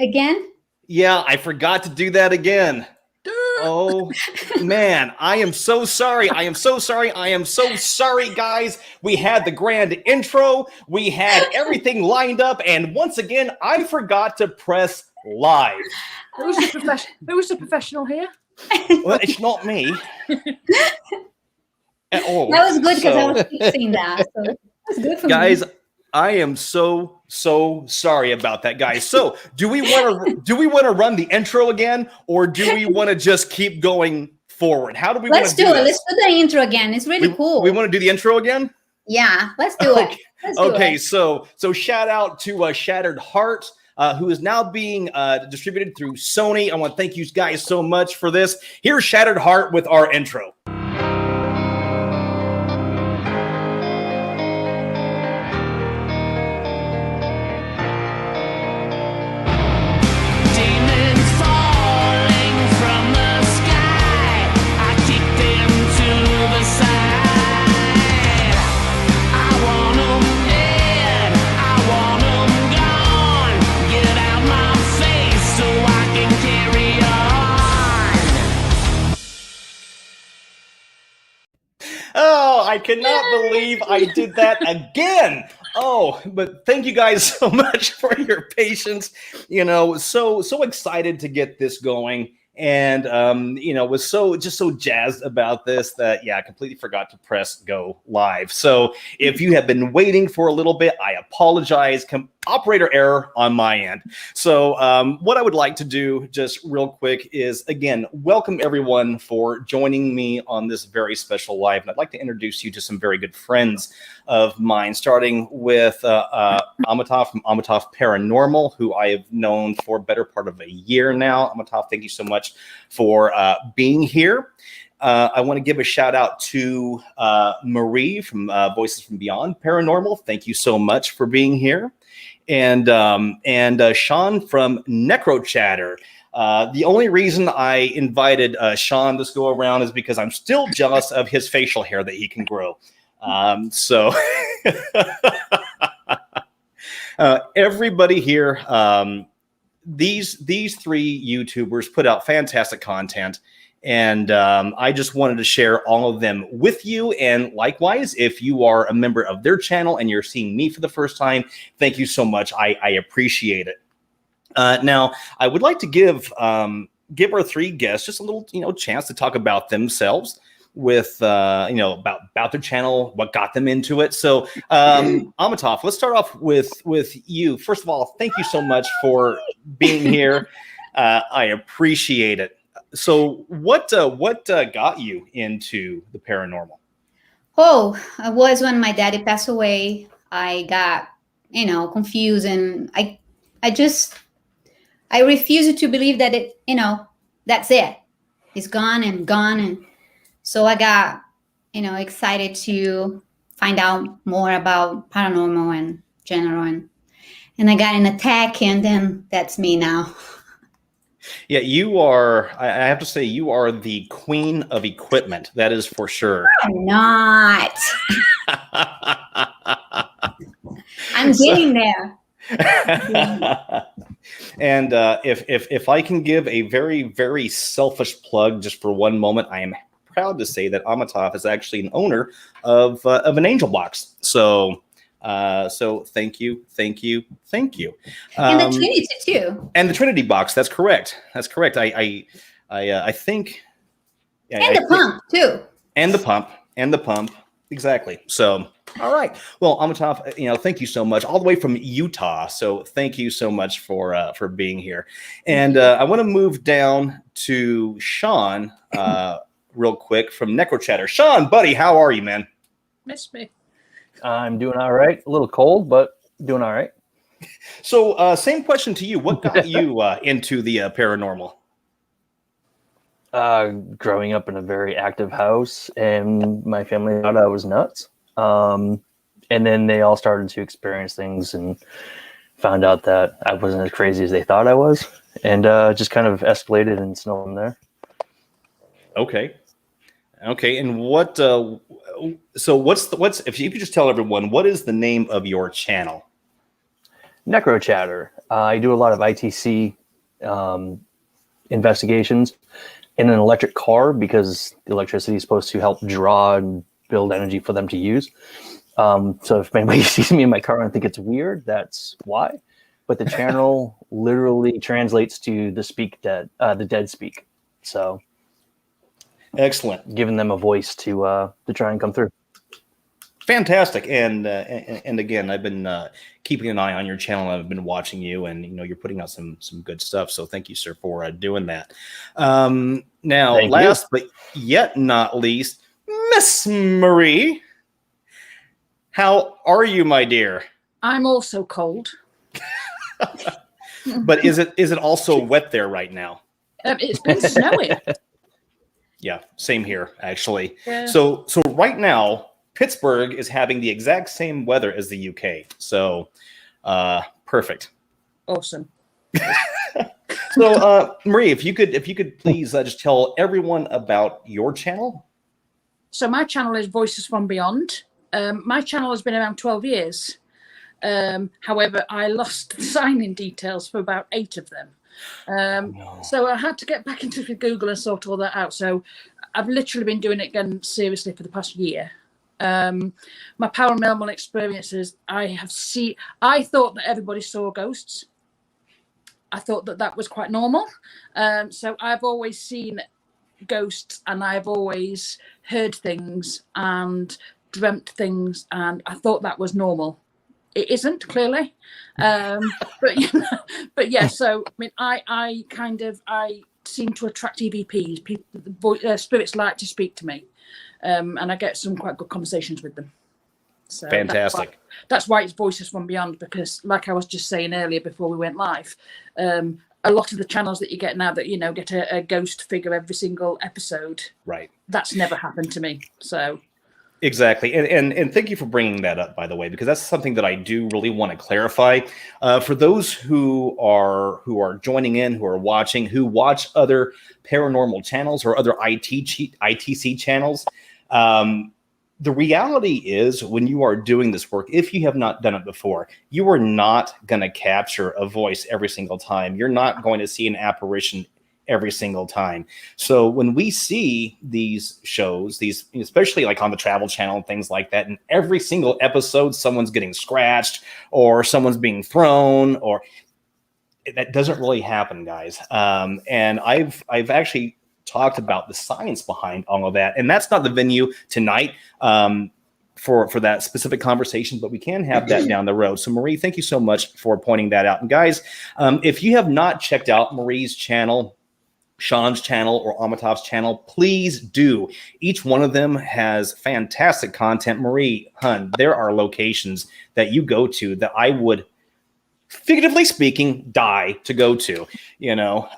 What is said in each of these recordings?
Again? Yeah, I forgot to do that again. Oh, man, I am so sorry. I am so sorry. I am so sorry, guys. We had the grand intro. We had everything lined up. And once again, I forgot to press live. Who's the professional here? Well, it's not me. At all. That was good because I was fixing that. So that was good for guys, me. I am so sorry about that, guys. So, do we want to run the intro again, or do we want to just keep going forward? How do we want to do it? Let's do the intro again. It's really cool. We want to do the intro again? Yeah, let's do it. Okay, so shout out to Shattered Heart, who is now being distributed through Sony. I want to thank you guys so much for this. Here's Shattered Heart with our intro. I cannot believe I did that again. Oh, but thank you guys so much for your patience. You know, so excited to get this going. And, was so jazzed about this that, I completely forgot to press go live. So if you have been waiting for a little bit, I apologize. Operator error on my end. So what I would like to do just real quick is, again, welcome everyone for joining me on this very special live. And I'd like to introduce you to some very good friends of mine, starting with Amitaf from Amitaf Paranormal, who I have known for a better part of a year now. Amitaf, thank you so much for being here. I want to give a shout out to Marie from Vpoces From Beyond Paranormal. Thank you so much for being here. And Sean from Necrochatter. The only reason I invited Sean this go around is because I'm still jealous of his facial hair that he can grow. Everybody here, these three YouTubers put out fantastic content. And I just wanted to share all of them with you. And likewise, if you are a member of their channel and you're seeing me for the first time, thank you so much. I appreciate it. Now, I would like to give our three guests just a little, chance to talk about themselves with, about their channel, what got them into it. So, Amitaf, let's start off with you. First of all, thank you so much for being here. I appreciate it. So what got you into the paranormal? Oh, it was when my daddy passed away. I got, confused, and I refused to believe that that's it. He's gone. And so I got, excited to find out more about paranormal and general. And I got in a tech, and then that's me now. Yeah, you are, I have to say, you are the queen of equipment. That is for sure. I'm not. I'm getting there. And if I can give a very, very selfish plug just for one moment, I am proud to say that Amitaf is actually an owner of an Angel Box. So thank you. And the Trinity too. And the Trinity box. That's correct. I think. And the pump too. And the pump. Exactly. So, all right. Well, Amitaf, thank you so much, all the way from Utah. So thank you so much for being here. And I want to move down to Sean real quick from Necrochatter. Sean, buddy, how are you, man? Miss me. I'm doing all right. A little cold, but doing all right. So, same question to you. What got you into the paranormal? Growing up in a very active house, and my family thought I was nuts. And then they all started to experience things and found out that I wasn't as crazy as they thought I was, and just kind of escalated and snowed from there. Okay. And what? So what's if you could just tell everyone what is the name of your channel? Necrochatter. I do a lot of ITC investigations in an electric car because the electricity is supposed to help draw and build energy for them to use. So if anybody sees me in my car and think it's weird, that's why. But the channel literally translates to the dead speak. So excellent, giving them a voice to try and come through. Fantastic. And again, I've been keeping an eye on your channel. I've been watching you, and you're putting out some good stuff. So thank you, sir, for doing that. Now, Thank last you. but yet not least, Miss Marie, how are you, my dear? I'm also cold. But is it also wet there right now? It's been snowing. Yeah, same here, actually. Yeah. So right now, Pittsburgh is having the exact same weather as the UK. So perfect. Awesome. So Marie, if you could please just tell everyone about your channel. So my channel is Voices From Beyond. My channel has been around 12 years. However, I lost the sign-in details for about 8 of them. So I had to get back into Google and sort all that out. So I've literally been doing it again seriously for the past year. My paranormal experiences, I thought that everybody saw ghosts. I thought that was quite normal. So I've always seen ghosts, and I've always heard things and dreamt things, and I thought that was normal. It isn't, clearly. But yeah, so I mean, I seem to attract EVPs. People, spirits like to speak to me, and I get some quite good conversations with them. So fantastic. That's why it's Voices From Beyond, because like I was just saying earlier before we went live, a lot of the channels that you get now that get a ghost figure every single episode, right? That's never happened to me. So exactly, and thank you for bringing that up, by the way, because that's something that I do really want to clarify for those who are joining in, who are watching, who watch other paranormal channels or other ITC channels. The reality is, when you are doing this work, if you have not done it before, you are not going to capture a voice every single time. You're not going to see an apparition every single time. So when we see these shows, these, especially like on the Travel Channel and things like that, in every single episode, someone's getting scratched or someone's being thrown, or that doesn't really happen, guys. And I've actually talked about the science behind all of that, and that's not the venue tonight for that specific conversation, but we can have that down the road. So Marie, thank you so much for pointing that out. And guys, if you have not checked out Marie's channel, Sean's channel, or Amitaf's channel, please do. Each one of them has fantastic content. Marie, hun, there are locations that you go to that I would, figuratively speaking, die to go to.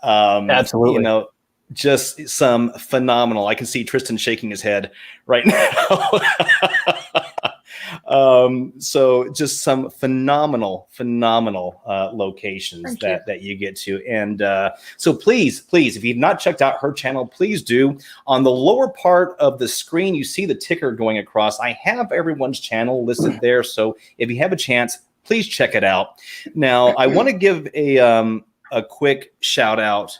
Absolutely. Just some phenomenal. I can see Tristan shaking his head right now. So just some phenomenal locations that you get to. And so please, if you've not checked out her channel, please do. On the lower part of the screen, you see the ticker going across. I have everyone's channel listed there. So if you have a chance, please check it out. Now, I want to give a quick shout out.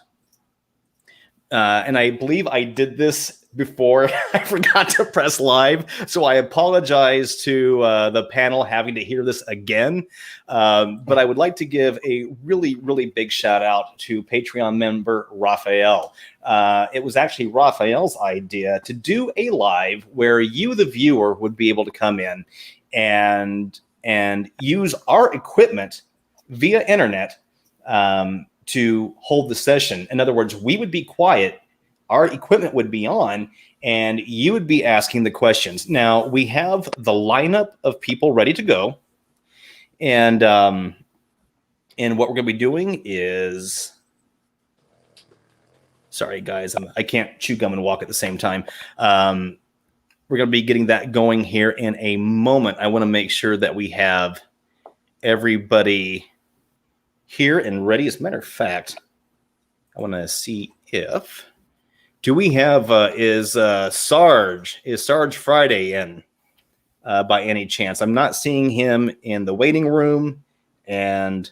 And I believe I did this before. I forgot to press live. So I apologize to the panel having to hear this again. But I would like to give a really, really big shout out to Patreon member Raphael. It was actually Raphael's idea to do a live where you, the viewer, would be able to come in and use our equipment via internet to hold the session. In other words, we would be quiet, our equipment would be on, and you would be asking the questions. Now, we have the lineup of people ready to go. And what we're going to be doing is... Sorry, guys, I can't chew gum and walk at the same time. We're going to be getting that going here in a moment. I want to make sure that we have everybody here and ready. As a matter of fact, I want to see if we have is Sarge Friday in by any chance? I'm not seeing him in the waiting room. and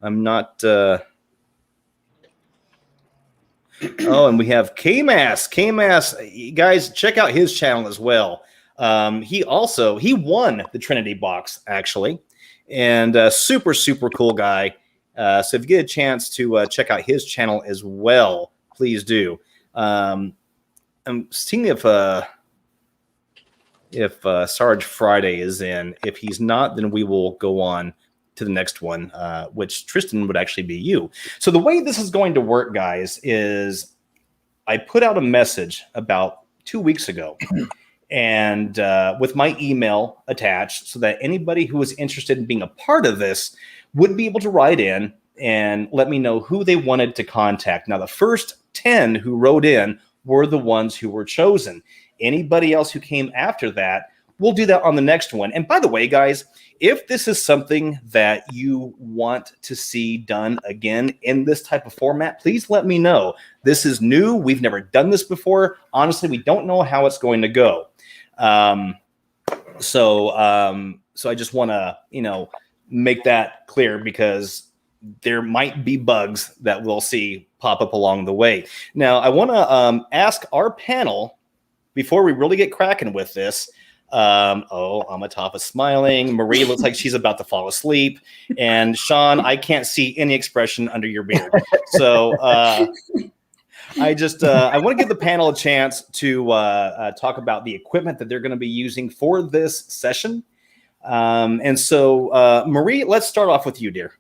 I'm not. Oh, and we have K-Mass. K-Mass, guys, check out his channel as well. He won the Trinity box, actually, and super cool guy. So if you get a chance to check out his channel as well, please do. I'm seeing if Sarge Friday is in. If he's not, then we will go on to the next one, which Tristan would actually be you. So the way this is going to work, guys, is I put out a message about 2 weeks ago and with my email attached so that anybody who was interested in being a part of this would be able to write in and let me know who they wanted to contact. Now, the first 10 who wrote in were the ones who were chosen. Anybody else who came after that, we'll do that on the next one. And by the way, guys, if this is something that you want to see done again in this type of format, please let me know. This is new. We've never done this before. Honestly, we don't know how it's going to go. So I just want to, make that clear because there might be bugs that we'll see pop up along the way. Now, I want to ask our panel before we really get cracking with this. Amitaf is smiling. Marie looks like she's about to fall asleep. And Sean, I can't see any expression under your beard. So I want to give the panel a chance to talk about the equipment that they're going to be using for this session. And so, Marie, let's start off with you, dear.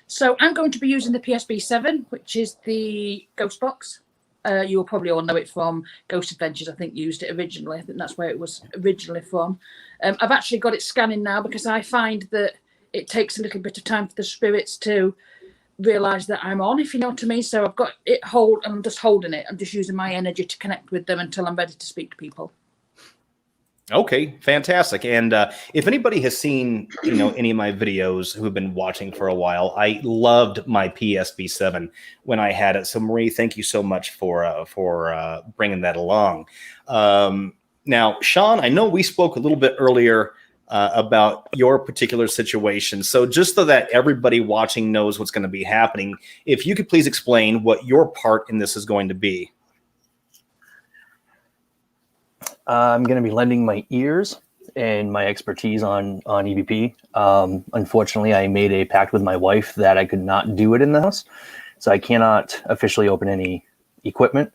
So I'm going to be using the PSB7, which is the ghost box. You will probably all know it from Ghost Adventures. I think used it originally. I think that's where it was originally from. I've actually got it scanning now because I find that it takes a little bit of time for the spirits to realise that I'm on, if you know what I mean. So I've got it and I'm just holding it. I'm just using my energy to connect with them until I'm ready to speak to people. Okay, fantastic. And if anybody has seen, any of my videos who have been watching for a while, I loved my PSB7 when I had it. So Marie, thank you so much for bringing that along. Now, Sean, I know we spoke a little bit earlier about your particular situation. So just so that everybody watching knows what's going to be happening, if you could please explain what your part in this is going to be. I'm going to be lending my ears and my expertise on EVP. Unfortunately, I made a pact with my wife that I could not do it in the house, so I cannot officially open any equipment.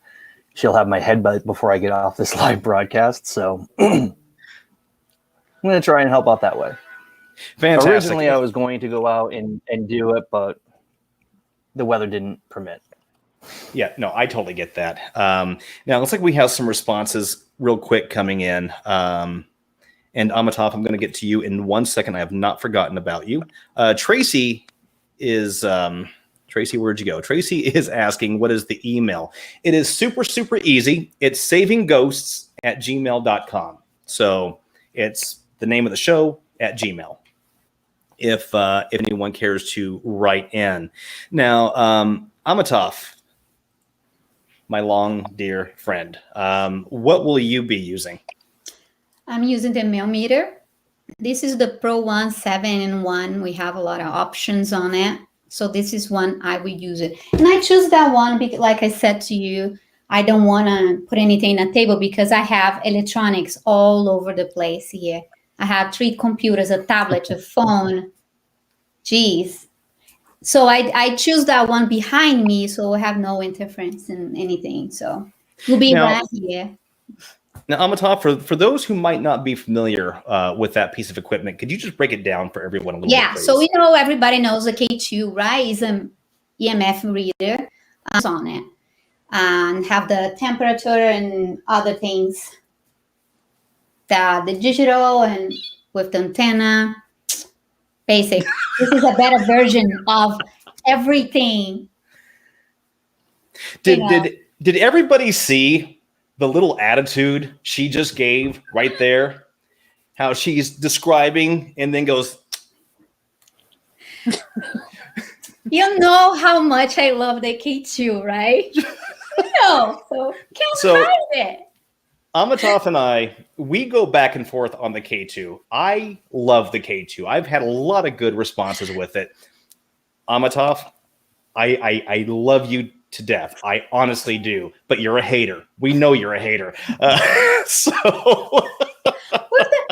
She'll have my head before I get off this live broadcast, so I'm going to try and help out that way. Fantastic. Originally, I was going to go out and do it, but the weather didn't permit. Yeah, no, I totally get that. Now, it looks like we have some responses real quick coming in. And Amitaf, I'm going to get to you in 1 second. I have not forgotten about you. Tracy, where'd you go? Tracy is asking, what is the email? It is super easy. It's savingghosts@gmail.com. So it's the name of the show at Gmail. If anyone cares to write in. Now, Amitaf, my long dear friend, what will you be using? I'm using the millimeter. This is the Pro One 7-in-1. We have a lot of options on it. So this is one I will use it. And I choose that one because, like I said to you, I don't want to put anything on the table because I have electronics all over the place here. I have 3 computers, a tablet, a phone. Jeez. So I choose that one behind me so I have no interference in anything. So we'll be right here. Now, Amitaf, for those who might not be familiar with that piece of equipment, could you just break it down for everyone a little bit? Yeah, so we know everybody knows the K2, right? Is an EMF reader on it and have the temperature and other things. The digital and with the antenna. Basic. This is a better version of everything. Did everybody see the little attitude she just gave right there? How she's describing and then goes. You know how much I love the K2, right? So can't hide it. Amitaf and we go back and forth on the K2. I love the K2. I've had a lot of good responses with it. Amitaf, I love you to death. I honestly do. But you're a hater. We know you're a hater. So... What the?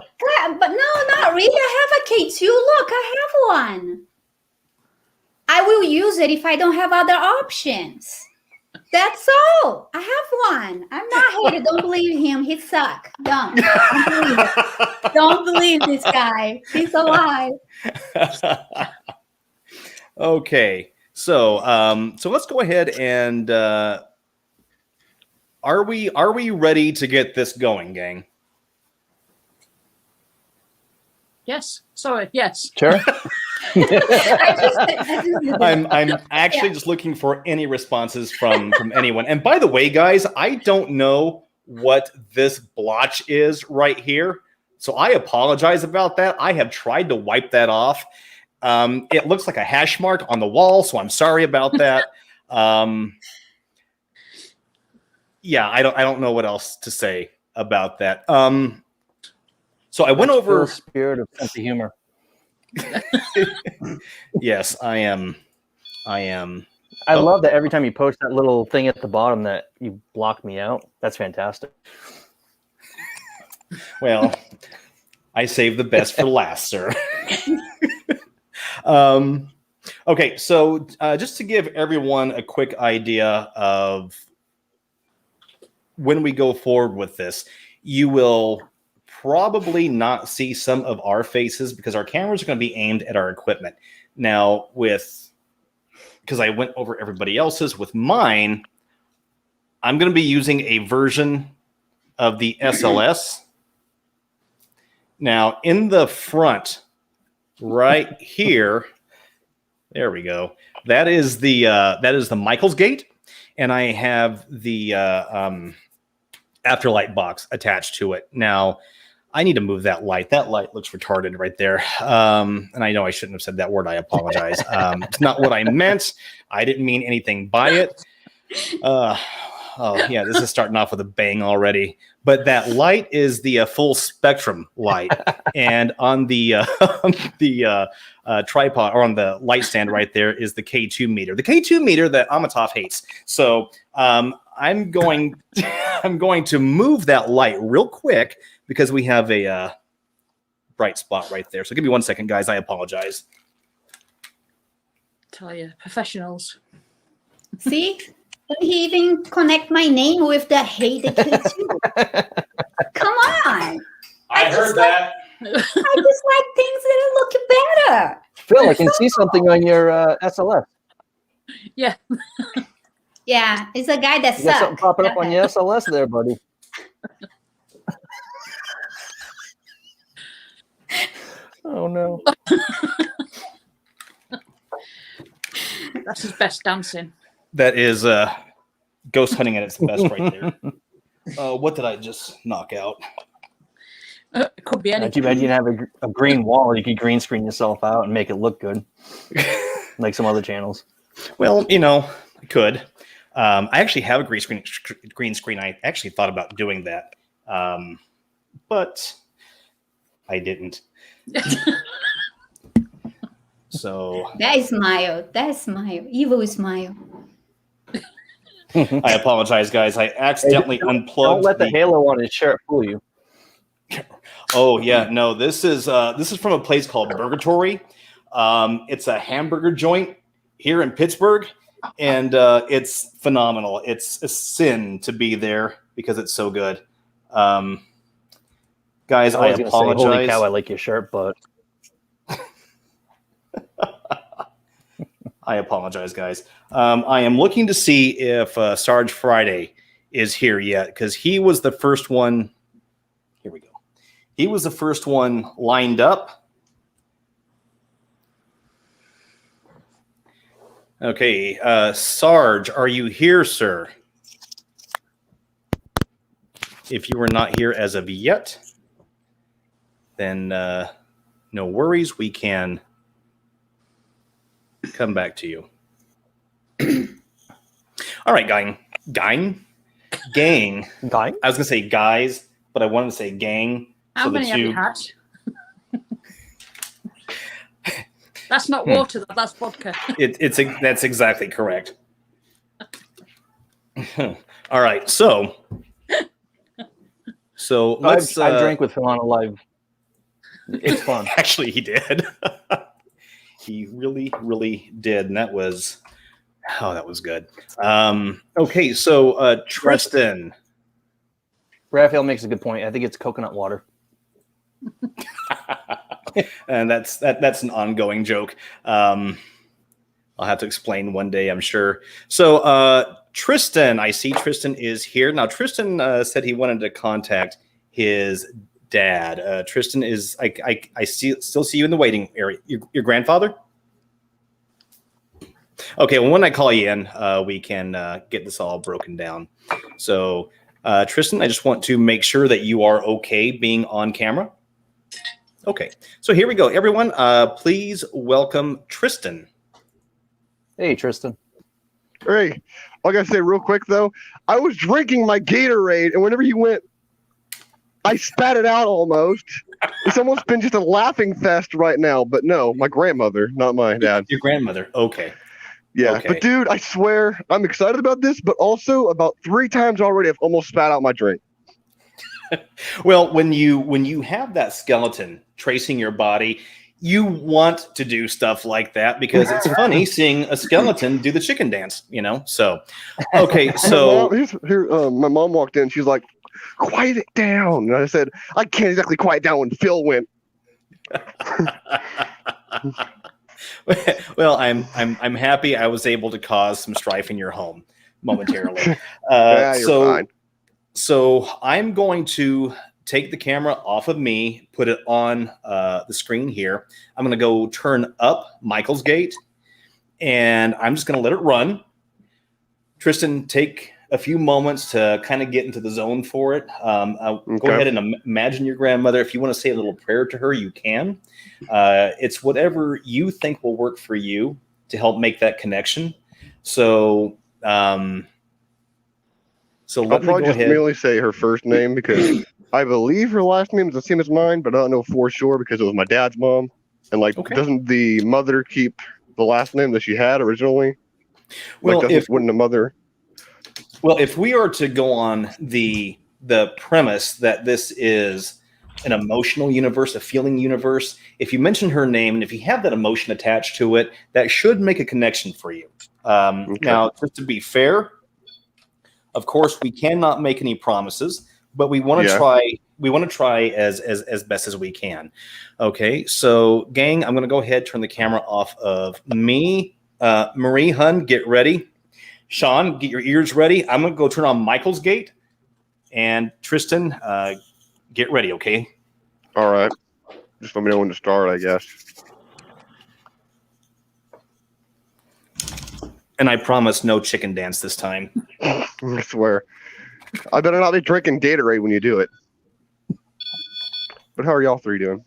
But no, not really. I have a K2. Look, I have one. I will use it if I don't have other options. That's all. I have one. I'm not hated. Don't believe him. He suck. Don't believe it. Don't believe this guy. He's a lie. Okay. So let's go ahead and are we ready to get this going, gang? Yes. Sorry. Yes. Sure. I'm actually just looking for any responses from anyone. And by the way, guys, I don't know what this blotch is right here, so I apologize about that. I have tried to wipe that off. It looks like a hash mark on the wall, so I'm sorry about that. Yeah, I don't know what else to say about that. So I went over the spirit of sense of humor. Yes, I am. I love that every time you post that little thing at the bottom that you block me out. That's fantastic. Well, I saved the best for last, sir. Okay, so just to give everyone a quick idea of when we go forward with this, you will probably not see some of our faces because our cameras are going to be aimed at our equipment. Now, because I went over everybody else's, with mine, I'm going to be using a version of the SLS. Now, in the front, right here, there we go. That is the Michael's gate, and I have the afterlight box attached to it. Now, I need to move that light. That light looks retarded right there. And I know I shouldn't have said that word. I apologize. It's not what I meant. I didn't mean anything by it. Oh, yeah, this is starting off with a bang already. But that light is the full spectrum light. And on the tripod, or on the light stand right there, is the K2 meter. The K2 meter that Amitaf hates. So I'm going to move that light real quick because we have a bright spot right there. So give me 1 second, guys. I apologize. Tell you, professionals. See? Did he even connect my name with the hate the K2? Come on. I heard that. I just like things that look better. Phil, I can see something on your SLS. Yeah. Yeah, it's a guy that You got sucks. something popping up on your SLS there, buddy. Oh, no. That's his best dancing. That is ghost hunting at its best right there. What did I just knock out? It could be anything. Too bad you didn't have a green wall. You could green screen yourself out and make it look good, like some other channels. Well, I could. I actually have a green screen. I actually thought about doing that, but I didn't. So That smile. Evil smile. I apologize, guys. I accidentally unplugged. Don't let the halo on his shirt fool you. Oh yeah, no. This is from a place called Burgatory. It's a hamburger joint here in Pittsburgh, and it's phenomenal. It's a sin to be there because it's so good. Guys, I was gonna apologize. Say, holy cow, I like your shirt, but I apologize, guys. I am looking to see if Sarge Friday is here yet, because he was the first one. Here we go. He was the first one lined up. Okay, Sarge, are you here, sir? If you are not here as of yet, then no worries. We can come back to you. All right, Gein. gang. Dying? I was gonna say guys, but I wanted to say gang. How so the many have you two. had? That's not water, that's vodka. That's exactly correct. All right, so let's. I drank with Phil on a live. It's fun. Actually, he did. He really did, and that was good. Okay, so Tristan. Raphael makes a good point. I think it's coconut water. And that's an ongoing joke. I'll have to explain one day, I'm sure. So Tristan, I see Tristan is here. Now, Tristan said he wanted to contact his dad. Tristan is, I still see you in the waiting area. Your grandfather? Okay, well, when I call you in, we can get this all broken down. So, Tristan, I just want to make sure that you are okay being on camera. Okay, so here we go. Everyone, please welcome Tristan. Hey, Tristan. Hey, I gotta say real quick though, I was drinking my Gatorade, and whenever you went, I spat it out almost. It's almost been just a laughing fest right now. But no, my grandmother, not my dad. Your grandmother. Okay. Yeah, Okay. But dude, I swear I'm excited about this, but also about 3 times already I've almost spat out my drink. Well, when you have that skeleton tracing your body, you want to do stuff like that because it's funny seeing a skeleton do the chicken dance, you know? So, okay, so... My mom walked in. She's like, quiet it down. And I said, I can't exactly quiet down when Phil went. Well, I'm happy I was able to cause some strife in your home momentarily. Yeah, you're fine. So I'm going to take the camera off of me, put it on the screen here. I'm going to go turn up Michael's gate, and I'm just going to let it run. Tristan, take a few moments to kind of get into the zone for it. Go ahead and imagine your grandmother. If you want to say a little prayer to her, you can. It's whatever you think will work for you to help make that connection. So, I'll probably just merely say her first name because I believe her last name is the same as mine, but I don't know for sure because it was my dad's mom. And doesn't the mother keep the last name that she had originally? Well, wouldn't the mother? Well, if we are to go on the premise that this is an emotional universe, a feeling universe, if you mention her name and if you have that emotion attached to it, that should make a connection for you. Now, just to be fair, of course, we cannot make any promises, but we want to try. We want to try as best as we can. Okay, so gang, I'm going to go ahead, turn the camera off of me. Marie Hun, get ready. Sean, get your ears ready. I'm going to go turn on Michael's gate. And Tristan, get ready, okay? All right. Just let me know when to start, I guess. And I promise no chicken dance this time. I swear. I better not be drinking Gatorade when you do it. But how are y'all 3 doing?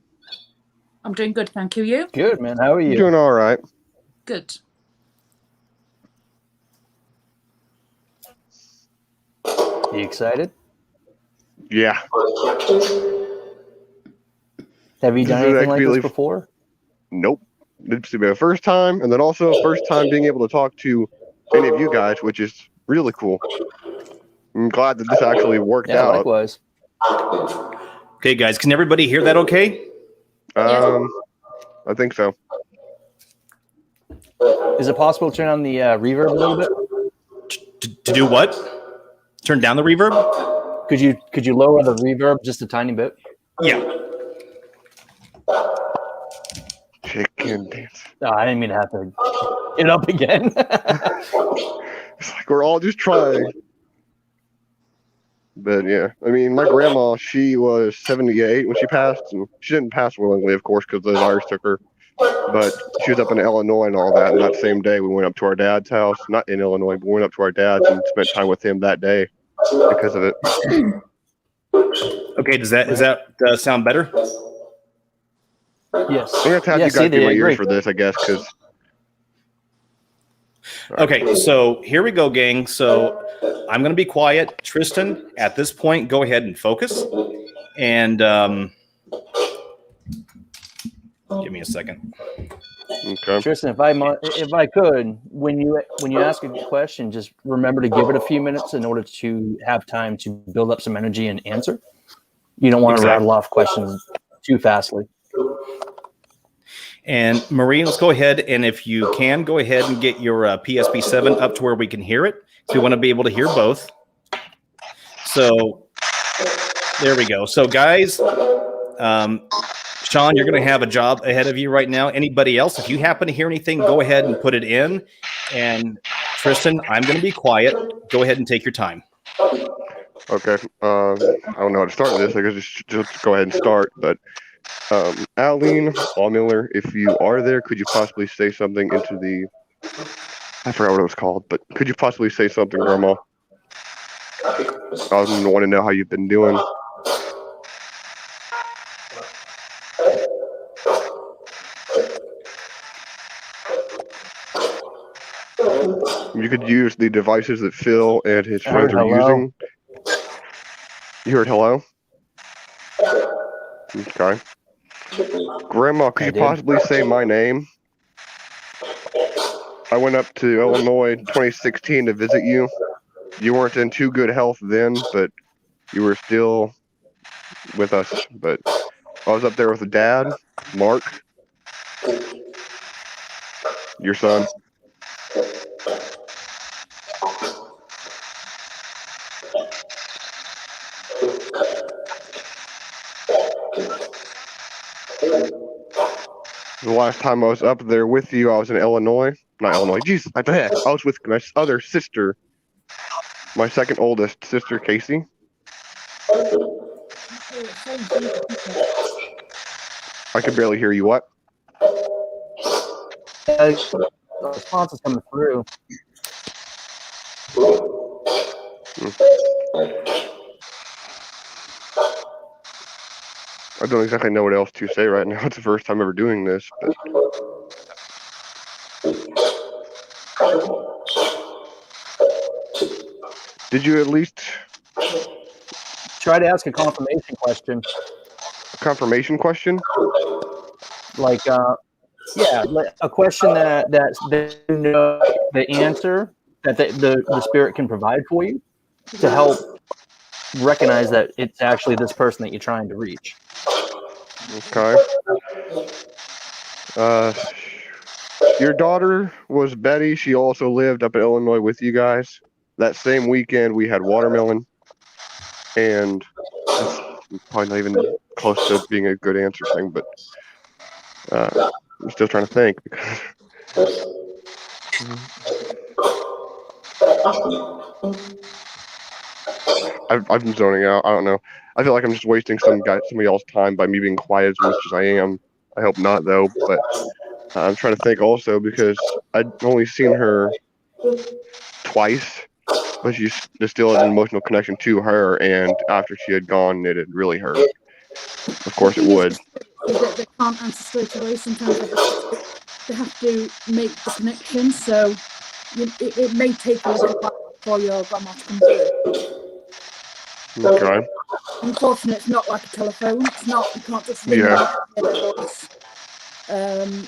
I'm doing good, thank you. You? Good, man. How are you? Doing all right. Good. You excited? Yeah. Have you done anything like this before? Nope. This will be my first time, and then also first time being able to talk to any of you guys, which is really cool. I'm glad that this actually worked out. Likewise. Okay, guys, can everybody hear that okay? I think so. Is it possible to turn on the reverb a little bit? To do what? Turn down the reverb? Could you lower the reverb just a tiny bit? Yeah. Chicken dance. Oh, I didn't mean to have to get it up again. It's like we're all just trying. But yeah, I mean, my grandma, she was 78 when she passed, and she didn't pass willingly, of course, because the virus took her. But she was up in Illinois and all that. And that same day, we went up to our dad's house, not in Illinois, but we went up to our dad's and spent time with him that day because of it. Okay, does that sound better? Yes. I'm going to have you guys do my ears for this, I guess, because... Okay, so here we go, gang. So I'm going to be quiet. Tristan, at this point, go ahead and focus. And give me a second. Okay. Tristan, if I could, when you ask a question, just remember to give it a few minutes in order to have time to build up some energy and answer. You don't want to rattle off questions too fastly. And Maureen, let's go ahead, and if you can, go ahead and get your PSP7 up to where we can hear it. So we want to be able to hear both. So there we go. So guys, Sean, you're going to have a job ahead of you right now. Anybody else, if you happen to hear anything, go ahead and put it in. And Tristan, I'm going to be quiet. Go ahead and take your time. Okay. I don't know how to start this. I guess just go ahead and start. But Aline Miller, if you are there, could you possibly say something into the? I forgot what it was called, but could you possibly say something, Grandma? I want to know how you've been doing. You could use the devices that Phil and his friends are using. You heard hello? Okay. Grandma, could you possibly say my name? I went up to Illinois in 2016 to visit you. You weren't in too good health then, but you were still with us. But I was up there with Dad, Mark, your son. The last time I was up there with you, I was in Illinois. Not Illinois. Jeez, I was with my other sister, my second oldest sister, Casey. I could barely hear you. What? The response is coming through. I don't exactly know what else to say right now. It's the first time ever doing this. But... Did you at least try to ask a confirmation question? A confirmation question? Like, yeah, a question that you know the answer that the spirit can provide for you to help recognize that it's actually this person that you're trying to reach. Okay. Your daughter was Betty. She also lived up in Illinois with you guys. That same weekend, we had watermelon, and that's probably not even close to being a good answer thing, but I'm still trying to think. I've been zoning out. I don't know. I feel like I'm just wasting somebody else's time by me being quiet as much as I am. I hope not, though. But I'm trying to think also because I'd only seen her twice, but she still had an emotional connection to her. And after she had gone, it had really hurt. Of course, it would. They can't answer straight away. Sometimes they have to make the connection. So it may take a little while for your grandma to come through. Okay. Unfortunately, it's not like a telephone. It's not. You can't just ring them and hear their voice. And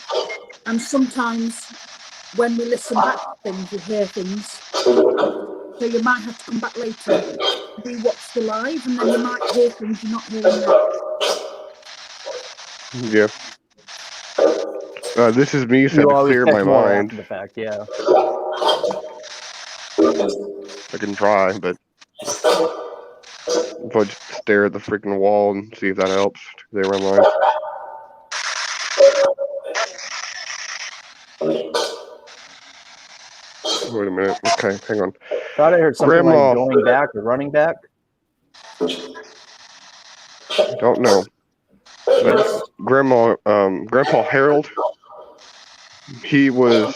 sometimes when we listen back to things, we hear things. So you might have to come back later and rewatch the live, and then you might hear things you're not hearing now. Yeah. This is me, so to clear my mind. The fact, yeah. I can try, but if I just stare at the freaking wall and see if that helps to clear my mind. Wait a minute. Okay, hang on. Thought I heard something like going back or running back. Don't know. But Grandpa Harold, he was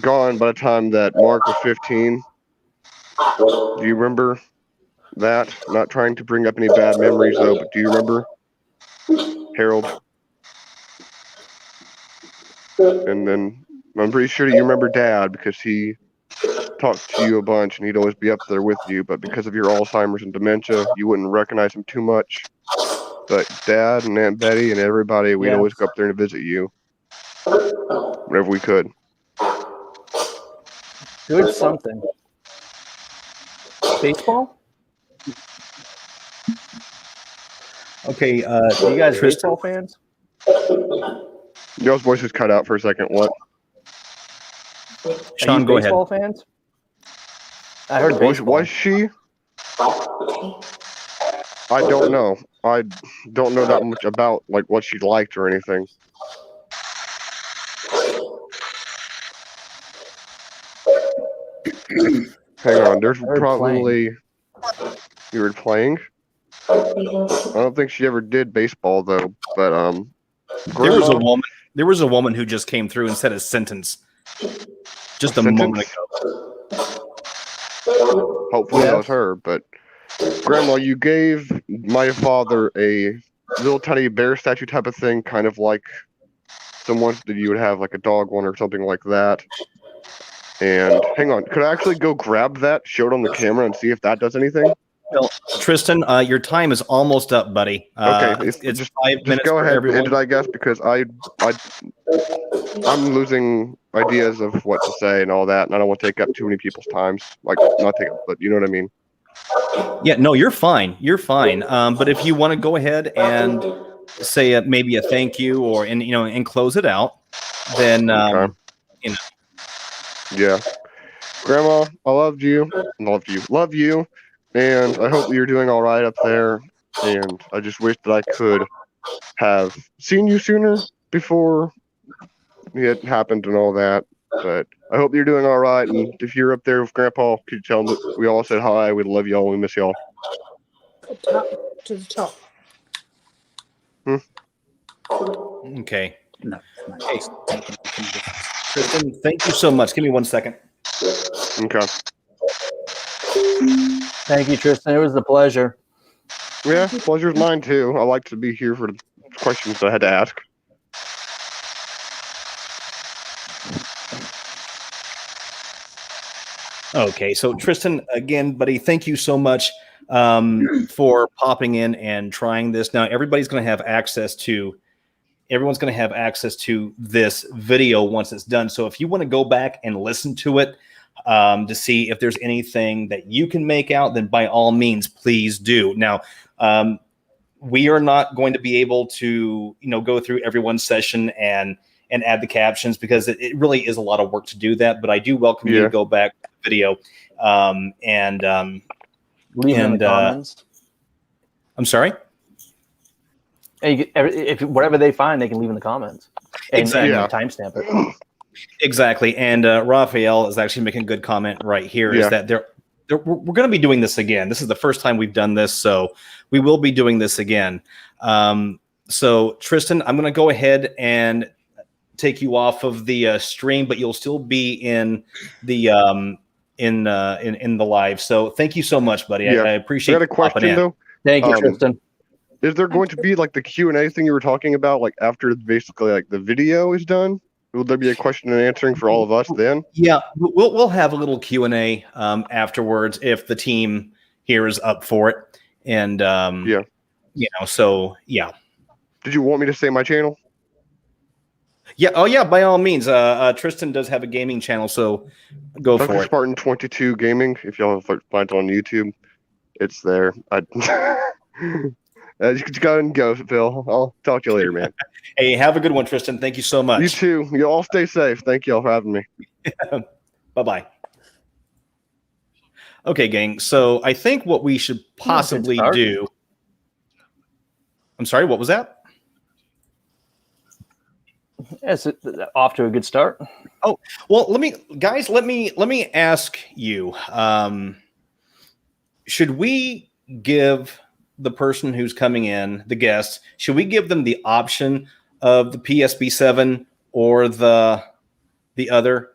gone by the time that Mark was 15. Do you remember that? Not trying to bring up any bad memories, though, but do you remember Harold? And then I'm pretty sure that you remember Dad because he talk to you a bunch, and he'd always be up there with you. But because of your Alzheimer's and dementia, you wouldn't recognize him too much. But Dad and Aunt Betty and everybody, we'd always go up there to visit you whenever we could. Good something. Baseball? Okay, You guys Tristan? baseball fans? Y'all's voices cut out for a second. What? Sean, go ahead. Baseball fans? I heard Was, baseball. was she? I don't know. I don't know that much about like what she liked or anything. Hang on, there's heard probably you were playing. I don't think she ever did baseball though, but There was a Grandma- woman. There was a woman who just came through and said a sentence just a moment ago. Hopefully that Yes. was her, but Grandma, you gave my father a little tiny bear statue type of thing, kind of like some ones that you would have, like a dog one or something like that. And hang on, could I actually go grab that, show it on the camera, and see if that does anything? Well, Tristan, your time is almost up, buddy. Okay, it's just 5 minutes go for ahead and everyone. end it, I guess, because I'm losing ideas of what to say and all that, and I don't want to take up too many people's times. Like, not take up, but you know what I mean. Yeah, no, you're fine. You're fine. But if you want to go ahead and say maybe a thank you or and close it out, then Okay. you know. Yeah. Grandma, I love you, and I hope that you're doing all right up there. And I just wish that I could have seen you sooner before it happened and all that. But I hope you're doing all right. And if you're up there with Grandpa, could you tell him that we all said hi? We love y'all. We miss y'all. To the top. Okay. No. Okay. Tristan, thank you so much. Give me 1 second. Okay. Thank you, Tristan. It was a pleasure. Yeah, pleasure's mine too. I like to be here for the questions that I had to ask. Okay, so Tristan, again, buddy, thank you so much for popping in and trying this. Now, everyone's going to have access to this video once it's done. So if you want to go back and listen to it to see if there's anything that you can make out, then by all means, please do. Now, we are not going to be able to, go through everyone's session and add the captions because it really is a lot of work to do that. But I do welcome you to go back to the video and leave in the comments. I'm sorry. If whatever they find, they can leave in the comments. And, Exactly. and timestamp it. Exactly. And Raphael is actually making a good comment right here. Is that we're going to be doing this again. This is the first time we've done this, so we will be doing this again. So Tristan, I'm going to go ahead and take you off of the stream, but you'll still be in the in the live. So thank you so much, buddy. I appreciate. I got a question though. Thank you, Tristan. Is there going to be like the Q&A thing you were talking about, like after basically like the video is done? Will there be a question and answering for all of us then? Yeah, we'll have a little Q&A afterwards if the team here is up for it. And so yeah. Did you want me to say my channel? Yeah. Oh yeah. By all means. Tristan does have a gaming channel, so go Dr. for it. Spartan 22 Gaming. If y'all find it on YouTube, it's there. You can go and go, Phil. I'll talk to you later, man. Hey, have a good one, Tristan. Thank you so much. You too. You all stay safe. Thank you all for having me. Bye-bye. Okay, gang. So I think what we should possibly do. I'm sorry, what was that? It's off to a good start. Oh, well, let me ask you. Should we give the person who's coming in, the guest, should we give them the option of the PSB7 or the other,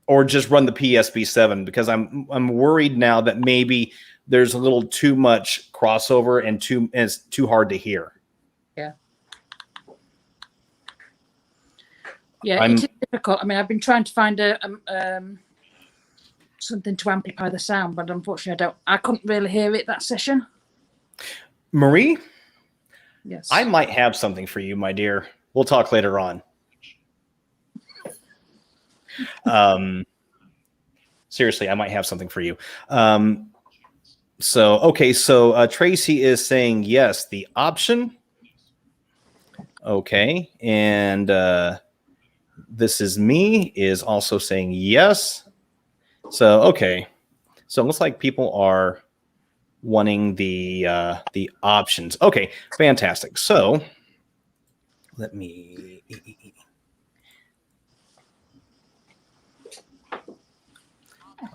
or just run the PSB7? Because I'm worried now that maybe there's a little too much crossover and it's too hard to hear. Yeah, it's difficult. I mean, I've been trying to find something to amplify the sound, but unfortunately I couldn't really hear it that session. Marie, Yes. I might have something for you, my dear. We'll talk later on. Seriously, I might have something for you. So Tracy is saying yes, the option. Okay, and this is me is also saying yes. So okay, so it looks like people are wanting the options. Okay, fantastic. So let me.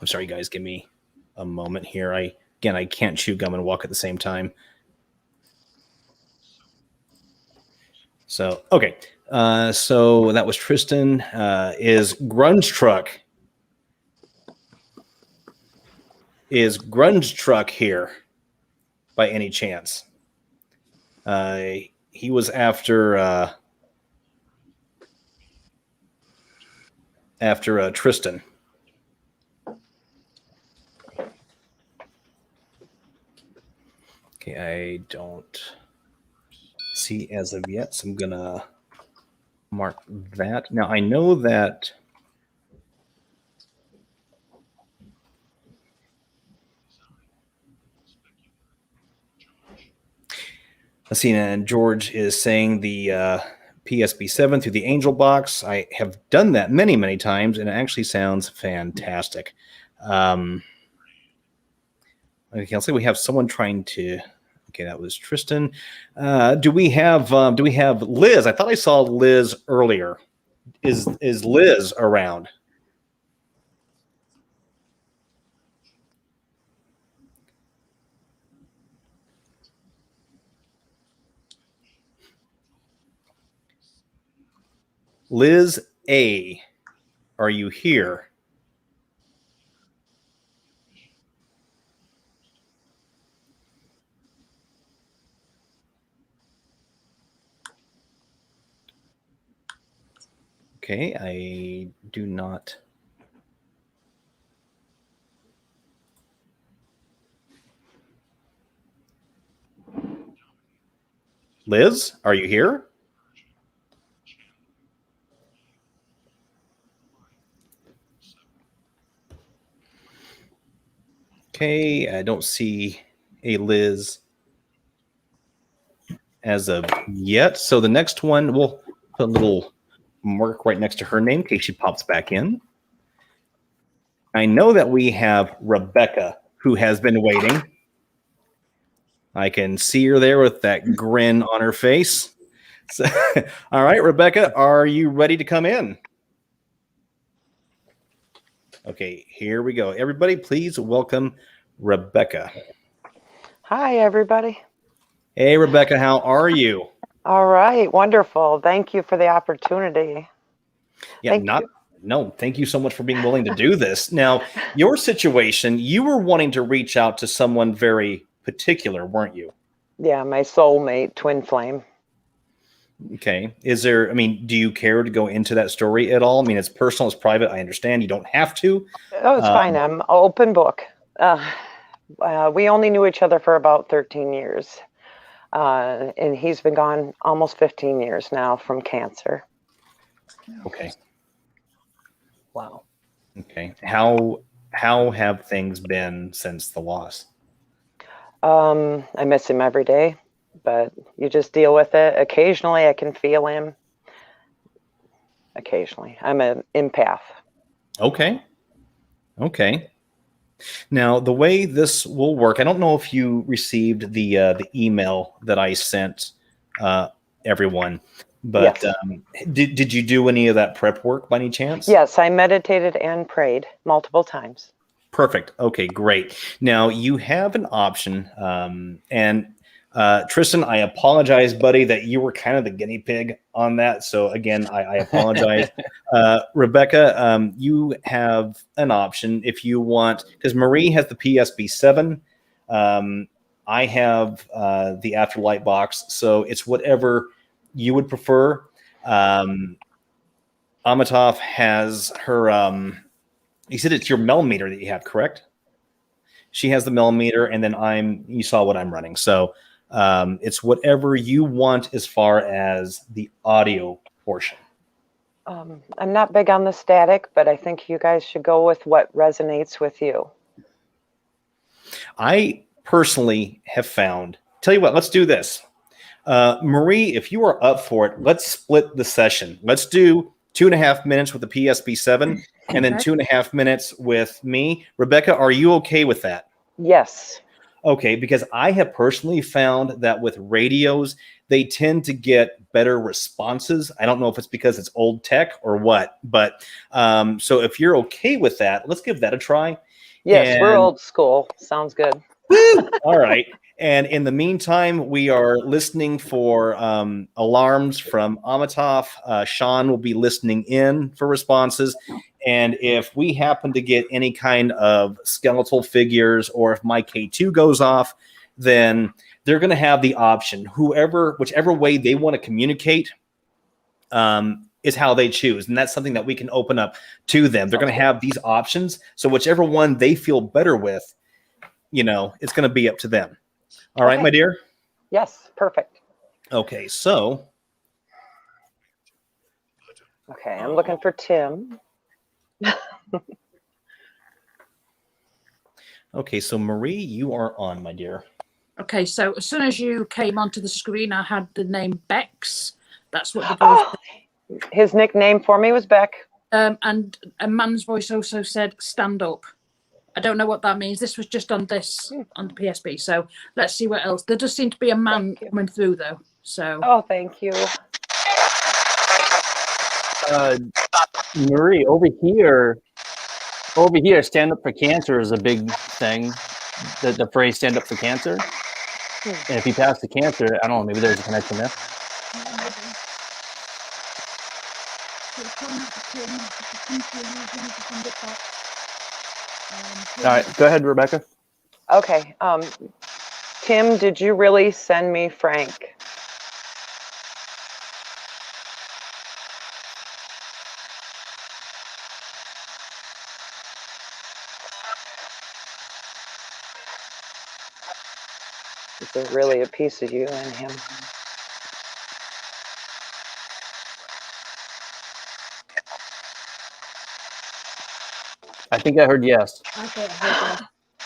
I'm sorry, guys. Give me a moment here. I can't chew gum and walk at the same time. So okay, so that was Tristan. Is Grunge Truck here by any chance? He was after Tristan. Okay, I don't see as of yet, so I'm gonna mark that. Now I know that let's see, and George is saying the PSB7 through the Angel Box. I have done that many, many times, and it actually sounds fantastic. Okay, let's say we have someone trying to. Okay, that was Tristan. Do we have Liz? I thought I saw Liz earlier. Is Liz around? Liz A, are you here? Okay, I do not. Liz, are you here? Okay, I don't see a Liz as of yet. So the next one, we'll put a little mark right next to her name in case she pops back in. I know that we have Rebecca, who has been waiting. I can see her there with that grin on her face. So, all right, Rebecca, are you ready to come in? Okay, here we go. Everybody, please welcome Rebecca. Hi, everybody. Hey, Rebecca, how are you? All right, wonderful. Thank you for the opportunity. Yeah, thank you so much for being willing to do this. Now, your situation, you were wanting to reach out to someone very particular, weren't you? Yeah, my soulmate, twin flame. Okay. Do you care to go into that story at all? I mean, it's personal, it's private. I understand you don't have to. Oh, it's fine. I'm an open book. We only knew each other for about 13 years. And he's been gone almost 15 years now from cancer. Okay. Wow. Okay. How have things been since the loss? I miss him every day, but you just deal with it. Occasionally I can feel him. Occasionally. I'm an empath. Okay. Now, the way this will work, I don't know if you received the email that I sent everyone, but yes. Did you do any of that prep work by any chance? Yes, I meditated and prayed multiple times. Perfect. Okay, great. Now you have an option, and Tristan, I apologize, buddy, that you were kind of the guinea pig on that. So again, I apologize. Rebecca, you have an option if you want, because Marie has the PSB7. I have the Afterlight box, so it's whatever you would prefer. Amitaf has her You said it's your millimeter that you have, correct? She has the millimeter, and then you saw what I'm running. So it's whatever you want as far as the audio portion. I'm not big on the static, but I think you guys should go with what resonates with you. I personally have found, tell you what, let's do this. Marie, if you are up for it, let's split the session. Let's do 2.5 minutes with the PSP7 and then 2.5 minutes with me. Rebecca, are you okay with that? Yes. Okay, because I have personally found that with radios, they tend to get better responses. I don't know if it's because it's old tech or what, but so if you're okay with that, let's give that a try. Yes, we're old school. Sounds good. Woo! All right. And in the meantime, we are listening for alarms from Amitaf. Sean will be listening in for responses. And if we happen to get any kind of skeletal figures, or if my K2 goes off, then they're going to have the option. Whichever way they want to communicate is how they choose. And that's something that we can open up to them. They're going to have these options. So whichever one they feel better with, it's going to be up to them. All right, my dear? Yes, perfect. Okay, so. Okay, I'm looking for Tim. Okay, so Marie, you are on, my dear. Okay, so as soon as you came onto the screen, I had the name Bex. That's what the voice his nickname for me was Beck. And a man's voice also said stand up. I don't know what that means. This was just on the PSP. So let's see what else. There does seem to be a man coming through though. So thank you. Marie, over here, stand up for cancer is a big thing. The phrase stand up for cancer. And if you pass the cancer, I don't know, maybe there's a connection there. All right, go ahead, Rebecca. Okay. Tim, did you really send me Frank? Is there really a piece of you in him? I think I heard yes.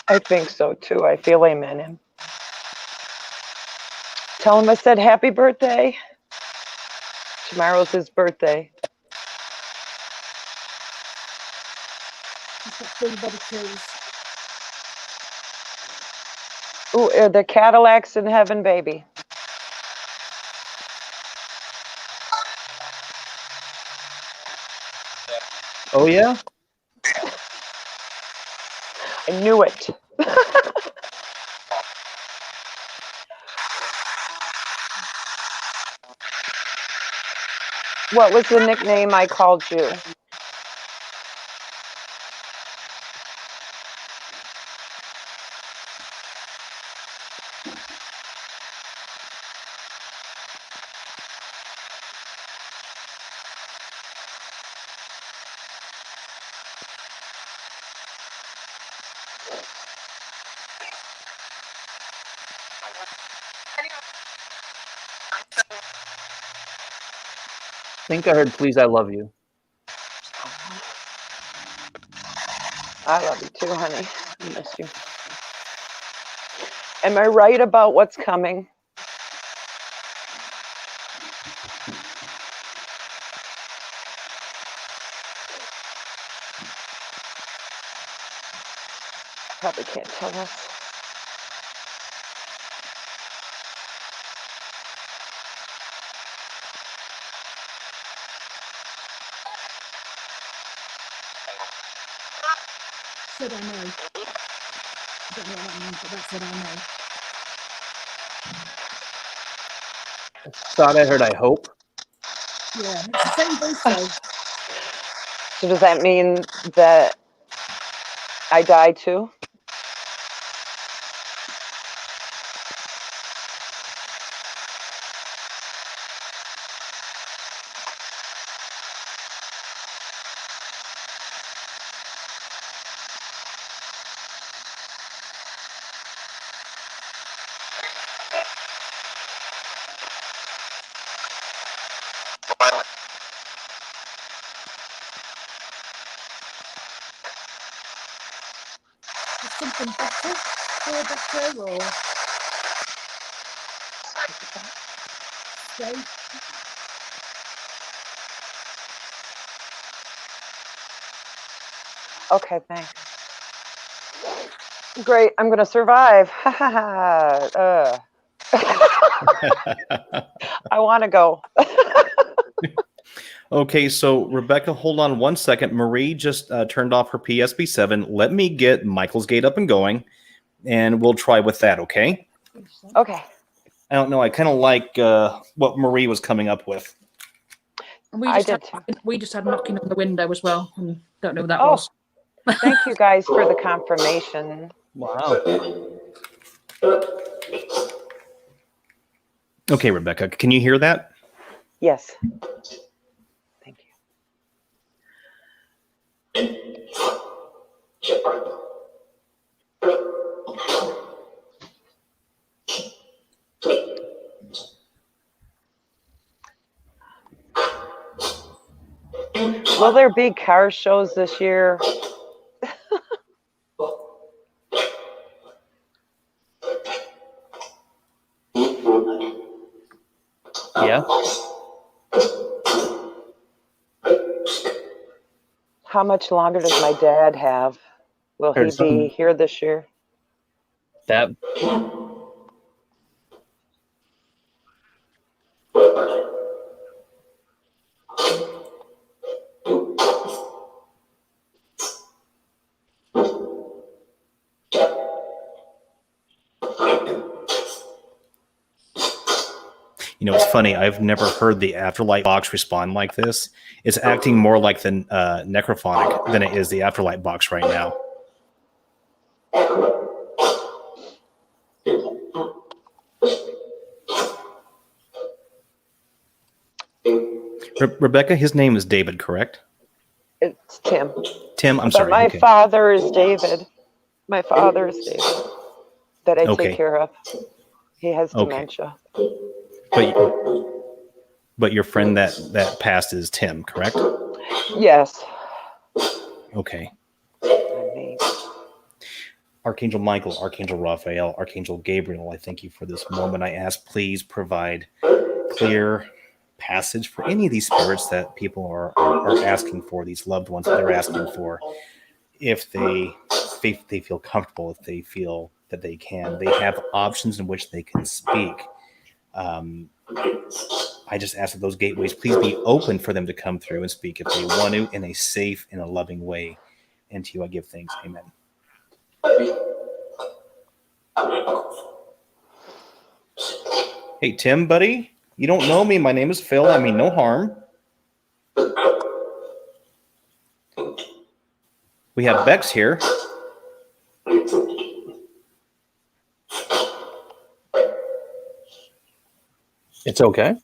I think so too. I feel him in him. Tell him I said happy birthday. Tomorrow's his birthday. Ooh, the Cadillacs in heaven, baby. Oh yeah? I knew it. What was the nickname I called you? I think I heard please I love you. I love you too, honey. I miss you. Am I right about what's coming? Probably can't tell us. said I know. I don't know what that means, but that said I know. Thought I heard I hope. Yeah, it's the same voice though. So does that mean that I die too? Is something better? Feel better or stay? Okay, thanks. Great, I'm gonna survive. I want to go. Okay, so Rebecca, hold on one second. Marie just turned off her PSP7. Let me get Michael's Gate up and going, and we'll try with that, okay? Okay. I don't know. I kind of like what Marie was coming up with. And I did too. we just had knocking on the window as well. And don't know who that Oh. was. Thank you guys for the confirmation. Wow. Okay, Rebecca, can you hear that? Yes. Thank you. Will there be car shows this year? Yeah. How much longer does my dad have? Will he be here this year? That You know, it's funny. I've never heard the Afterlight box respond like this. It's acting more like the Necrophonic than it is the Afterlight box right now. Rebecca, his name is David, correct? It's Tim. Tim, I'm But sorry. my Okay. father is David. My father is David that I Okay. take care of. He has Okay. dementia. But your friend that passed is Tim, correct? Yes. Okay. I mean, Archangel Michael, Archangel Raphael, Archangel Gabriel, I thank you for this moment. I ask, please provide clear passage for any of these spirits that people are asking for, these loved ones that they're asking for. If they feel comfortable, if they feel that they can, they have options in which they can speak. I just ask that those gateways please be open for them to come through and speak if they want to, in a safe and a loving way. And to you I give thanks. Amen. Hey, Tim, buddy. You don't know me. My name is Phil. I mean no harm. We have Bex here. it's okay.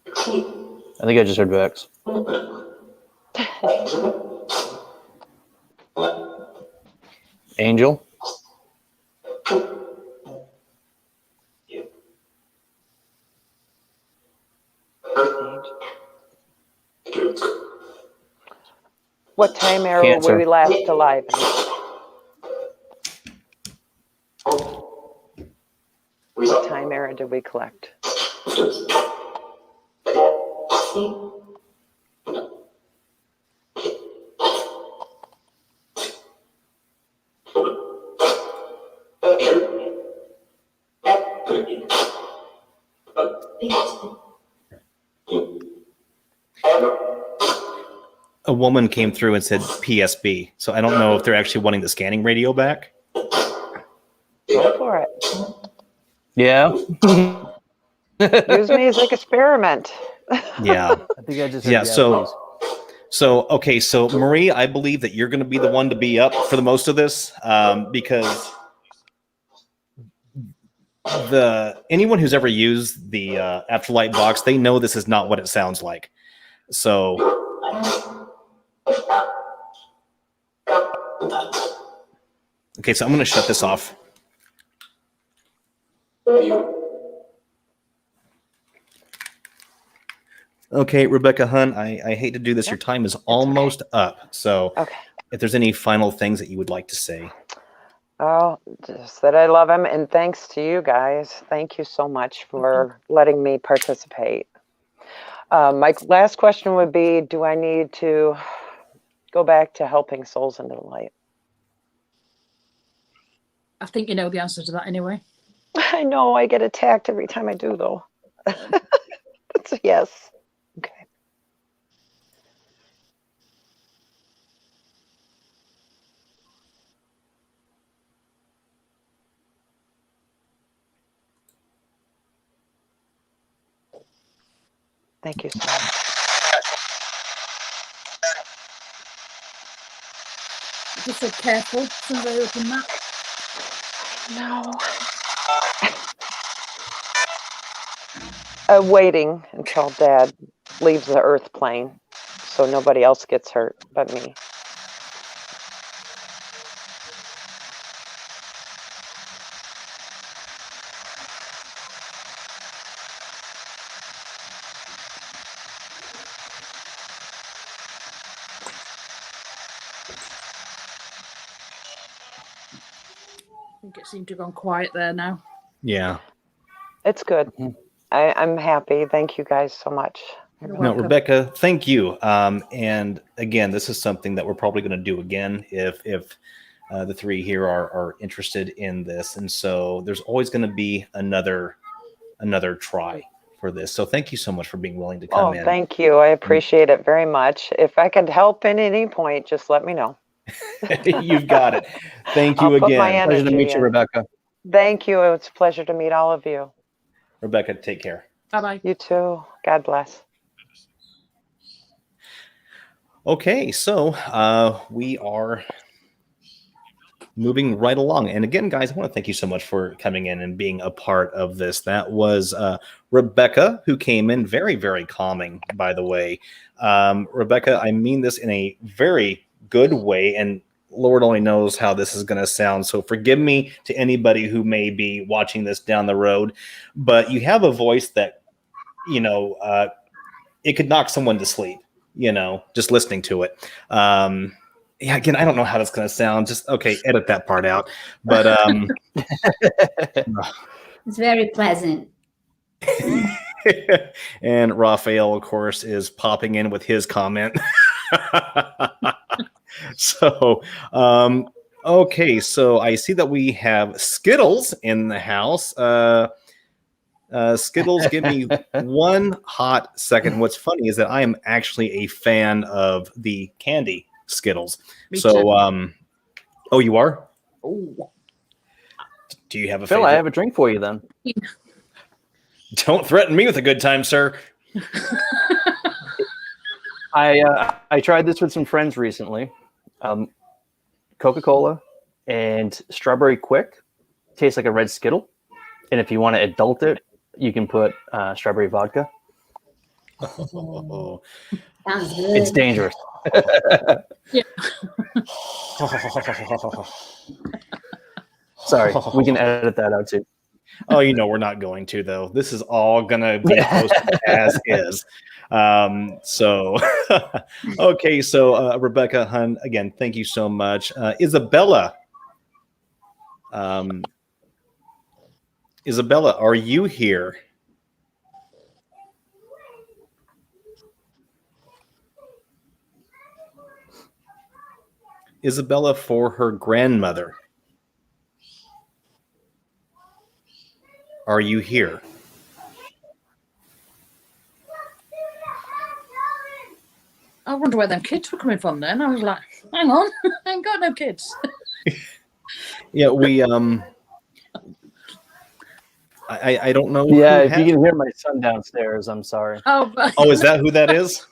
I think I just heard Vex. Angel. what time era Cancer. were we last alive in? What time era did we collect? A woman came through and said PSB. So I don't know if they're actually wanting the scanning radio back. Go for it. Yeah. Use me as an experiment. Yeah. I think I just heard Yeah, please. Okay, so Marie, I believe that you're going to be the one to be up for the most of this, because anyone who's ever used the Afterlight box, they know this is not what it sounds like. So okay, so I'm going to shut this off. Okay, Rebecca Hunt, I hate to do this. Your time is almost up. So Okay. if there's any final things that you would like to say. Oh, just that I love him, and thanks to you guys. Thank you so much for letting me participate. My last question would be, do I need to go back to helping souls into the light? I think you know the answer to that anyway. I know I get attacked every time I do, though. That's a yes. Okay. Thank you so much. Just so careful as soon as I open that. No. Waiting until Dad leaves the Earth plane so nobody else gets hurt but me. I think it seemed to have gone quiet there now. Yeah. It's good. I'm happy. Thank you guys so much. No, Rebecca, thank you. And again, this is something that we're probably going to do again if the three here are interested in this. And so there's always going to be another try for this. So thank you so much for being willing to come in. Thank you. I appreciate it very much. If I could help at any point, just let me know. You've got it. Thank you again. Pleasure to meet you, Rebecca. Thank you. It's a pleasure to meet all of you. Rebecca, take care. Bye-bye. You too. God bless. Okay, so we are moving right along. And again, guys, I want to thank you so much for coming in and being a part of this. That was Rebecca, who came in very, very calming, by the way. Rebecca, I mean this in a very good way, and Lord only knows how this is going to sound. So forgive me to anybody who may be watching this down the road, but you have a voice that, you know, it could knock someone to sleep, you know, just listening to it. Yeah, again, I don't know how that's going to sound. Just, okay, edit that part out. But it's very pleasant. And Raphael, of course, is popping in with his comment. So, okay, so I see that we have Skittles in the house. Skittles, give me one hot second. What's funny is that I am actually a fan of the candy Skittles. Me So, too. oh, you are? Oh. Do you have a Phil, favorite? I have a drink for you then. Don't threaten me with a good time, sir. I tried this with some friends recently. Coca-Cola and Strawberry Quick tastes like a red Skittle. And if you want to adult it, you can put strawberry vodka. Oh. Sounds good. It's dangerous. Yeah. Sorry, we can edit that out too. Oh, you know, we're not going to, though. This is all going to be posted as is. So, okay. So, Rebecca Hun, again, thank you so much. Isabella. Isabella, are you here? Isabella for her grandmother. Are you here? I wonder where them kids were coming from then. I was like, hang on, I ain't got no kids. Yeah, we I don't know. Yeah, if you can hear my son downstairs, I'm sorry. Oh, but Oh, is that who that is?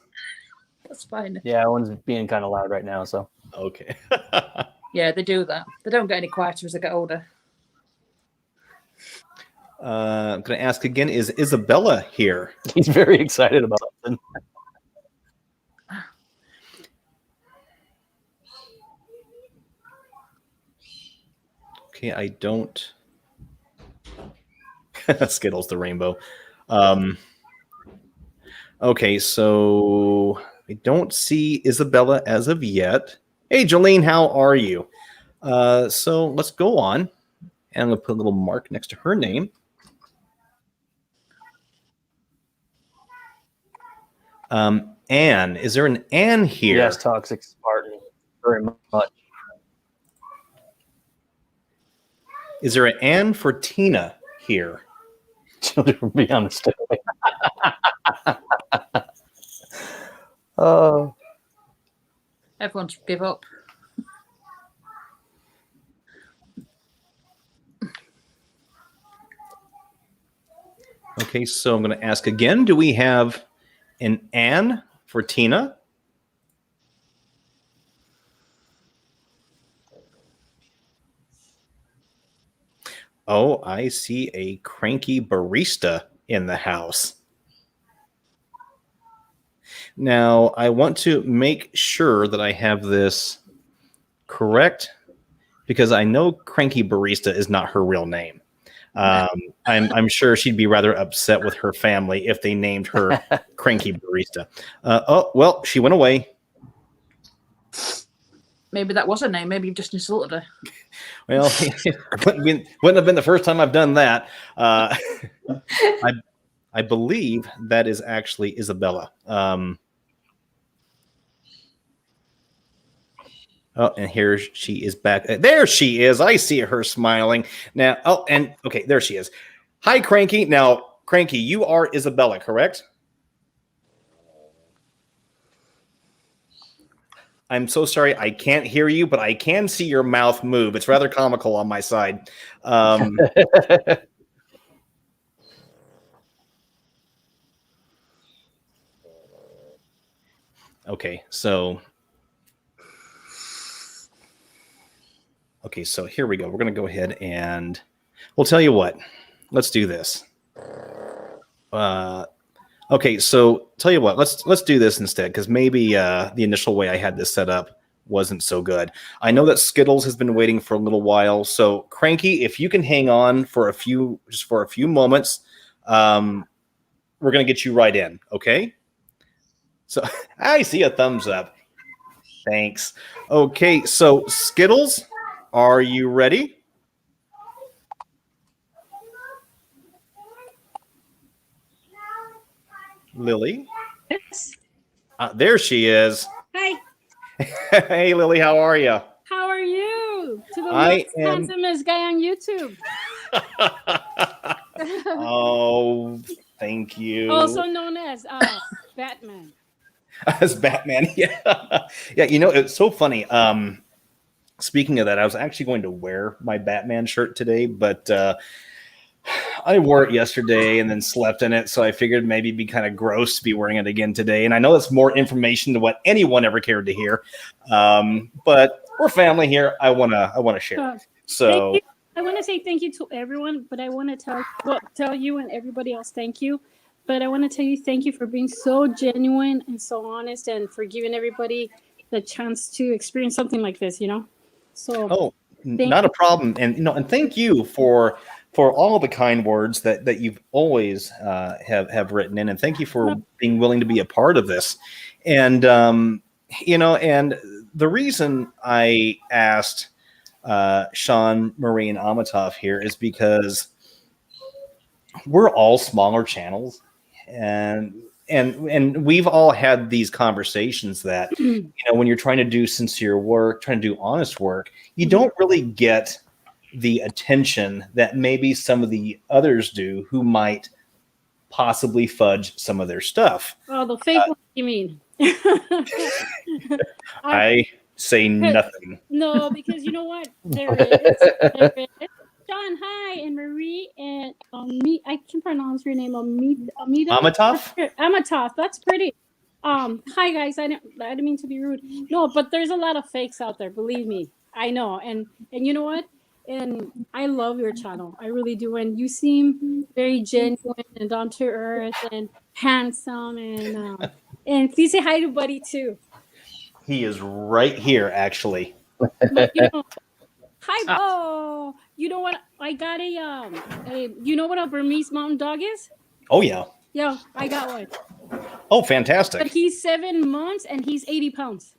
that's fine. Yeah, one's being kind of loud right now, so. Okay. Yeah, they do that. They don't get any quieter as they get older. I'm going to ask again, is Isabella here? He's very excited about something. Okay, I don't. Skittles the rainbow. Okay, so I don't see Isabella as of yet. Hey, Jolene, how are you? So let's go on. And I'm going to put a little mark next to her name. Anne. Is there an Anne here? Yes, Toxic Spartan. Very much. Is there an Anne for Tina here? Children from Beyond the Stairway. Oh. Everyone's give up. Okay, so I'm going to ask again. Do we have an Anne for Tina? Oh, I see a cranky barista in the house. Now, I want to make sure that I have this correct because I know cranky barista is not her real name. I'm sure she'd be rather upset with her family if they named her cranky barista. Oh, well, she went away. Maybe that was her name. Maybe you've just insulted her. Well, wouldn't have been the first time I've done that. I believe that is actually Isabella. Oh, and here she is back. There she is. I see her smiling now. Oh, and okay, there she is. Hi, Cranky. Now, Cranky, you are Isabella, correct? I'm so sorry. I can't hear you, but I can see your mouth move. It's rather comical on my side. Okay, so here we go. We're going to go ahead and we'll tell you what. Let's do this. Okay, so tell you what. Let's do this instead because maybe the initial way I had this set up wasn't so good. I know that Skittles has been waiting for a little while. So Cranky, if you can hang on for a few moments, we're going to get you right in. Okay. So I see a thumbs up. Thanks. Okay, so Skittles, are you ready? Lily? Yes. There she is. Hi. Hey, Lily, how are you? How are you? To the I most handsomest guy on YouTube. Oh, thank you. Also known as Batman. As Batman, yeah. Yeah, you know, it's so funny. Speaking of that, I was actually going to wear my Batman shirt today, but I wore it yesterday and then slept in it, so I figured maybe it'd be kind of gross to be wearing it again today. And I know that's more information than what anyone ever cared to hear, but we're family here. I wanna share. So I want to say thank you to everyone, but I want to tell you and everybody else thank you. But I want to tell you thank you for being so genuine and so honest, and for giving everybody the chance to experience something like this. You know, so not a problem, and and thank you for all the kind words that you've always have written in, and thank you for being willing to be a part of this. And and the reason I asked Sean, Marie, and Amitaf here is because we're all smaller channels, and we've all had these conversations that when you're trying to do sincere work, trying to do honest work, you don't really get the attention that maybe some of the others do who might possibly fudge some of their stuff. Oh, the fake one, you mean? I say nothing. No, because you know what? There is. John, hi, and Marie, and I can pronounce your name, Amitaf? Amitaf, that's pretty. Hi guys, I didn't mean to be rude. No, but there's a lot of fakes out there, believe me. I know, and you know what? And I love your channel. I really do. And you seem very genuine and down to earth and handsome, and please say hi to Buddy too. He is right here, actually. But, hi, oh, you know what? I got you know what a Burmese mountain dog is? Oh, yeah. Yeah, I got one. Oh, fantastic. But he's 7 months and he's 80 pounds.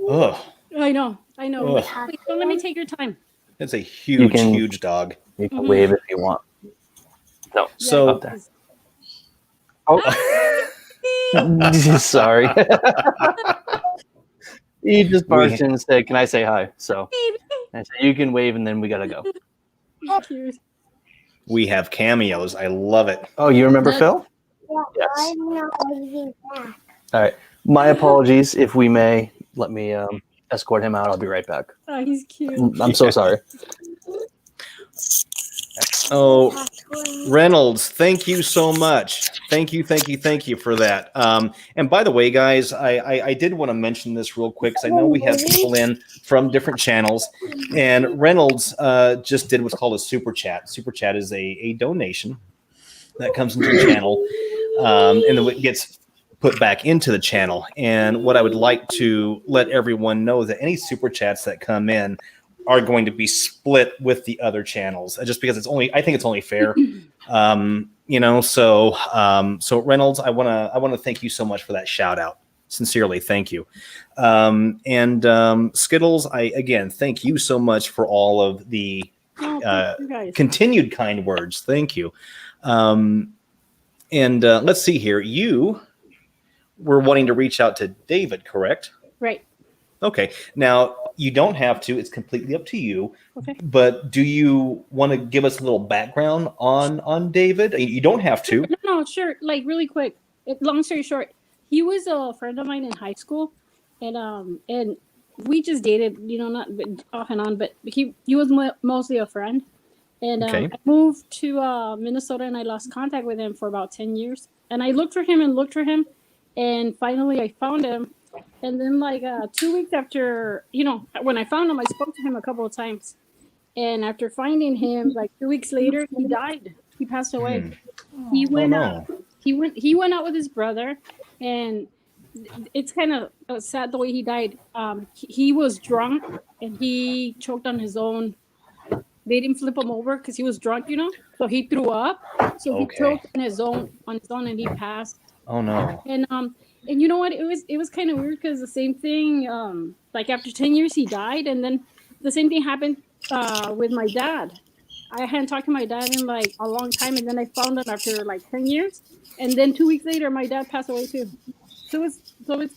Ugh. I know. Ugh. Please don't let me take your time. It's a huge dog. You can wave if you want. No. So- up there. Oh, sorry. He just barged in and said, "Can I say hi?" So I said, "You can wave, and then we gotta go." Cute. We have cameos. I love it. Oh, you remember Phil? Yes. All right. My apologies. If we may, let me escort him out. I'll be right back. Oh, he's cute. I'm so sorry. Oh, Reynolds, thank you so much. Thank you for that. And by the way, guys, I did want to mention this real quick because I know we have people in from different channels, and Reynolds just did what's called a super chat. Super chat is a donation that comes into the channel, and then it gets put back into the channel. And what I would like to let everyone know is that any super chats that come in are going to be split with the other channels, just because I think it's only fair. So Reynolds, I want to thank you so much for that shout out. Sincerely, thank you. Skittles, I again thank you so much for all of the continued kind words. Thank you. Let's see here. You were wanting to reach out to David, correct? Right. Okay. Now, you don't have to. It's completely up to you. Okay. But do you want to give us a little background on David? You don't have to. No, sure. Like really quick. Long story short, he was a friend of mine in high school, and we just dated. Not off and on, but he was mostly a friend. And Okay. I moved to Minnesota, and I lost contact with him for about 10 years. And I looked for him, and finally I found him. And then 2 weeks after, when I found him, I spoke to him a couple of times. And after finding him, 2 weeks later, he died. He passed away. He went out. He went out with his brother, and it's kind of sad the way he died. He was drunk, and he choked on his own. They didn't flip him over because he was drunk, So he threw up. So he choked on his own, and he passed. Oh no. And you know what? It was kind of weird because the same thing, after 10 years, he died. And then the same thing happened with my dad. I hadn't talked to my dad in a long time. And then I found him after 10 years. And then 2 weeks later, my dad passed away too. So it's kind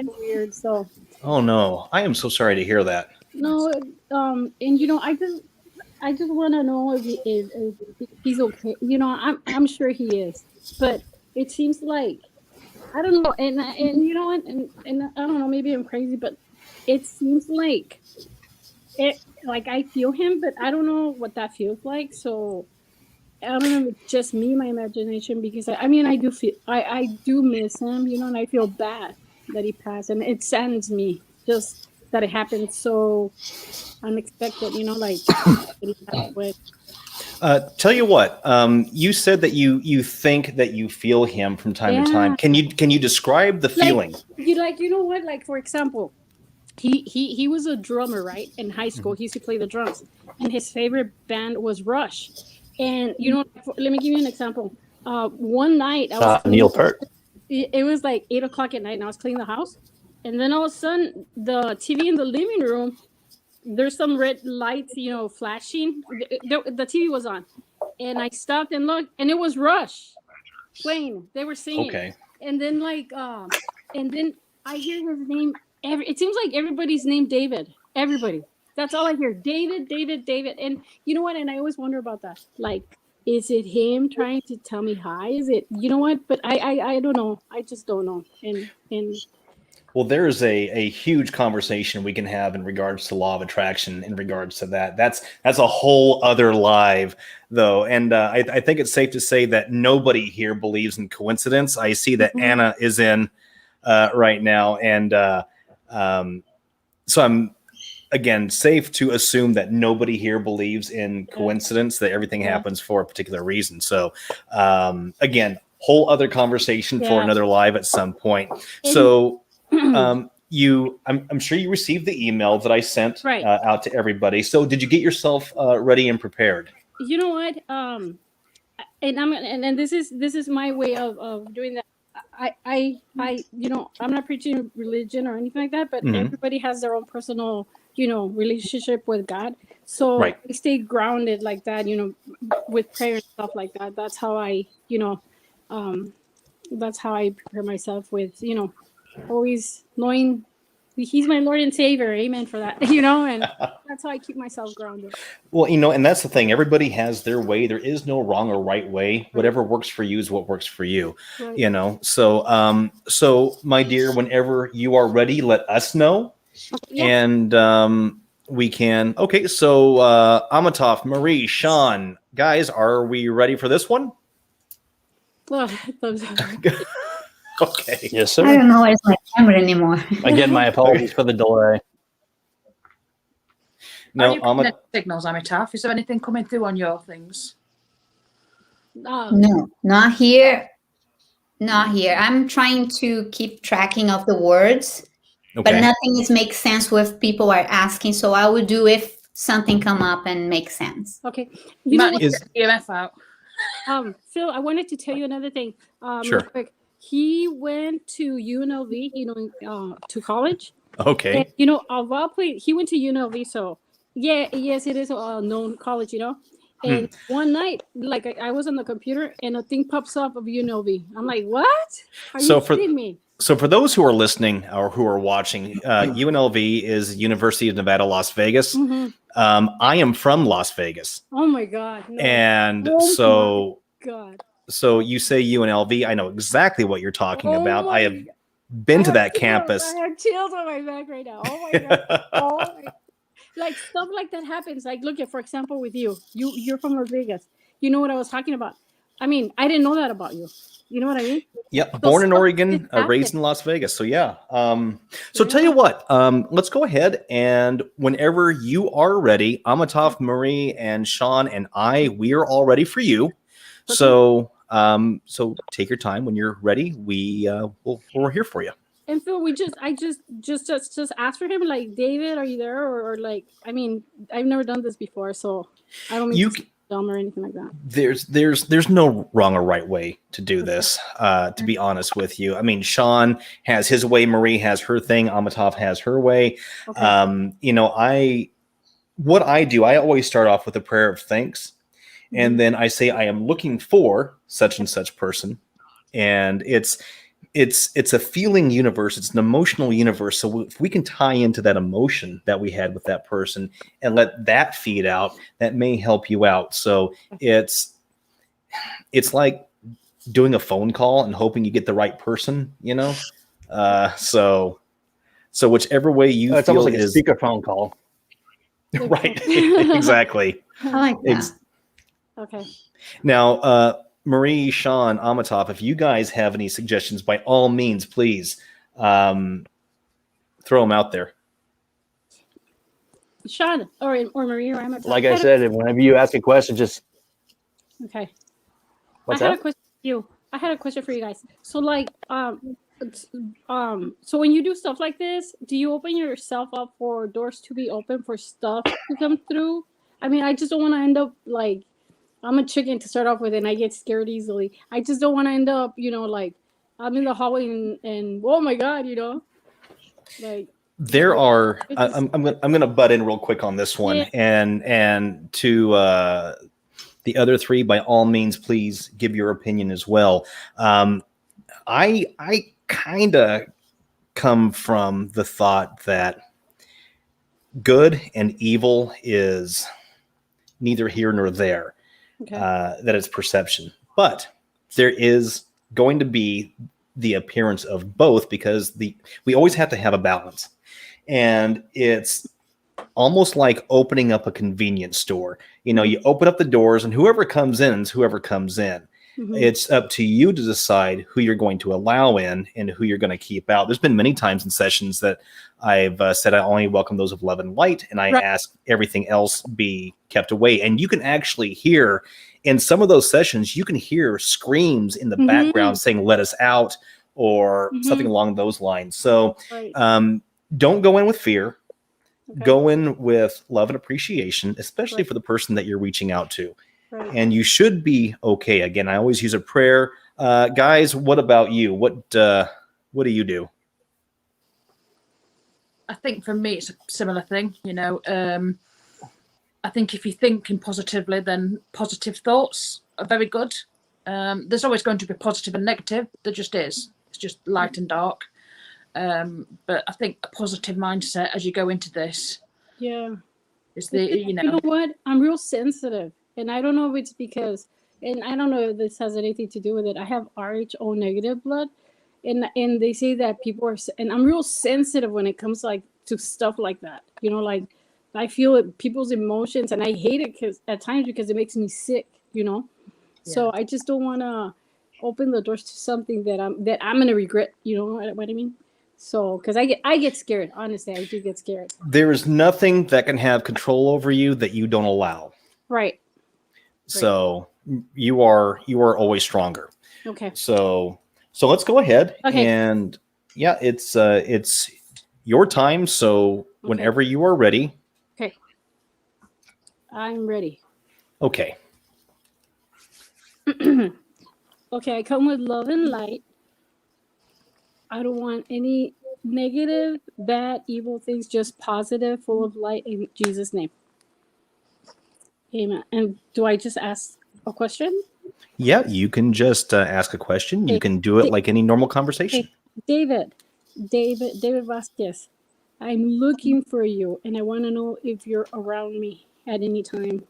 of weird. So. Oh no. I am so sorry to hear that. No. I just want to know if he's okay. I'm sure he is. But it seems like, I don't know, and you know what, and I don't know, maybe I'm crazy, but it seems like I feel him, but I don't know what that feels like. So I don't know if it's just me, my imagination, because I do miss him, and I feel bad that he passed, and it saddens me just that it happened so unexpected, that he passed away. Tell you what, you said that you think that you feel him from time to time. Can you describe the feeling? You know what? For example, he was a drummer, right? In high school, he used to play the drums, and his favorite band was Rush. And let me give you an example. One night I was Neil Peart. It was 8:00 at night, and I was cleaning the house, and then all of a sudden, the TV in the living room, there's some red lights, flashing. The TV was on, and I stopped and looked, and it was Rush playing. They were singing. Okay. And then and then I hear his name. It seems like everybody's named David. Everybody. That's all I hear. David. And you know what? And I always wonder about that. Is it him trying to tell me hi? Is it? You know what? But I don't know. I just don't know. And. Well, there's a huge conversation we can have in regards to law of attraction in regards to that. That's a whole other live, though. And I think it's safe to say that nobody here believes in coincidence. I see that Anna is in right now. And so I'm, again, safe to assume that nobody here believes in coincidence, that everything happens for a particular reason. So, again, whole other conversation for another live at some point. So... I'm sure you received the email that I sent out to everybody. So did you get yourself ready and prepared? You know what? And this is my way of doing that. you know, I'm not preaching religion or anything like that, but Mhm. everybody has their own personal, you know, relationship with God. So Right. I stay grounded like that, you know, with prayer and stuff like that. That's how I, you know, that's how I prepare myself with, you know, always knowing He's my Lord and Savior. Amen for that, you know, and that's how I keep myself grounded. Well, you know, and that's the thing. Everybody has their way. There is no wrong or right way. Whatever works for you is what works for you. Right. You know. So, so my dear, whenever you are ready, let us know, Yeah. and we can. Okay. So, Amitaf, Marie, Sean, guys, are we ready for this one? Oh, thumbs up. Okay. Yes, I sir. don't know where's my camera anymore. Again, my apologies for the delay. Are No, you getting any signals, Amitaf? Is there anything coming through on your things? No, not here. Not here. I'm trying to keep tracking of the words, but okay. nothing is make sense with people are asking. So I will do if something come up and make sense. Okay. You know might what? need to get the EMF out. Phil, I wanted to tell you another thing. Sure. Real quick. He went to UNLV, you know, to college. Okay. And, you know, of all places, he went to UNLV, so yeah, yes, it is a known college, you know. And one night, like I was on the computer, and a thing pops up of UNLV. I'm like, what? Are So you for- kidding me? So for those who are listening or who are watching, UNLV is University of Nevada, Las Vegas. Mm-hmm. I am from Las Vegas. Oh my God! No. And Oh so, my God. so you say UNLV, I know exactly what you're talking Oh about. my I have God. been I to have that chills. campus. I have chills on my back right now. Oh my God. Oh my. Like stuff like that happens. Like look at, for example, with you're from Las Vegas. You know what I was talking about. I mean, I didn't know that about you. You know what I mean? Yep, So born in stuff Oregon, like this raised happens. in Las Vegas. So yeah. So Yeah. tell you what, let's go ahead and whenever you are ready, Amitaf, Marie, and Sean and I, we are all ready for you. Okay. So so take your time when you're ready. We're here for you. And Phil, I just asked for him, like, David, are you there? Or like, I mean, I've never done this before, so I don't mean You to sound dumb or anything like that. there's no wrong or right way to do this, to be honest with you. I mean, Sean has his way, Marie has her thing, Amitaf has her way. Okay. You know, what I do, I always start off with a prayer of thanks, and then I say I am looking for such and such person, and it's a feeling universe, it's an emotional universe. So if we can tie into that emotion that we had with that person and let that feed out, that may help you out. So it's like doing a phone call and hoping you get the right person, you know. So whichever way you It's feel almost like a is speakerphone call. right. Exactly. I like that. Okay. Now, Marie, Sean, Amitaf, if you guys have any suggestions, by all means, please throw them out there. Sean or Marie or Emma. Like I said, whenever you ask a question, just Okay. what's I had that? a question for you. I had a question for you guys. So like so when you do stuff like this, do you open yourself up for doors to be open for stuff to come through? I mean, I just don't want to end up like, I'm a chicken to start off with, and I get scared easily. I just don't want to end up, you know, like I'm in the hallway and oh my God, you know, like There are. I'm gonna butt in real quick on this one, Yeah. and to the other three, by all means, please give your opinion as well. I kind of come from the thought that good and evil is neither here nor there. Okay. That it's perception, but there is going to be the appearance of both, because we always have to have a balance, and it's almost like opening up a convenience store. You know, you open up the doors, and whoever comes in is whoever comes in. Mhm. It's up to you to decide who you're going to allow in and who you're going to keep out. There's been many times in sessions that I've said I only welcome those of love and light, and I ask everything else be kept away. And you can actually hear in some of those sessions, you can hear screams in the background saying, "Let us out," or something along those lines. So don't go in with fear. Okay. Go in with love and appreciation, especially for the person that you're reaching out to. And you should be okay. Again, I always use a prayer. Guys, what about you? What do you do? I think for me, it's a similar thing. I think if you're thinking positively, then positive thoughts are very good. There's always going to be positive and negative. There just is. It's just light and dark. But I think a positive mindset as you go into this. Yeah. Is you know what? I'm real sensitive, and I don't know if it's because, and I don't know if this has anything to do with it. I have Rho negative blood, and they say that people are, and I'm real sensitive when it comes like to stuff like that. Like I feel it, people's emotions, and I hate it because at times because it makes me sick. So I just don't want to open the doors to something that I'm gonna regret. You know what I mean? So, because I get scared. Honestly, I do get scared. There is nothing that can have control over you that you don't allow. Right. So you are always stronger. Okay. So let's go ahead. Okay. And yeah, it's your time. So whenever you are ready. Okay. I'm ready. Okay. Okay, I come with love and light. I don't want any negative, bad, evil things, just positive, full of light in Jesus' name. Amen. And do I just ask a question? Yeah, you can just ask a question. You can do it like any normal conversation. David Vasquez, I'm looking for you, and I want to know if you're around me at any time.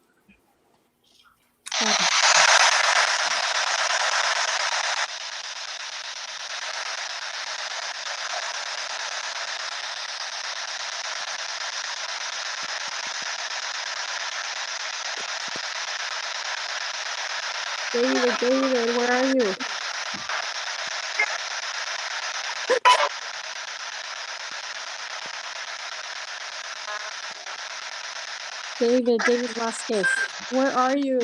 David, where are you? David Vasquez, where are you?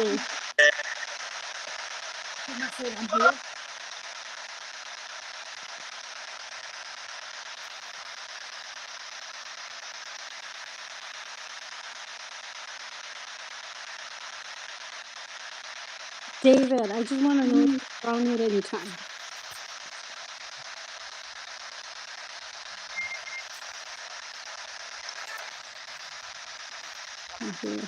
I'm here. David, I just want to know if you're around me at any time. I'm here.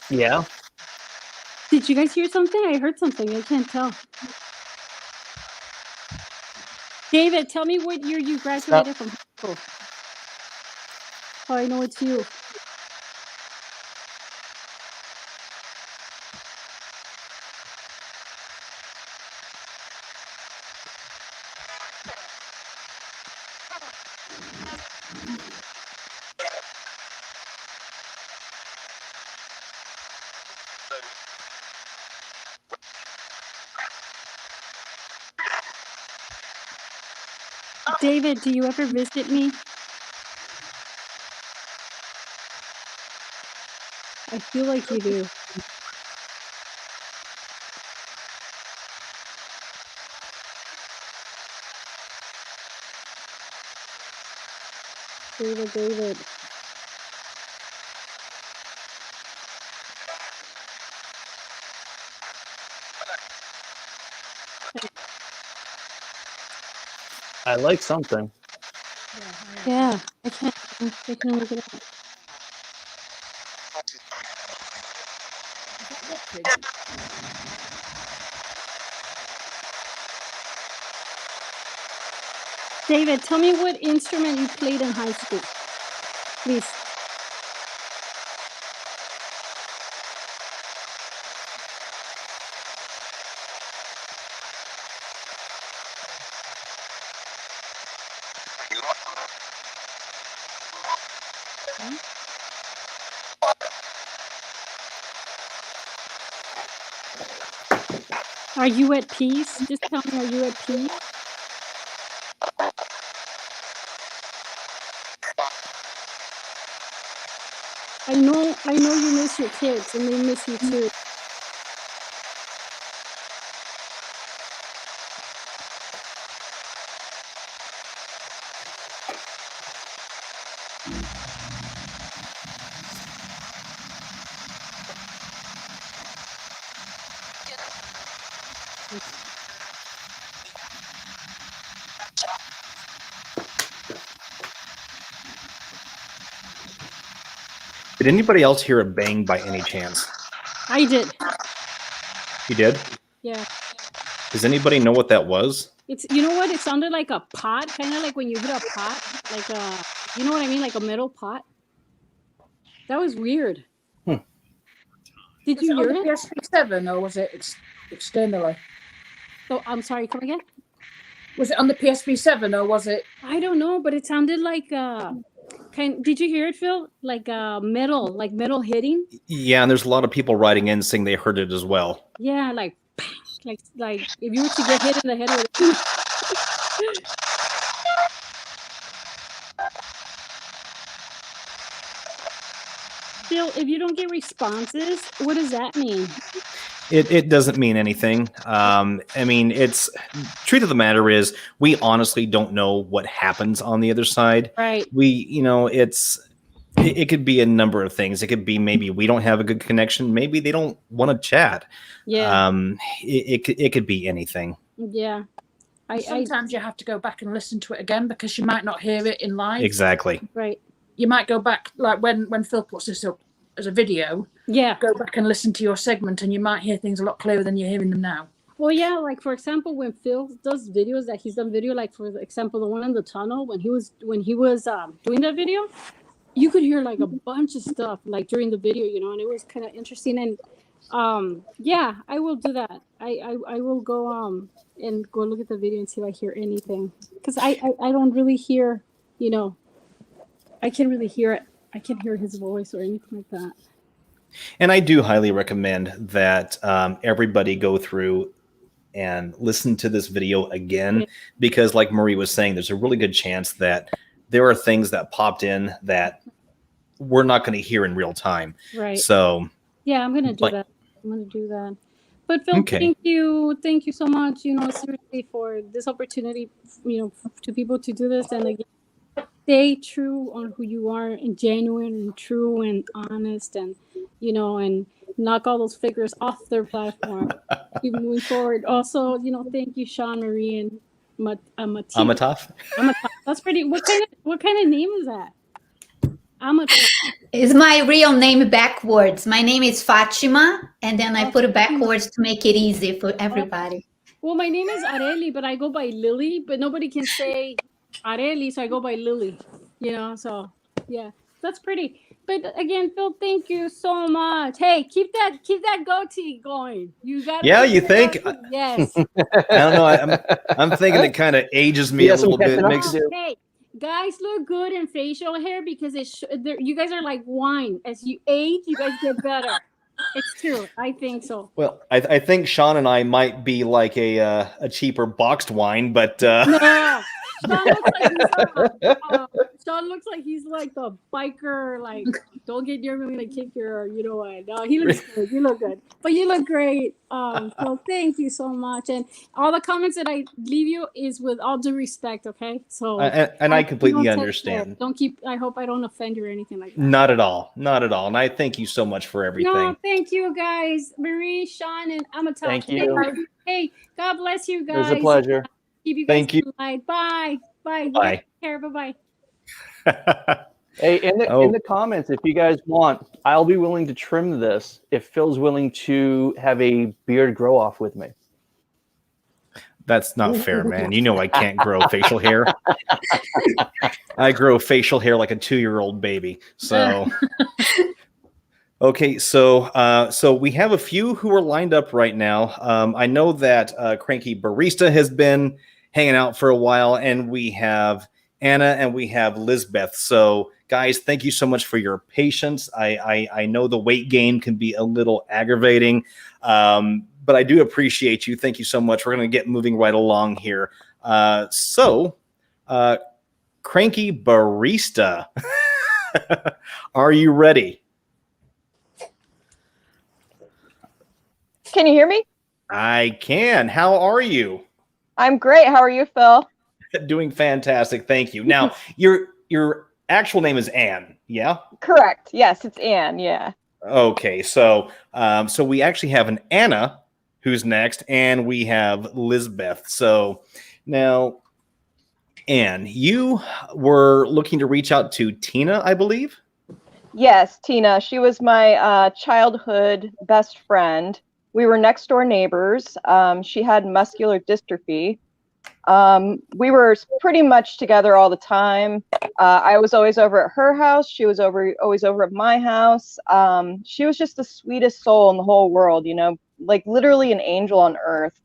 Yeah. Did you guys hear something? I heard something. I can't tell. David, tell me what year you graduated from high school. Oh, I know it's you. David, do you ever visit me? I feel like you do. David. I like something. Yeah, I can't look it up. David, tell me what instrument you played in high school, please. Are you at peace? Just tell me, are you at peace? I know you miss your kids and they miss you too. Did anybody else hear a bang by any chance? I did. You did? Yeah. Does anybody know what that was? It's, you know what? It sounded like a pot, kind of like when you hit a pot, like you know what I mean, like a metal pot. That was weird. Did you hear it? PSP7 or was it externally? Oh, I'm sorry. Come again? Was it on the PSP7 or was it? I don't know, but it sounded like did you hear it, Phil? Like metal hitting. Yeah, and there's a lot of people writing in saying they heard it as well. Yeah, like if you were to get hit in the head with it. Phil, if you don't get responses, what does that mean? It doesn't mean anything. I mean, it's truth of the matter is we honestly don't know what happens on the other side. Right. It could be a number of things. It could be maybe we don't have a good connection. Maybe they don't want to chat. Yeah. It could be anything. Yeah. Sometimes you have to go back and listen to it again because you might not hear it in live. Exactly. Right. You might go back, like when Phil puts this up as a video. Yeah. Go back and listen to your segment, and you might hear things a lot clearer than you're hearing them now. Well, yeah, like for example, when Phil does videos that he's done video, like for example, the one in the tunnel when he was doing that video, you could hear like a bunch of stuff like during the video, you know, and it was kind of interesting. And yeah, I will do that. I will go and go look at the video and see if I hear anything, because I don't really hear, you know, I can't really hear it. I can't hear his voice or anything like that. And I do highly recommend that everybody go through and listen to this video again, because like Marie was saying, there's a really good chance that there are things that popped in that we're not going to hear in real time. Right. So yeah, I'm going to do that. I'm going to do that. But Phil, thank you so much, you know, seriously, for this opportunity, you know, to people to do this. And again, stay true on who you are, and genuine and true and honest, and, you know, and knock all those figures off their platform. Keep moving forward. Also, you know, thank you, Sean, Marie, and Amitaf. That's pretty. What kind of name is that? Amitaf. Is my real name backwards. My name is Fatima, and then I put it backwards to make it easy for everybody. Well, my name is Areli, but I go by Lily, but nobody can say Areli, so I go by Lily, you know, so yeah, that's pretty. But again, Phil, thank you so much. Hey, keep that goatee going. You got. Yeah, you think? Yes. I don't know. I'm thinking it kind of ages me a little bit. Hey, guys look good in facial hair because you guys are like wine. As you age, you guys get better. It's true. I think so. Well, I think Sean and I might be like a cheaper boxed wine, but no. Sean looks like he's like the biker, like, don't get near me, I'm gonna kick your, you know what? No, he looks good. You look good, but you look great. So thank you so much, and all the comments that I leave you is with all due respect, okay? So and I completely understand. I hope I don't offend you or anything like that. Not at all, and I thank you so much for everything. No, thank you guys, Marie, Sean, and Amitaf. Thank you. Hey, God bless you guys. It was a pleasure. Keep you guys Thank you. Bye. Bye. Bye. Take care. Bye. Hey, in the comments, if you guys want, I'll be willing to trim this if Phil's willing to have a beard grow off with me. That's not fair, man. You know I can't grow facial hair. I grow facial hair like a 2-year-old baby. So, okay, so we have a few who are lined up right now. I know that Cranky Barista has been hanging out for a while, and we have Anna and we have Lizbeth. So, guys, thank you so much for your patience. I know the weight game can be a little aggravating, but I do appreciate you. Thank you so much. We're going to get moving right along here. Cranky Barista, are you ready? Can you hear me? I can. How are you? I'm great. How are you, Phil? Doing fantastic. Thank you. Now, your actual name is Anne, yeah? Correct. Yes, it's Anne. Yeah. Okay. So we actually have an Anna who's next, and we have Lizbeth. So now, Anne, you were looking to reach out to Tina, I believe? Yes, Tina. She was my childhood best friend. We were next door neighbors. She had muscular dystrophy. We were pretty much together all the time. I was always over at her house. She was always over at my house. She was just the sweetest soul in the whole world, you know, like literally an angel on earth.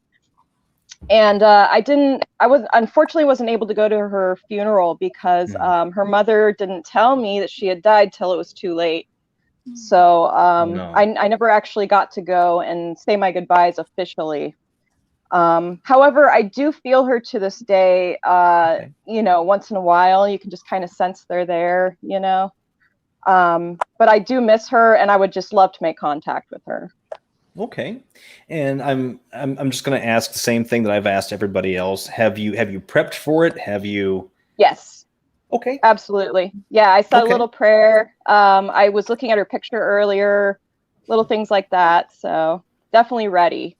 And unfortunately wasn't able to go to her funeral because her mother didn't tell me that she had died till it was too late. So I never actually got to go and say my goodbyes officially. However, I do feel her to this day, you know, once in a while. You can just kind of sense they're there, you know. But I do miss her, and I would just love to make contact with her. Okay, and I'm just going to ask the same thing that I've asked everybody else. Have you prepped for it? Have you? Yes. Okay. Absolutely. Yeah, I said a little prayer. I was looking at her picture earlier, little things like that. So definitely ready.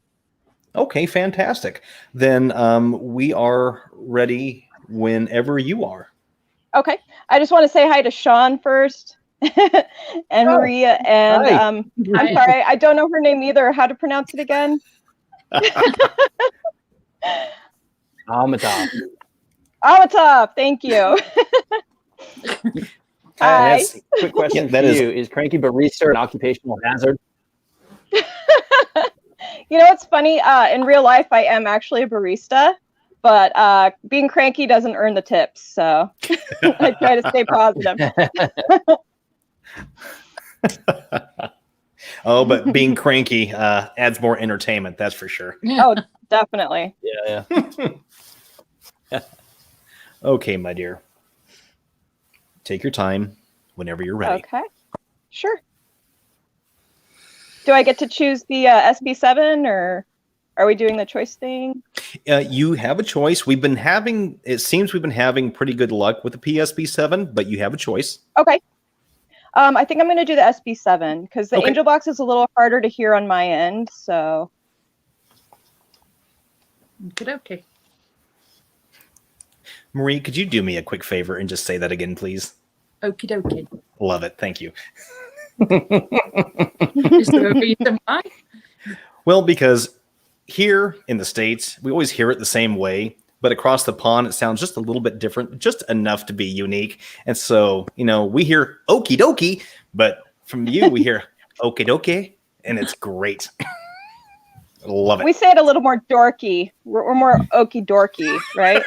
Okay, fantastic. Then we are ready whenever you are. Okay. I just want to say hi to Sean first. And Maria, and I'm sorry, I don't know her name either. How to pronounce it again? Amitaf. Amitaf, thank you. Hi. Quick question for you. Is cranky barista an occupational hazard? You know what's funny? In real life, I am actually a barista, but being cranky doesn't earn the tips, so I try to stay positive. Oh, but being cranky adds more entertainment, that's for sure. Oh, definitely. Yeah. Okay, my dear. Take your time whenever you're ready. Okay, sure. Do I get to choose the SB7, or are we doing the choice thing? You have a choice. It seems we've been having pretty good luck with the PSB7, but you have a choice. Okay. I think I'm going to do the SB7 because the Angel Box is a little harder to hear on my end. So. Okay. Marie, could you do me a quick favor and just say that again, please? Okie dokie. Love it. Thank you. Is there a reason why? Well, because here in the States, we always hear it the same way, but across the pond, it sounds just a little bit different, just enough to be unique. And so, you know, we hear okie dokie, but from you, we hear okie dokie, and it's great. Love it. We say it a little more dorky. We're more okie dorky, right?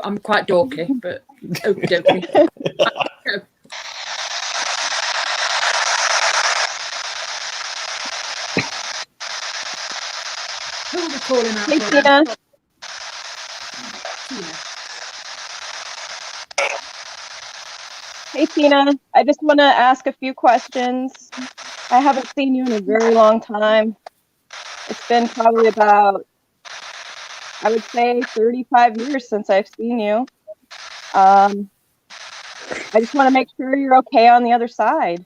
I'm quite dorky, but okie dokie. Who are we calling out? Hey, Tina. Hey, Tina. I just want to ask a few questions. I haven't seen you in a very long time. It's been probably about, I would say, 35 years since I've seen you. I just want to make sure you're okay on the other side.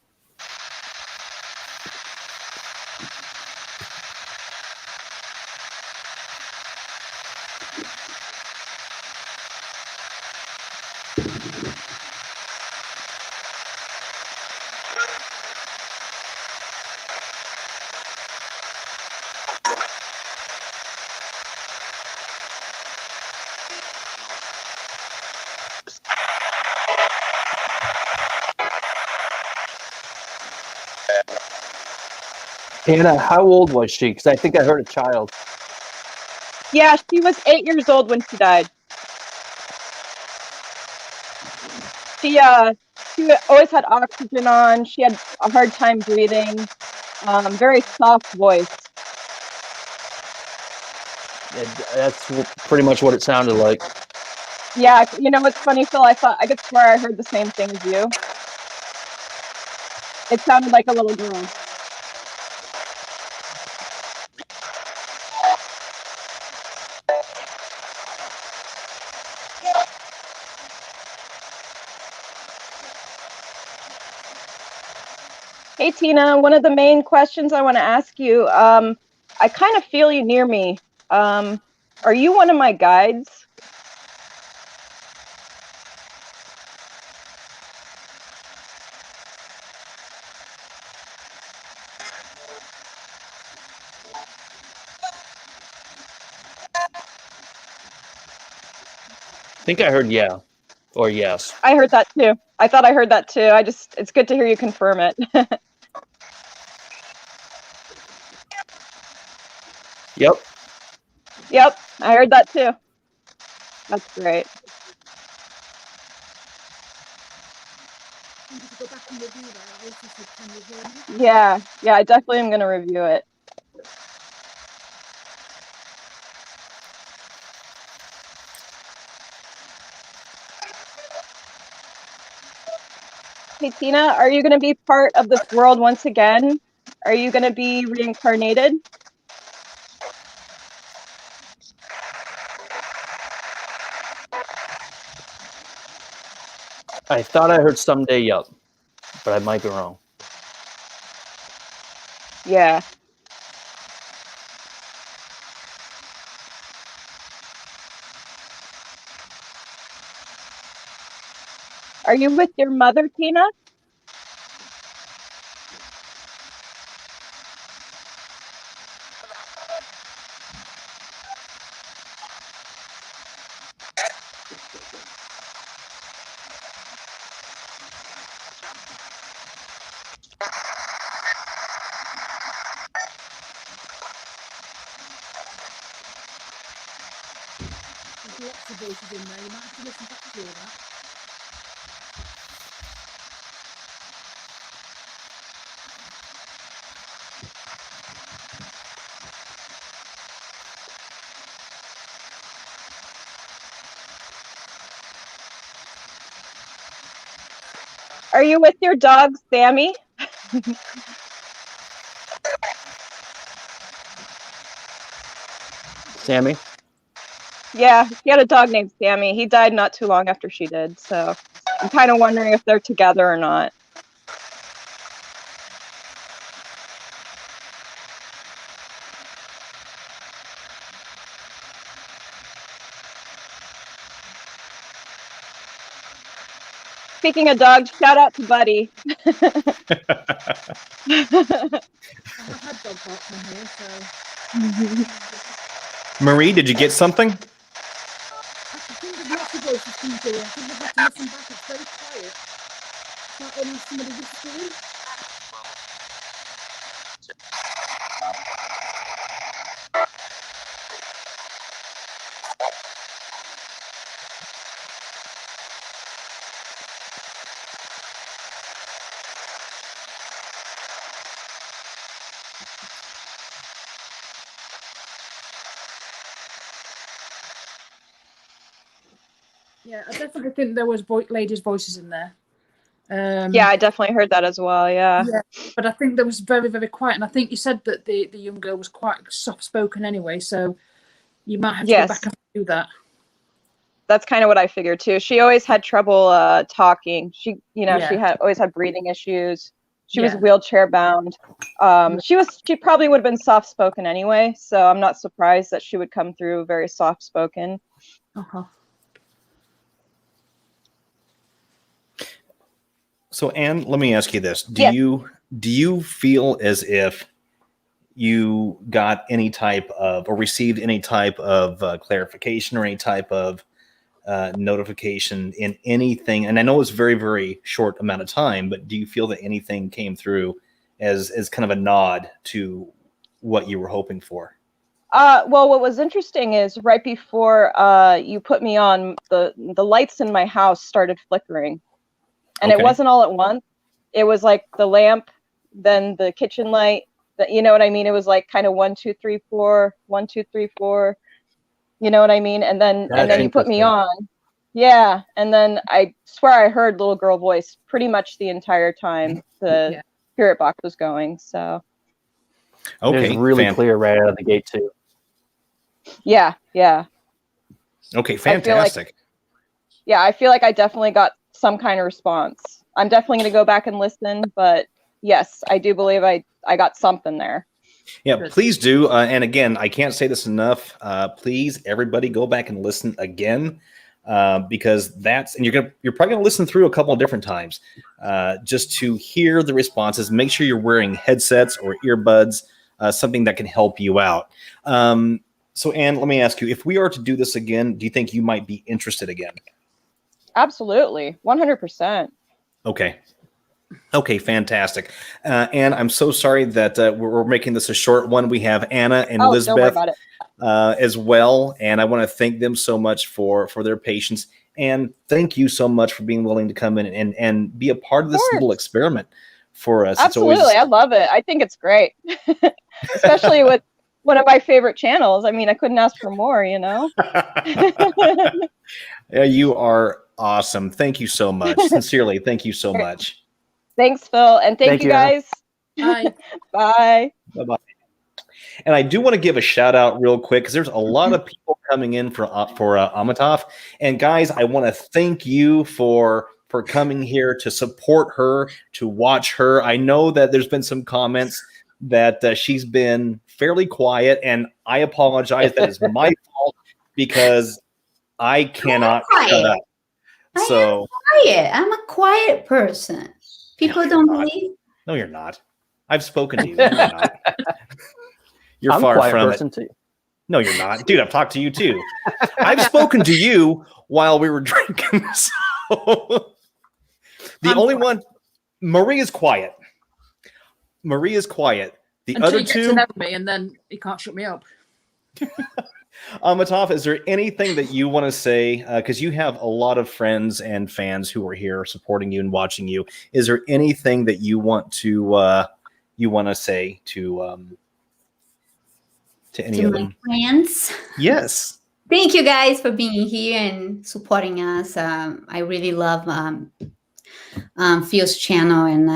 Hannah, how old was she? Because I think I heard a child. Yeah, she was 8 years old when she died. She always had oxygen on. She had a hard time breathing. Very soft voice. That's pretty much what it sounded like. Yeah, you know what's funny, Phil? I could swear I heard the same thing as you. It sounded like a little girl. Hey, Tina, one of the main questions I want to ask you, I kind of feel you near me. Are you one of my guides? I think I heard yeah or yes. I heard that too. I thought I heard that too. It's good to hear you confirm it. Yep. Yep, I heard that too. That's great. Yeah, I definitely am going to review it. Hey, Tina, are you going to be part of this world once again? Are you going to be reincarnated? I thought I heard someday yup, but I might be wrong. Yeah. Are you with your mother, Tina? Are you with your dog, Sammy? Sammy? Yeah, he had a dog named Sammy. He died not too long after she did, so I'm kind of wondering if they're together or not. Speaking of dogs, shout out to Buddy. Marie, did you get something? Yeah, I definitely think there was ladies' voices in there. Yeah, I definitely heard that as well. Yeah. But I think there was very, very quiet. And I think you said that the young girl was quite soft-spoken anyway, so you might have to go back and do that. That's kind of what I figured too. She always had trouble talking. She had always had breathing issues. She was wheelchair bound. She probably would have been soft spoken anyway, so I'm not surprised that she would come through very soft spoken. So, Anne, let me ask you this: Do you feel as if you got any type of or received any type of clarification or any type of notification in anything? And I know it's very, very short amount of time, but do you feel that anything came through as kind of a nod to what you were hoping for? Well, what was interesting is right before you put me on, the lights in my house started flickering. And it wasn't all at once. It was like the lamp, then the kitchen light. You know what I mean? It was like kind of 1, 2, 3, 4, 1, 2, 3, 4. You know what I mean? And then you put me on. Yeah. And then I swear I heard little girl voice pretty much the entire time the spirit box was going. So. Okay. It was really clear right out of the gate too. Yeah. Yeah. Okay. Fantastic. I feel like I definitely got some kind of response. I'm definitely going to go back and listen, but yes, I do believe I got something there. Yeah, Good. please do. And again, I can't say this enough. Please, everybody, go back and listen again, because and you're probably gonna listen through a couple of different times, just to hear the responses. Make sure you're wearing headsets or earbuds, something that can help you out. So, Anne, let me ask you: if we are to do this again, do you think you might be interested again? Absolutely, 100%. Okay, fantastic. And I'm so sorry that we're making this a short one. We have Anna and Oh, don't worry Elizabeth about it. as well, and I want to thank them so much for their patience. And thank you so much for being willing to come in and be a part of this little experiment for us. Absolutely, It's always... I love it. I think it's great, especially with one of my favorite channels. I mean, I couldn't ask for more, you know? Yeah, you are awesome. Thank you so much. Sincerely, thank you so much. Thanks, Phil. And thank you guys. Bye. Bye. Bye-bye. And I do want to give a shout out real quick because there's a lot of people coming in for Amitaf. And guys, I want to thank you for coming here to support her, to watch her. I know that there's been some comments that she's been fairly quiet, and I apologize. That is my fault because I cannot shut up. So quiet. I'm a quiet person. People don't believe. No, you're not. I've spoken to you. No, you're not. You're I'm far a quiet from person it. too. No, you're not. Dude, I've talked to you too. I've spoken to you while we were drinking. So only one, Marie is quiet. Marie is quiet. The Until other you get two, to know me, and then you can't shut me up. Amitaf, is there anything that you want to say? Because you have a lot of friends and fans who are here supporting you and watching you. Is there anything that you want to say to any of them? Friends. Yes. Thank you guys for being here and supporting us. I really love Phil's channel, and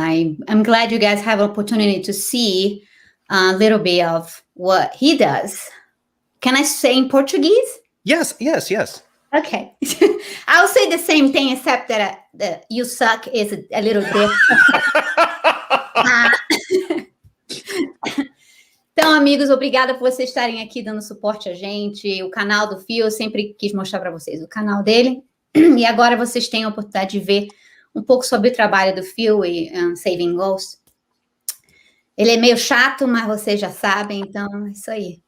I'm glad you guys have opportunity to see a little bit of what he does. Can I say in Portuguese? Yes. Okay. I'll say the same thing, except that you suck is a little different. Então, amigos, obrigada por vocês estarem aqui dando suporte a gente. O canal do Phil, eu sempre quis mostrar para vocês o canal dele. E agora vocês têm a oportunidade de ver um pouco sobre o trabalho do Phil e Saving Ghosts. Ele é meio chato, mas vocês já sabem, então é isso aí.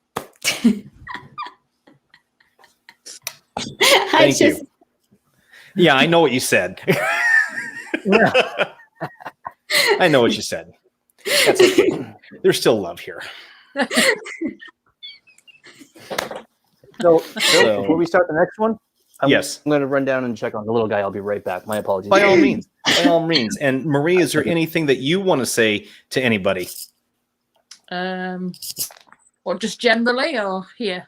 Thank you. Yeah, I know what you said. I know what you said. That's okay. There's still love here. So before we start the next one, I'm going to run down and check on the little guy. I'll be right back. My apologies. By all means. By all means. And Marie, is there anything that you want to say to anybody? Or just generally, or here?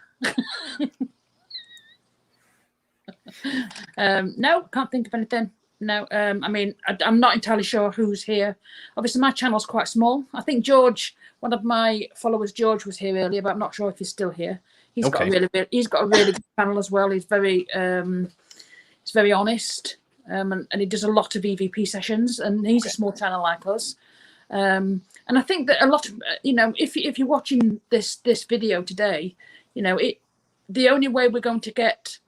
No, can't think of anything. No, I mean, I'm not entirely sure who's here. Obviously, my channel's quite small. I think George, one of my followers, George, was here earlier, but I'm not sure if he's still here. He's got a really good channel as well. He's very honest, and he does a lot of EVP sessions. And he's a small channel like us. And I think that a lot of if you're watching this video today, the only way we're going to get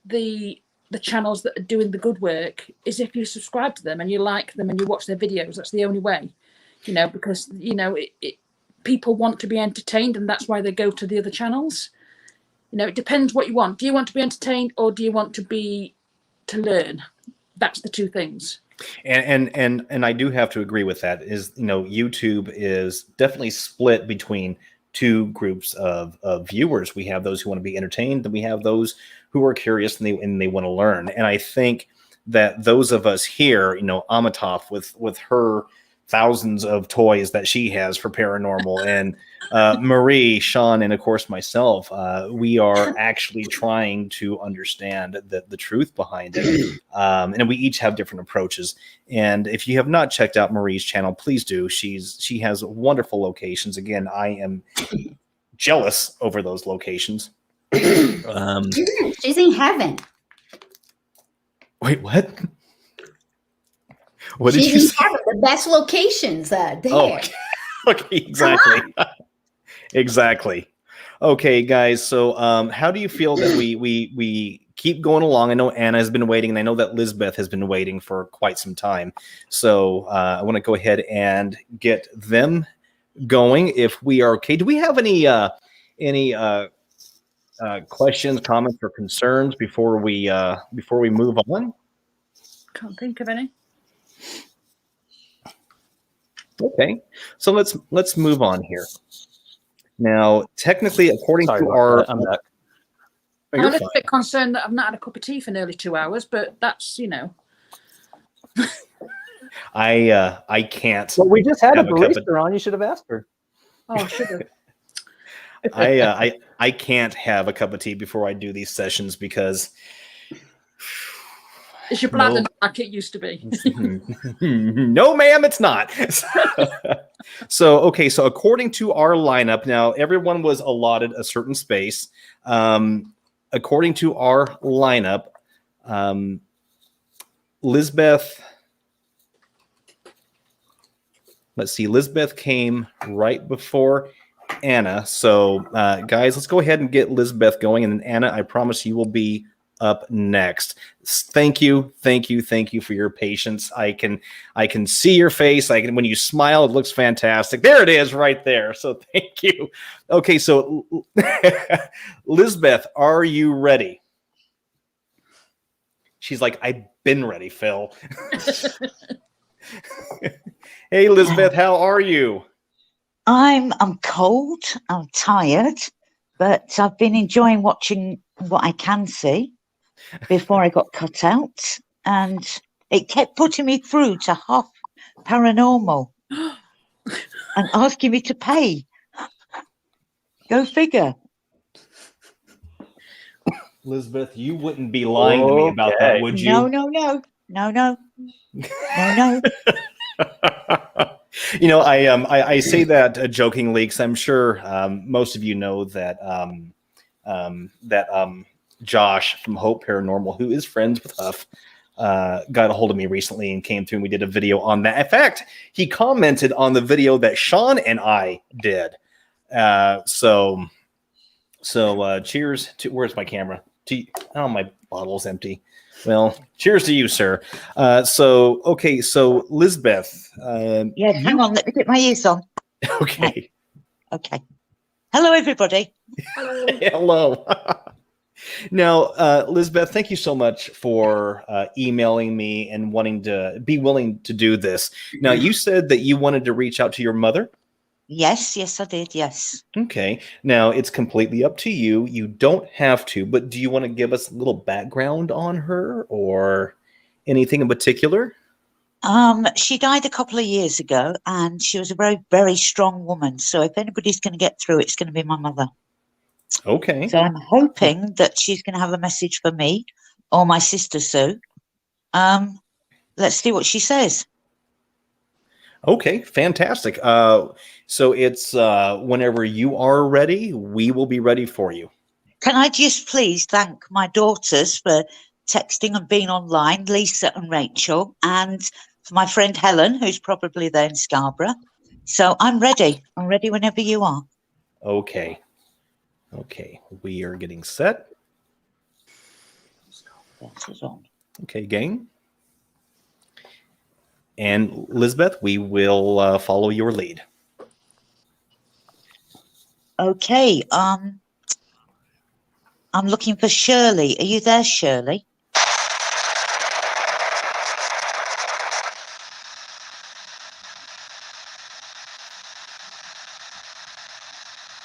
the channels that are doing the good work is if you subscribe to them and you like them and you watch their videos. That's the only way, because people want to be entertained, and that's why they go to the other channels. It depends what you want. Do you want to be entertained, or do you want to learn? That's the two things. And I do have to agree with that. Is YouTube is definitely split between two groups of viewers. We have those who want to be entertained, and we have those who are curious and they want to learn. And I think that those of us here, Amitaf with her thousands of toys that she has for paranormal, and Marie, Sean, and of course myself, we are actually trying to understand the truth behind it. And we each have different approaches. And if you have not checked out Marie's channel, please do. She has wonderful locations. Again, I am jealous over those locations. She's in heaven. Wait, what? What did She's you in say? heaven, the best locations there. Oh, okay, exactly. Exactly. Okay, guys. So, how do you feel that we keep going along? I know Anna has been waiting, and I know that Lisbeth has been waiting for quite some time. So, I want to go ahead and get them going. If we are okay, do we have any questions, comments, or concerns before we move on? Can't think of any. Okay, so let's move on here. Now, technically, according Sorry to about our, that. I'm back. Oh, I'm you're a little fine. bit concerned that I've not had a cup of tea for nearly 2 hours, but that's, you know. I can't. Well, we just had a have a cup of- barista on. You should have asked her. Oh, sugar. I can't have a cup of tea before I do these sessions because Is your bladder not like it used to be? no, ma'am, it's not. So, okay, so according to our lineup, now everyone was allotted a certain space. According to our lineup, Lisbeth, let's see, Lisbeth came right before Anna. So, guys, let's go ahead and get Lisbeth going. And then Anna, I promise you will be up next. Thank you for your patience. I can see your face. When you smile, it looks fantastic. There it is, right there. So thank you. Okay, so Lisbeth, are you ready? She's like, I've been ready, Phil. Hey, Lisbeth, how are you? I'm cold, I'm tired, but I've been enjoying watching what I can see before I got cut out, and it kept putting me through to half paranormal and asking me to pay. Go figure. Lisbeth, you wouldn't be lying to me about that, Okay. would you? No. You know, I say that jokingly because I'm sure most of you know that Josh from Hope Paranormal, who is friends with Huff, got a hold of me recently and came through and we did a video on that. In fact, he commented on the video that Sean and I did. So cheers to, where's my camera? Oh, my bottle's empty. Well, cheers to you, sir. Okay, so Lisbeth. Yes, hang on, let me get my ears on. Okay. Okay. Hello, everybody. Hello. Now, Lisbeth, thank you so much for emailing me and wanting to be willing to do this. Now, you said that you wanted to reach out to your mother. Yes, I did, yes. Okay. Now, it's completely up to you. You don't have to, but do you want to give us a little background on her or anything in particular? She died a couple of years ago, and she was a very, very strong woman. So if anybody's going to get through, it's going to be my mother. Okay. So I'm hoping that she's going to have a message for me or my sister Sue. Let's see what she says. Okay, fantastic. So it's whenever you are ready, we will be ready for you. Can I just please thank my daughters for texting and being online, Lisa and Rachel, and for my friend Helen, who's probably there in Scarborough. So I'm ready. I'm ready whenever you are. Okay. We are getting set. Okay, gang. And Lisbeth, we will follow your lead. Okay. I'm looking for Shirley. Are you there, Shirley?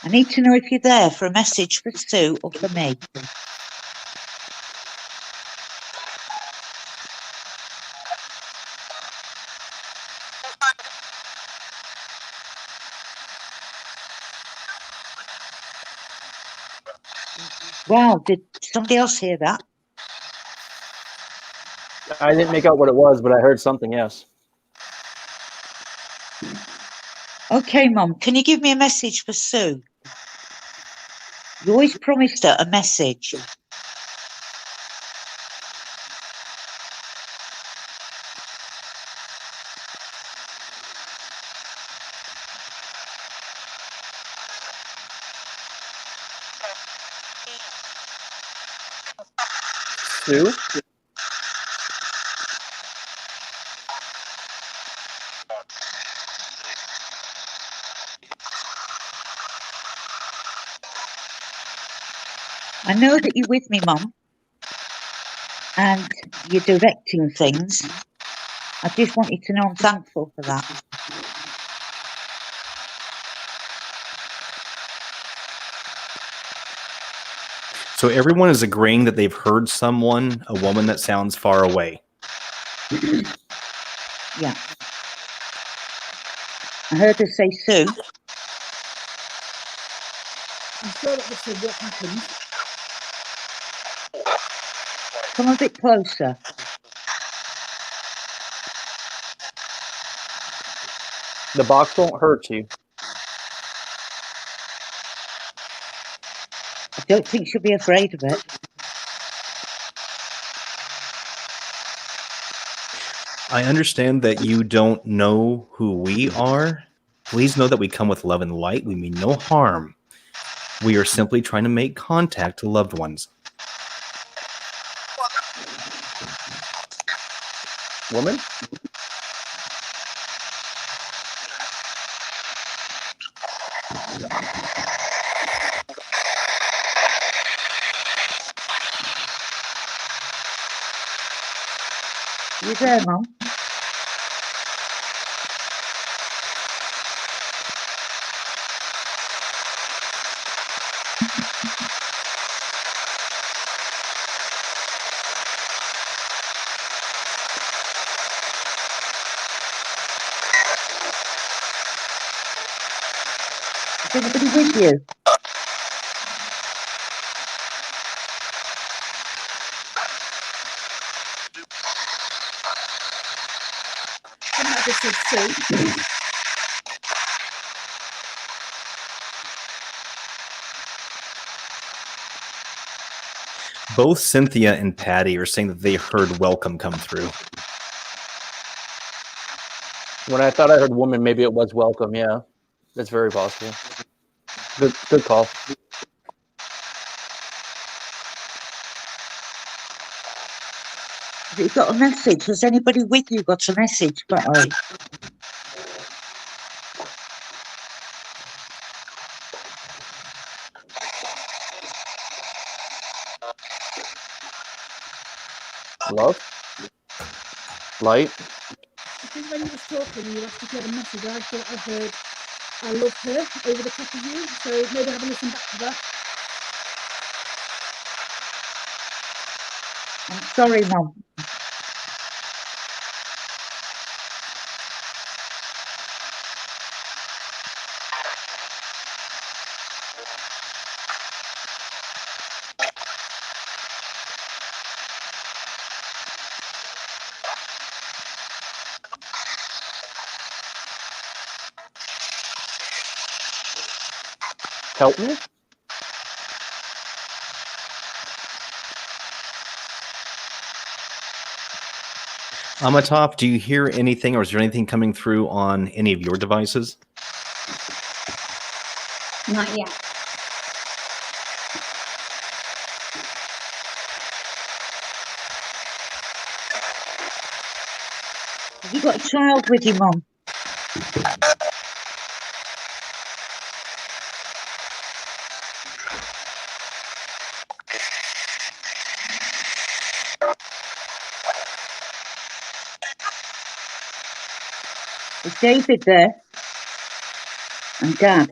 I need to know if you're there for a message for Sue or for me. Wow, did somebody else hear that? I didn't make out what it was, but I heard something, yes. Okay, Mum, can you give me a message for Sue? You always promised her a message. Sue? I know that you're with me, Mum, and you're directing things. I just want you to know I'm thankful for that. So everyone is agreeing that they've heard a woman that sounds far away. Yeah. I heard her say Sue. I'm sure that this is what happened. Come a bit closer. The box won't hurt you. I don't think she'll be afraid of it. I understand that you don't know who we are. Please know that we come with love and light. We mean no harm. We are simply trying to make contact to loved ones. Woman? You there, Mum? Is anybody with you? I just said Sue. Both Cynthia and Patty are saying that they heard welcome come through. When I thought I heard woman, maybe it was welcome. Yeah, that's very possible. Good call. Have you got a message? Has anybody with you got a message, Patty? Love? Light? I think when you was talking, you asked if you had a message. I thought I heard I love her over the top of you, so maybe have a listen back to that. I'm sorry, Mum. Help me? Amitaf, do you hear anything, or is there anything coming through on any of your devices? Not yet. Have you got a child with you, Mum? Is David there? And Dad?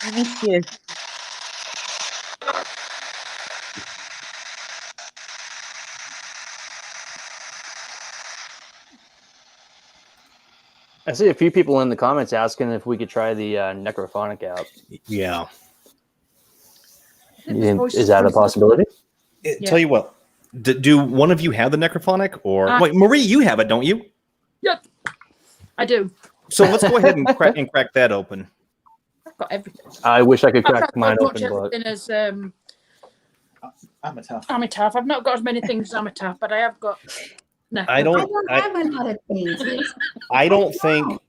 I miss you. I see a few people in the comments asking if we could try the Necrophonic app. Yeah. Is that a possibility? Tell you what, Do one of you have the necrophonic, or Uh, wait, Marie, you have it, don't you? Yep, I do. So let's go ahead and crack that open. I've got everything. I wish I could I've crack not mine got much open, but everything as Amitaf. Amitaf. I've not got as many things as Amitaf, but I have got. I don't have another thing. I don't think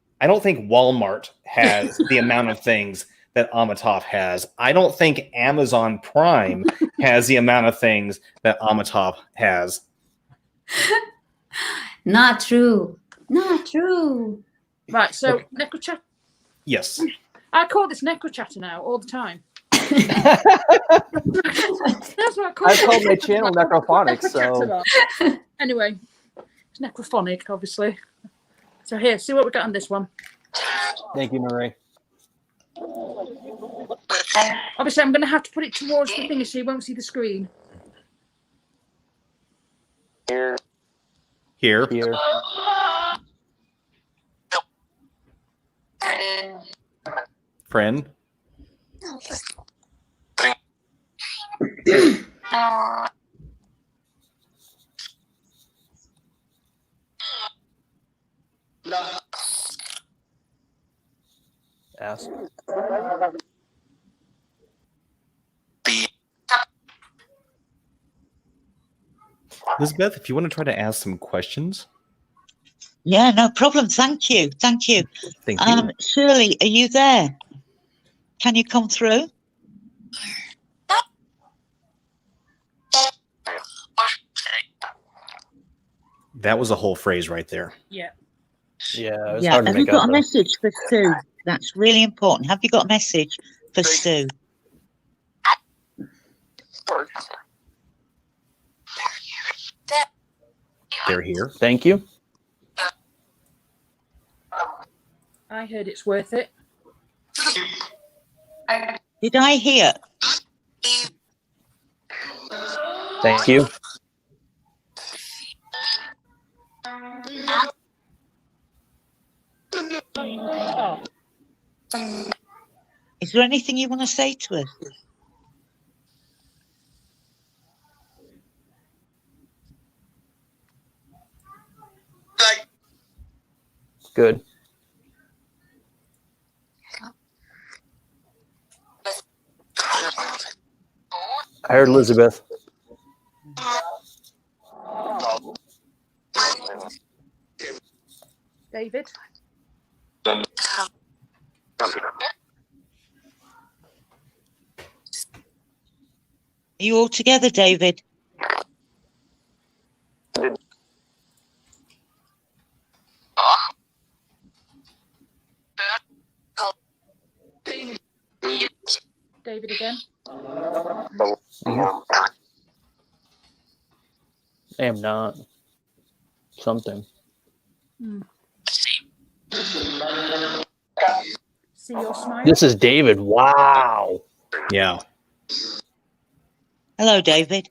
Walmart has the amount of things that Amitaf has. I don't think Amazon Prime has the amount of things that Amitaf has. Not true. Not true. Right, so Necrochatter. Yes. I call this Necrochatter now all the time. That's what I call I it. called my channel Necrophonics, so Necrochatter. Anyway, it's necrophonic, obviously. So here, see what we got on this one. thank you, Marie. Obviously, I'm going to have to put it towards the thing so you won't see the screen. Here. Here. Friend. Ask. Elizabeth, if you want to try to ask some questions. Yeah, no problem. Thank you. Thank you. Thank you. Shirley, are you there? Can you come through? That was a whole phrase right there. Yeah. Yeah, it's Yeah. hard to Have you make got out. a Though. message for Sue? That's really important. Have you got a message for Sue? They're here. Thank you. I heard it's worth it. Did I hear? Thank you. Oh, Is there anything you want to say to us? Good. I heard Elizabeth. David? Are you all together, David? David again? Mhm. I am not. Something. See your smile? This is David. Wow. Yeah. Hello, David.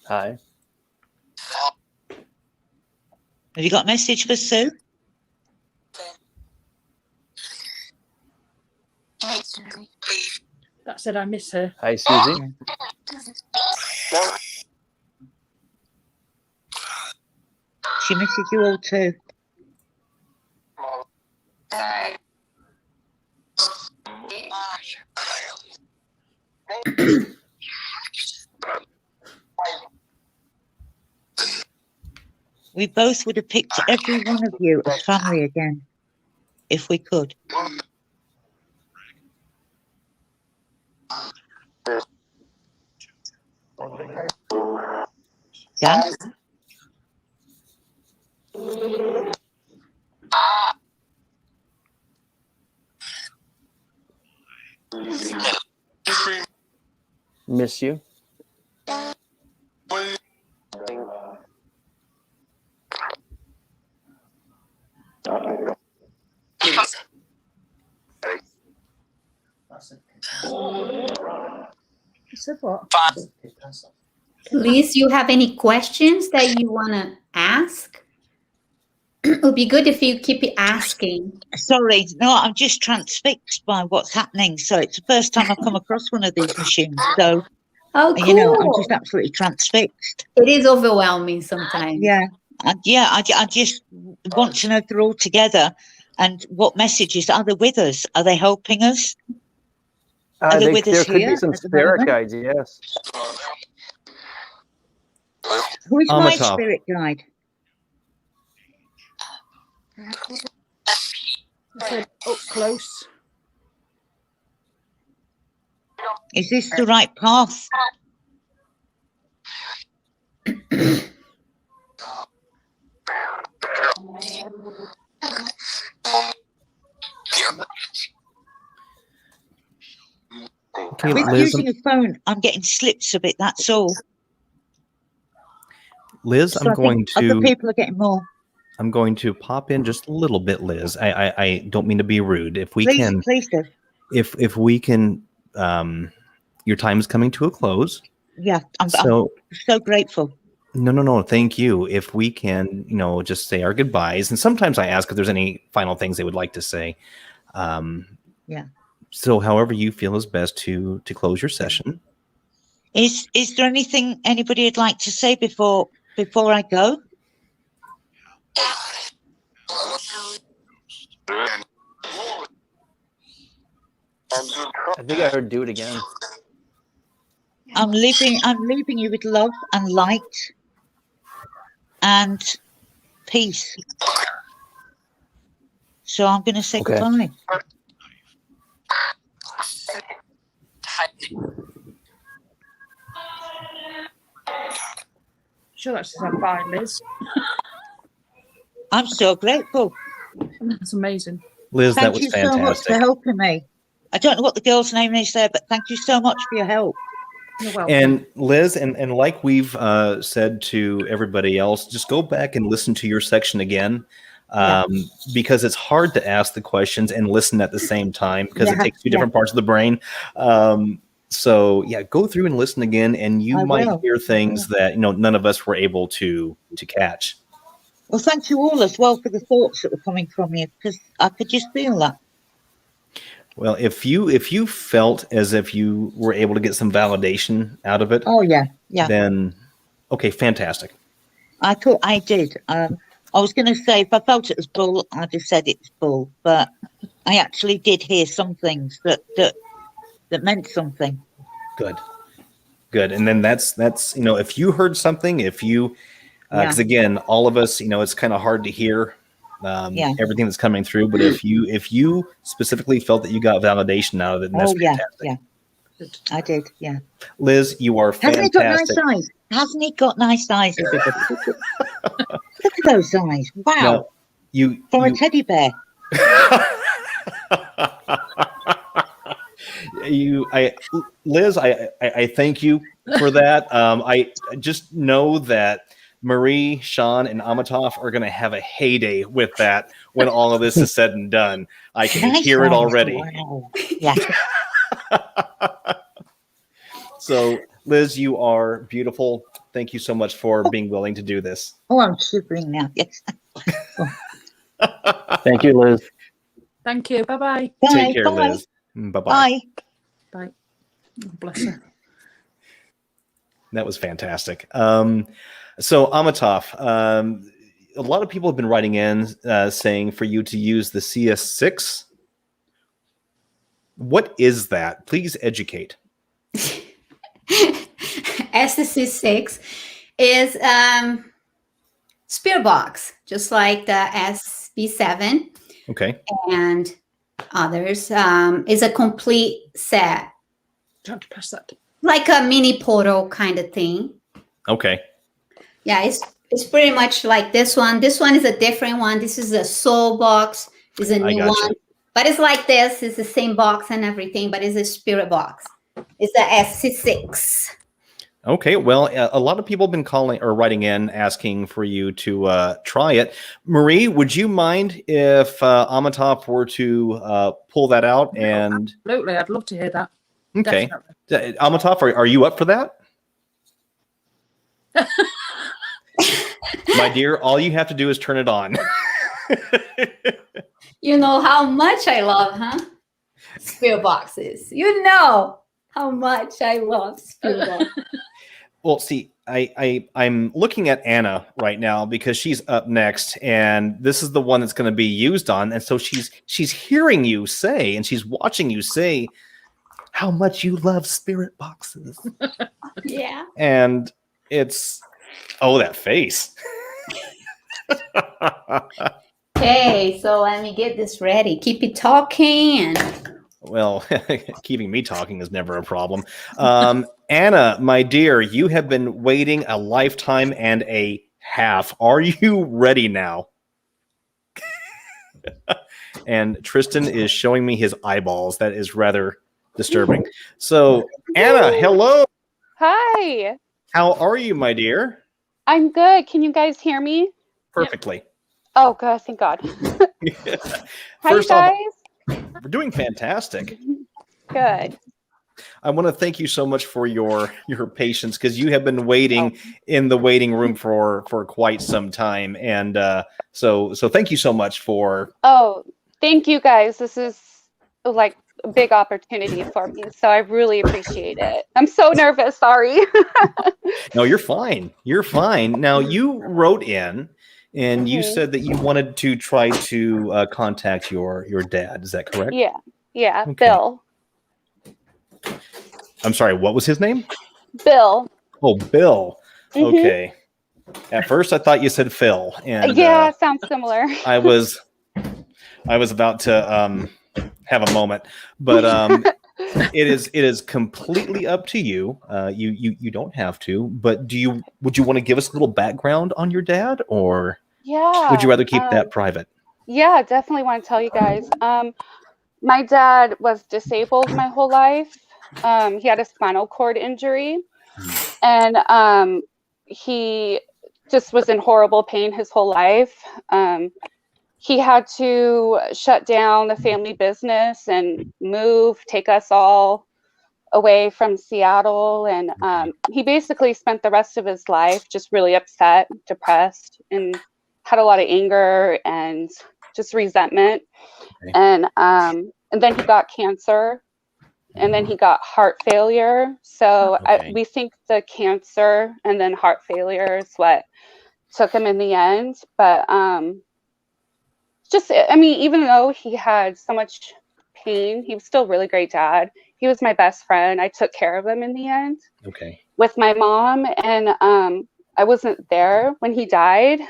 Hi. Have you got a message for Sue? That said I miss her. Hi, Susie. She misses you all too. We both would have picked every one of you as family again, if we could. Dan? Miss you. You said what? Liz, you have any questions that you want to ask? it would be good if you keep asking. Sorry, no, I'm just transfixed by what's happening. So it's the first time I've come across one of these machines. So, Oh, you know, I'm cool. just absolutely transfixed. It is overwhelming sometimes. Yeah. I just want to know if they're all together and what messages are they with us? Are they helping us? Are they with us there could here be some at the spirit moment? guides, yes. Who is my Amitaf. spirit guide? Up close. Is this the right path? Okay, With Liz, using a phone, I'm getting slips a bit, that's all. Liz, So I'm I going think other to people are getting more. I'm going to pop in just a little bit, Liz. I don't mean to be rude. If we Please, can, please do. if we can, your time is coming to a close. Yeah, I'm So so grateful. no. Thank you. If we can, just say our goodbyes. And sometimes I ask if there's any final things they would like to say. Yeah. So however you feel is best to close your session. Is there anything anybody would like to say before I go? I think I heard do it again. I'm leaving you with love and light and peace. So I'm going to say Okay. goodbye. Sure, that's bye, Liz. I'm so grateful. That's amazing. Liz, that Thank was you so much fantastic. for helping me. I don't know what the girl's name is there, but thank you so much for your help. You're welcome. And Liz, and like we've said to everybody else, just go back and listen to your section again, because it's hard to ask the questions and listen at the same time because it takes two different parts of the brain. So yeah, go through and listen again, and you might hear things that none of us were able to catch. Well, thank you all as well for the thoughts that were coming from you, because I could just feel that. Well, if you felt as if you were able to get some validation out of it, then okay, fantastic. I thought I did. I was going to say if I felt it was bull, I just said it's bull, but I actually did hear some things that meant something. Good. And then that's if you heard something, if you because again, all of us, it's kind of hard to hear everything that's coming through. But if you specifically felt that you got validation out of it, then that's fantastic. I did. Yeah, Liz, you are fantastic. Hasn't he got nice eyes? Everybody, look at those eyes! Wow, no, for a teddy bear. Liz, I thank you for that. I just know that Marie, Sean, and Amitaf are going to have a heyday with that when all of this is said and done. I can hear it already. Wow. Yeah. So, Liz, you are beautiful. Thank you so much for being willing to do this. Oh, I'm shivering now. Yes. Thank you, Liz. Thank you. Bye-bye. Take care, Liz. Bye-bye. Bye. Bye. Oh, bless her. That was fantastic. So Amitaf, a lot of people have been writing in saying for you to use the CS6. What is that? Please educate. SC6 is spirit box, just like the SB7. Okay. And others is a complete set. Trying to press that. Like a mini portal kind of thing. Okay. Yeah, it's pretty much like this one. This one is a different one. This is a soul box. It's a new one. But it's like this. It's the same box and everything, but it's a spirit box. It's the SC6. Okay. Well, a lot of people have been calling or writing in asking for you to try it. Marie, would you mind if Amitaf were to pull that out? And absolutely, I'd love to hear that. Okay. Amitaf, are you up for that? My dear, all you have to do is turn it on. You know how much I love, huh? Spirit boxes. You know how much I love spirit boxes. Well, see, I'm looking at Anna right now because she's up next, and this is the one that's going to be used on, and so she's hearing you say, and she's watching you say how much you love spirit boxes. Yeah. And it's that face. Okay, so let me get this ready. Keep it talking. Well, keeping me talking is never a problem. Anna, my dear, you have been waiting a lifetime and a half. Are you ready now? And Tristan is showing me his eyeballs. That is rather disturbing. So, Anna, hello. Hi. How are you, my dear? I'm good. Can you guys hear me? Perfectly. Oh, good. Thank God. Hi, First guys. off, we're doing fantastic. Good. I want to thank you so much for your patience, because you have been waiting in the waiting room for quite some time, and so thank you so much for. Oh, thank you guys. This is like a big opportunity for me, so I really appreciate it. I'm so nervous. Sorry. No, you're fine. You're fine. Now, you wrote in, and you said that you wanted to try to contact your dad. Is that correct? Yeah. Okay. Bill. I'm sorry. What was his name? Bill. Oh, Bill. Okay. At first, I thought you said Phil, and Yeah, sounds similar. I was about to have a moment, but it is completely up to you. You don't have to, but would you want to give us a little background on your dad, or would you rather keep that private? Yeah, definitely want to tell you guys. My dad was disabled my whole life. He had a spinal cord injury, and he just was in horrible pain his whole life. He had to shut down the family business and take us all away from Seattle. And he basically spent the rest of his life just really upset, depressed, and had a lot of anger and just resentment. And then he got cancer, and then he got heart failure. So we think the cancer and then heart failure is what took him in the end. But even though he had so much pain, he was still a really great dad. He was my best friend. I took care of him in the end. Okay. With my mom, and I wasn't there when he died.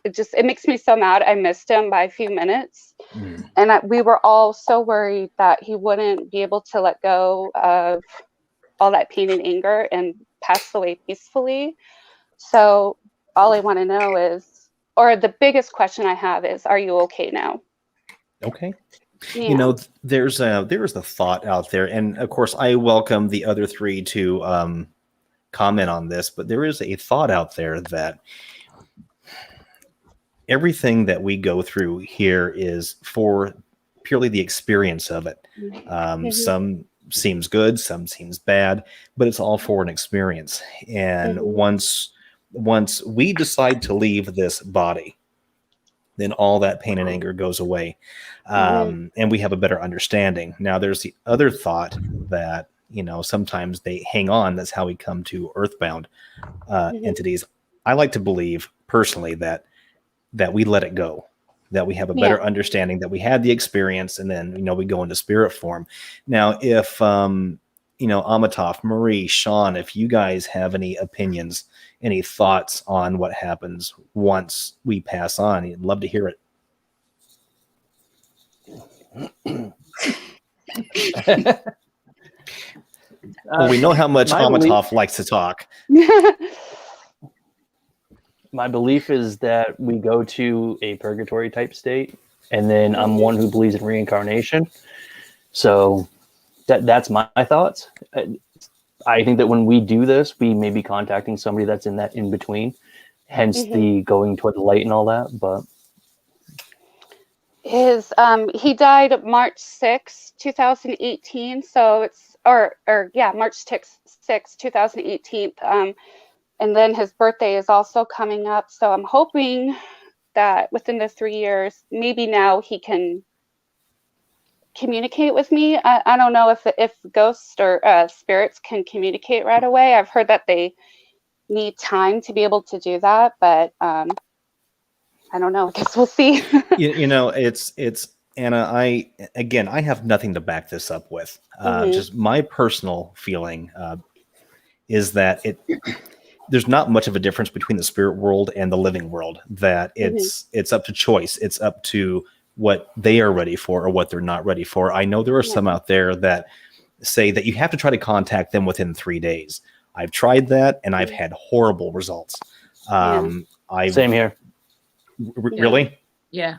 It makes me so mad. I missed him by a few minutes. And we were all so worried that he wouldn't be able to let go of all that pain and anger and pass away peacefully. So all I want to know is, or the biggest question I have is, are you okay now? Okay. Yeah. You know, there's the thought out there, and of course I welcome the other three to comment on this, but there is a thought out there that everything that we go through here is for purely the experience of it. Some seems good, some seems bad, but it's all for an experience. And once we decide to leave this body, then all that pain and anger goes away. And we have a better understanding. Now, there's the other thought that, sometimes they hang on. That's how we come to earthbound entities. I like to believe personally that we let it go, that we have a better understanding, that we had the experience, and then, we go into spirit form. Now, if, Amitaf, Marie, Sean, if you guys have any opinions, any thoughts on what happens once we pass on, I'd love to hear it. Well, we know how much Amitaf likes to talk. My belief is that we go to a purgatory type state, and then I'm one who believes in reincarnation. So that's my thoughts. I think that when we do this, we may be contacting somebody that's in that in between, hence the going toward the light and all that. But he died March 6, 2018. So it's March 6, 2018. And then his birthday is also coming up. So I'm hoping that within the 3 years, maybe now he can communicate with me. I don't know if ghosts or spirits can communicate right away. I've heard that they need time to be able to do that, but I don't know. I guess we'll see. you know, it's Anna. I have nothing to back this up with. Just my personal feeling is that there's not much of a difference between the spirit world and the living world. That it's up to choice. It's up to what they are ready for or what they're not ready for. I know there are some out there that say that you have to try to contact them within 3 days. I've tried that and I've had horrible results. Same here. Really? Yeah.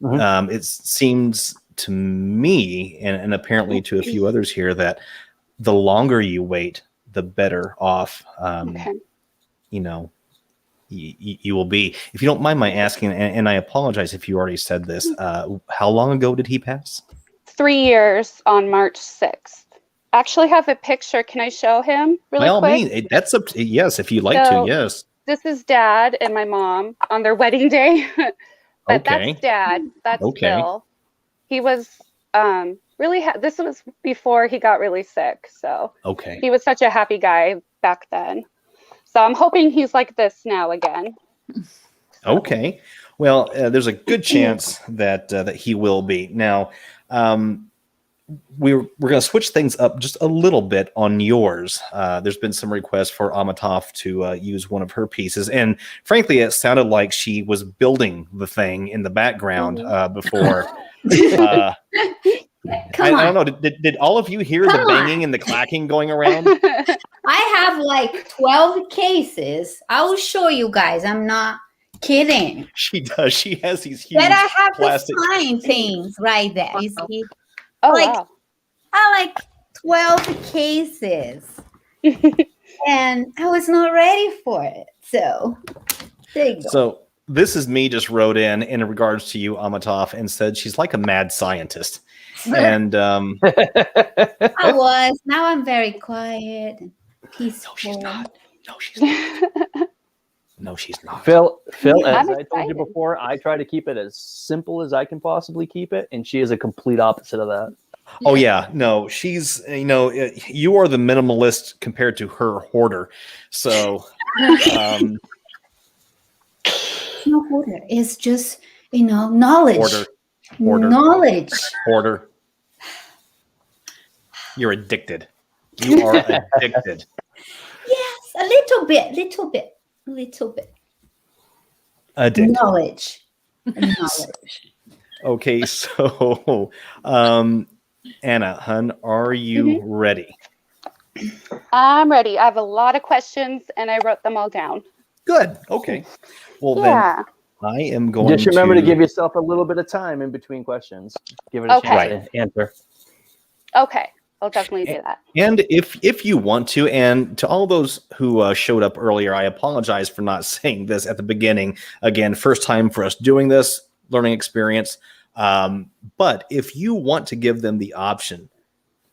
It seems to me, and apparently to a few others here, that the longer you wait, the better off, you know, you will be. If you don't mind my asking, and I apologize if you already said this, how long ago did he pass? 3 years on March 6th. Actually have a picture. Can I show him really By all quick? means, that's up to, yes, if you'd like to, yes. This is Dad and my mom on their wedding day. But that's Dad. That's Bill. He was really, this was before he got really sick. So he was such a happy guy back then. So I'm hoping he's like this now again. Okay. Well, there's a good chance that that he will be. Now, we're going to switch things up just a little bit on yours. There's been some requests for Amitaf to use one of her pieces, and frankly, it sounded like she was building the thing in the background before. I don't know. Did all of you hear the banging and the clacking going around? I have like 12 cases. I will show you guys. I'm not kidding. She does. She has these huge But I have plastic the sign things right there. You see? Oh, like, wow. I like 12 cases. And I was not ready for it. So there you go. So this is me just wrote in regards to you, Amitaf, and said she's like a mad scientist. And I was. Now I'm very quiet and peaceful. No, she's not. No, she's not. No, she's not. Phil, I'm as I told you before, I try to keep it as simple as I can possibly keep it, and she is a complete opposite of that. Oh yeah, no, she's, you know, you are the minimalist compared to her hoarder. So No hoarder. It's just, you know, knowledge. Hoarder. Knowledge. Hoarder. You're addicted. You are addicted. Yes, a little bit. Addicted. Knowledge. Okay, so Anna, hun, are you ready? I'm ready. I have a lot of questions and I wrote them all down. Good. Okay. Well, then I am going Just remember to give yourself a little bit of time in between questions. Give it a chance to answer. Okay. I'll definitely do that. And if you want to, and to all those who showed up earlier, I apologize for not saying this at the beginning. Again, first time for us doing this, learning experience. But if you want to give them the option,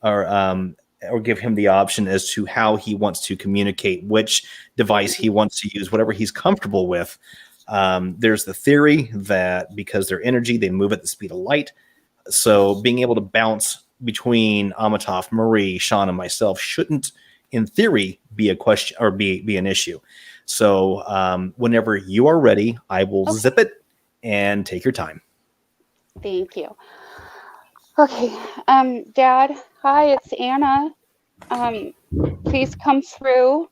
or give him the option as to how he wants to communicate, which device he wants to use, whatever he's comfortable with. There's the theory that because they're energy, they move at the speed of light. So being able to bounce between Amitaf, Marie, Sean, and myself shouldn't, in theory, be a question or be an issue. So whenever you are ready, I will zip it and take your time. Thank you. Okay, Dad, hi, it's Anna. Please come through.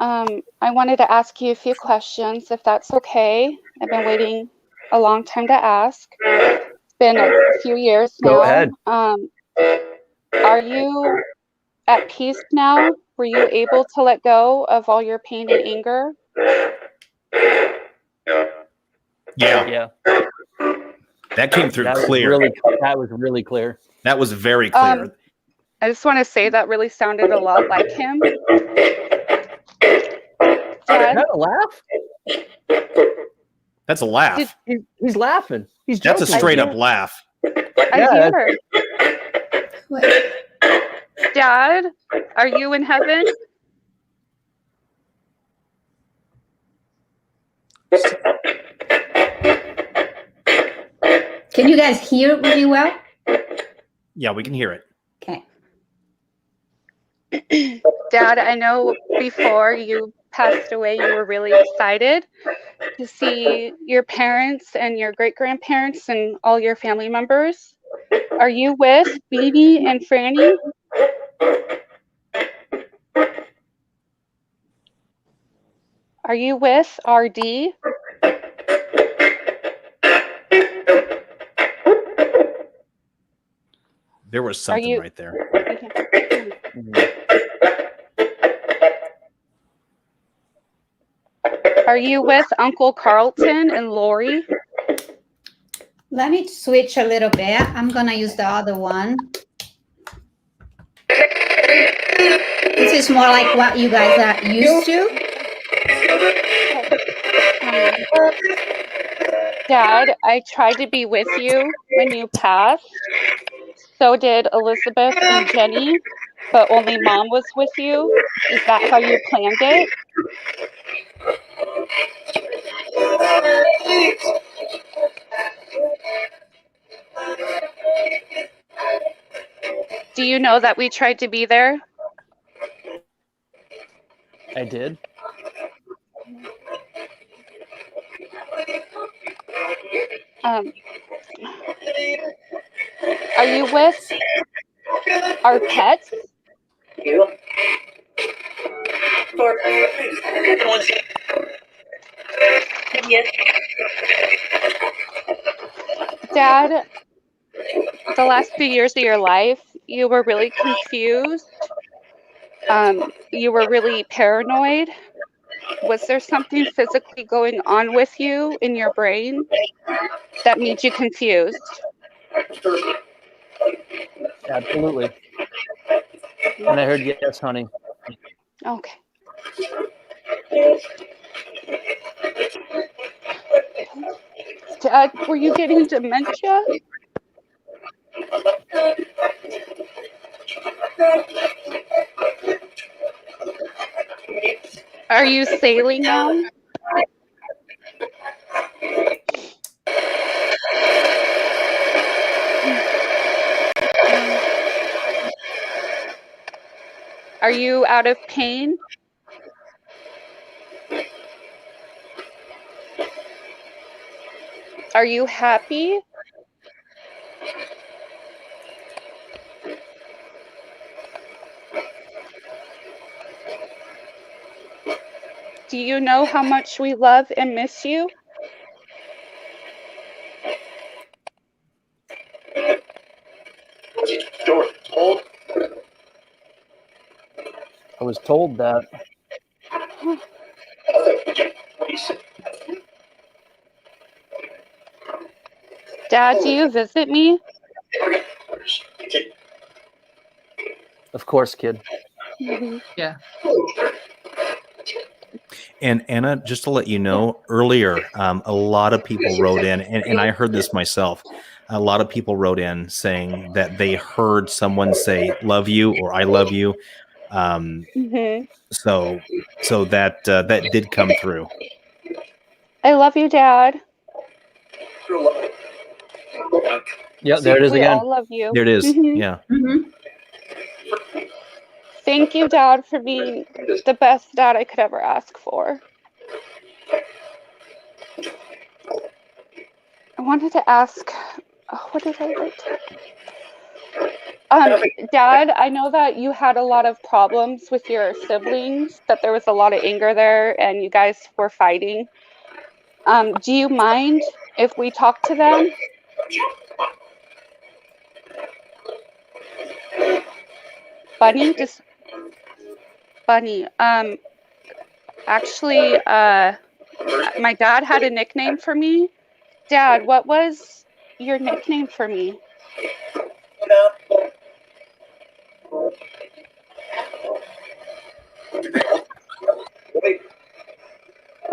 I wanted to ask you a few questions, if that's okay. I've been waiting a long time to ask. It's been a few years now. Go ahead. Are you at peace now? Were you able to let go of all your pain and anger? Yeah. That came through clear. That was really clear. That was very clear. I just want to say that really sounded a lot like him. Is that a laugh? That's a laugh. He's laughing. He's joking. That's a straight up laugh. I hear. Dad, are you in heaven? Can you guys hear really well? Yeah, we can hear it. Okay. Dad, I know before you passed away, you were really excited to see your parents and your great-grandparents and all your family members. Are you with Beanie and Franny? Are you with RD? There was something right there. Are you with Uncle Carlton and Lori? Let me switch a little bit. I'm gonna use the other one. This is more like what you guys are used to. Dad, I tried to be with you when you passed. So did Elizabeth and Jenny, but only Mom was with you. Is that how you planned it? Do you know that we tried to be there? I did. Are you with our pets? Dad, the last few years of your life, you were really confused. You were really paranoid. Was there something physically going on with you in your brain that made you confused? Absolutely. And I heard yes, honey. Okay. Dad, were you getting dementia? Are you sailing now? Are you out of pain? Are you happy? Do you know how much we love and miss you? I was told that. Dad, do you visit me? Of course, kid. Yeah. And Anna, just to let you know, earlier, a lot of people wrote in, and I heard this myself. A lot of people wrote in saying that they heard someone say "love you" or "I love you." So that did come through. I love you, Dad. Yeah, there it is We again. all love you. There it is. Yeah. Thank you, Dad, for being the best dad I could ever ask for. I wanted to ask, what did I write? Dad, I know that you had a lot of problems with your siblings, that there was a lot of anger there and you guys were fighting. Do you mind if we talk to them? Bunny, actually, my dad had a nickname for me. Dad, what was your nickname for me?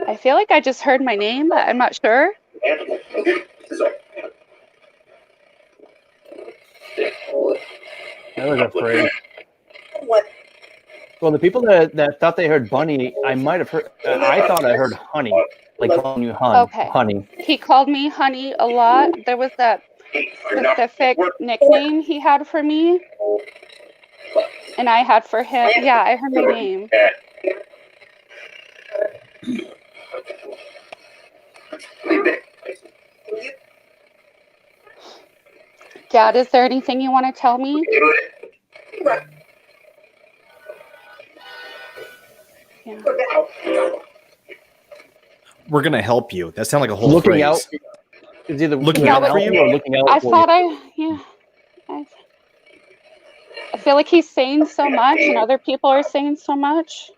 I feel like I just heard my name, but I'm not sure. I was afraid. Well, the people that thought they heard bunny, I might have heard. I thought I heard honey, like calling you Okay. honey. He called me honey a lot. There was that specific nickname he had for me, and I had for him. Yeah, I heard my name. Dad, is there anything you want to tell me? Yeah. We're gonna help you. That sounds like a whole Looking phrase. out. It's either Looking out out for for you you? or looking out I for thought you. I feel like he's saying so much and other people are saying so much.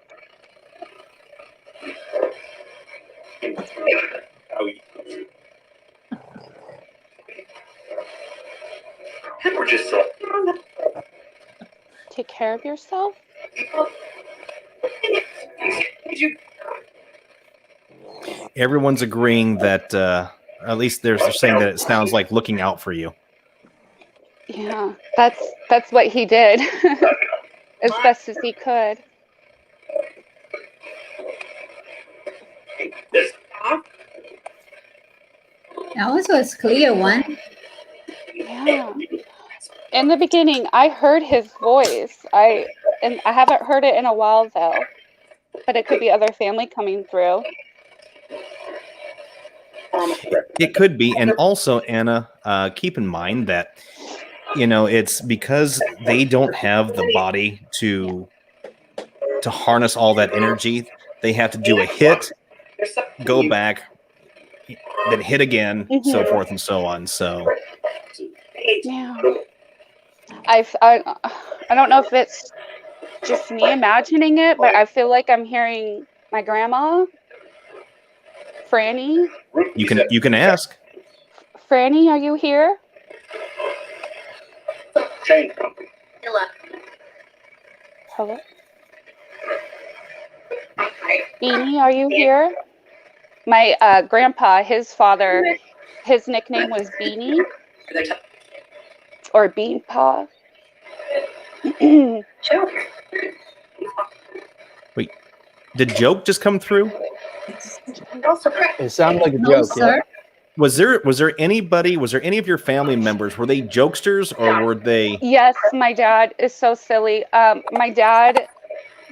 Take care of yourself. Everyone's agreeing that, at least they're saying that it sounds like looking out for you. Yeah, that's what he did as best as he could. That was a clear one. Yeah. In the beginning, I heard his voice. I haven't heard it in a while though. But it could be other family coming through. It could be. And also, Anna, keep in mind that, it's because they don't have the body to harness all that energy. They have to do a hit, go back, then hit again, so forth and so on. So, yeah, I don't know if it's just me imagining it, but I feel like I'm hearing my grandma, Franny. you can ask. Franny, are you here? Hello. Beanie, are you here? My grandpa, his father, his nickname was Beanie or Beanpaw. Wait, did joke just come through? It sounded like a No, joke. sir. Yeah. Was there any of your family members, were they jokesters or were they? Yes, my dad is so silly. My dad